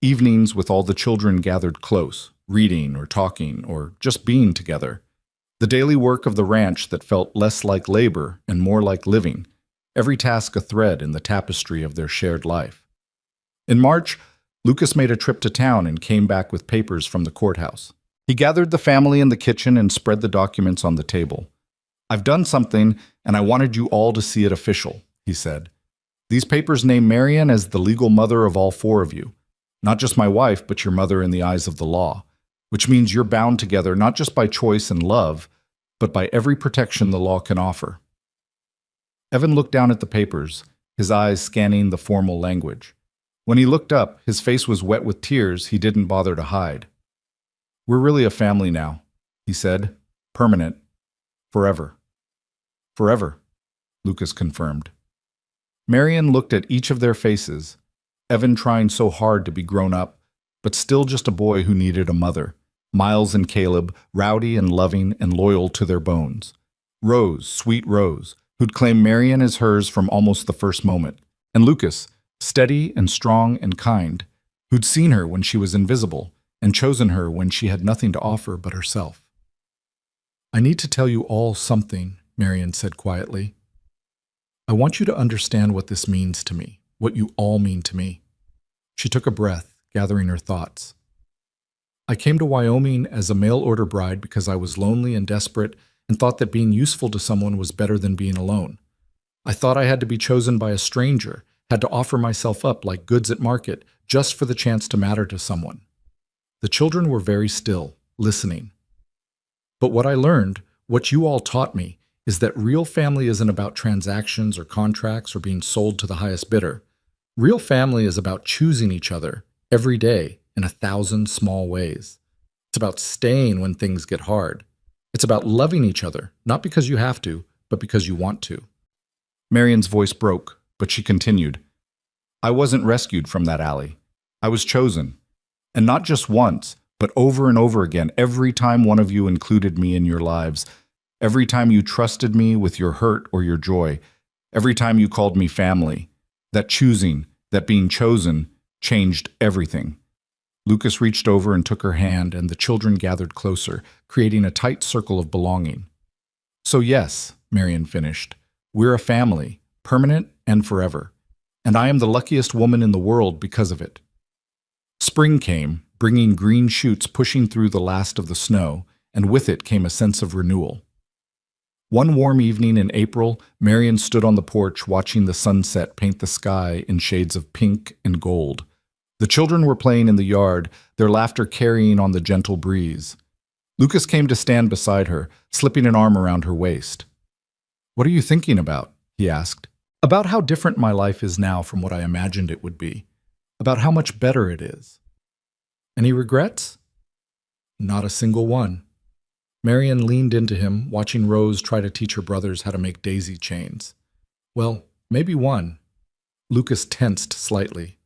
Evenings with all the children gathered close, reading or talking or just being together. The daily work of the ranch that felt less like labor and more like living, every task a thread in the tapestry of their shared life. In March, Lucas made a trip to town and came back with papers from the courthouse. He gathered the family in the kitchen and spread the documents on the table. I've done something, and I wanted you all to see it official, he said. These papers name Marian as the legal mother of all four of you. Not just my wife, but your mother in the eyes of the law, which means you're bound together not just by choice and love, but by every protection the law can offer. Evan looked down at the papers, his eyes scanning the formal language. When he looked up, his face was wet with tears he didn't bother to hide. We're really a family now, he said. Permanent. Forever. Forever, Lucas confirmed. Marian looked at each of their faces, Evan trying so hard to be grown up, but still just a boy who needed a mother. Miles and Caleb, rowdy and loving and loyal to their bones. Rose, sweet Rose, who'd claimed Marian as hers from almost the first moment. And Lucas, steady and strong and kind, who'd seen her when she was invisible and chosen her when she had nothing to offer but herself. I need to tell you all something, Marian said quietly. I want you to understand what this means to me, what you all mean to me. She took a breath, gathering her thoughts. I came to Wyoming as a mail-order bride because I was lonely and desperate and thought that being useful to someone was better than being alone. I thought I had to be chosen by a stranger, had to offer myself up like goods at market just for the chance to matter to someone. The children were very still, listening. But what I learned, what you all taught me, is that real family isn't about transactions or contracts or being sold to the highest bidder. Real family is about choosing each other every day in 1,000 small ways. It's about staying when things get hard. It's about loving each other, not because you have to, but because you want to. Marian's voice broke, but she continued. I wasn't rescued from that alley. I was chosen. And not just once, but over and over again, every time one of you included me in your lives, every time you trusted me with your hurt or your joy, every time you called me family. That choosing, that being chosen, changed everything. Lucas reached over and took her hand, and the children gathered closer, creating a tight circle of belonging. So yes, Marian finished, we're a family, permanent and forever, and I am the luckiest woman in the world because of it. Spring came, bringing green shoots pushing through the last of the snow, and with it came a sense of renewal. One warm evening in April, Marian stood on the porch watching the sunset paint the sky in shades of pink and gold. The children were playing in the yard, their laughter carrying on the gentle breeze. Lucas came to stand beside her, slipping an arm around her waist. "What are you thinking about?" he asked. "About how different my life is now from what I imagined it would be. About how much better it is." "Any regrets?" "Not a single one." Marion leaned into him, watching Rose try to teach her brothers how to make daisy chains. "Well, maybe one." Lucas tensed slightly.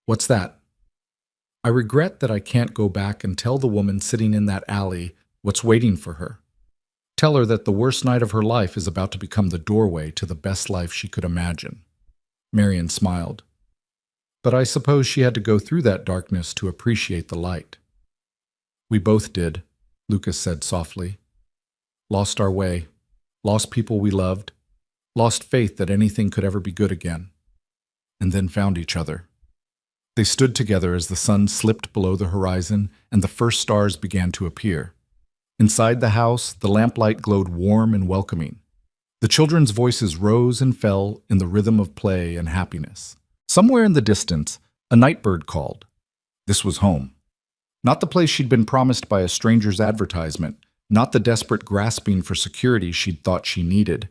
"What's that?" "I regret that I can't go back and tell the woman sitting in that alley what's waiting for her. Tell her that the worst night of her life is about to become the doorway to the best life she could imagine." Marion smiled. "But I suppose she had to go through that darkness to appreciate the light." "We both did," Lucas said softly. "Lost our way, lost people we loved, lost faith that anything could ever be good again, and then found each other." They stood together as the sun slipped below the horizon and the first stars began to appear. Inside the house, the lamplight glowed warm and welcoming. The children's voices rose and fell in the rhythm of play and happiness. Somewhere in the distance, a nightbird called. This was home. Not the place she'd been promised by a stranger's advertisement, not the desperate grasping for security she'd thought she needed.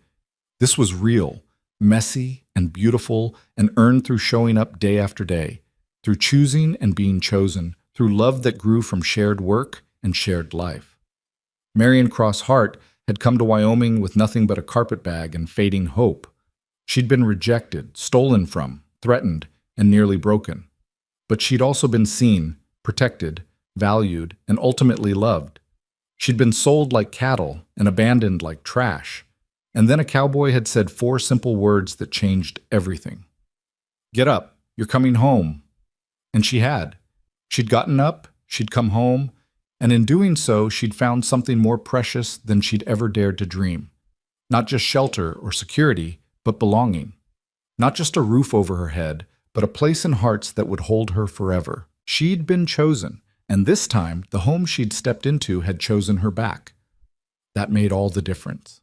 This was real, messy and beautiful, and earned through showing up day after day, through choosing and being chosen, through love that grew from shared work and shared life. Marion Cross Hart had come to Wyoming with nothing but a carpetbag and fading hope. She'd been rejected, stolen from, threatened, and nearly broken. But she'd also been seen, protected, valued, and ultimately loved. She'd been sold like cattle and abandoned like trash. And then a cowboy had said 4 simple words that changed everything. "Get up, you're coming home." And she had. She'd gotten up, she'd come home, and in doing so, she'd found something more precious than she'd ever dared to dream. Not just shelter or security, but belonging. Not just a roof over her head, but a place in hearts that would hold her forever. She'd been chosen, and this time, the home she'd stepped into had chosen her back. That made all the difference.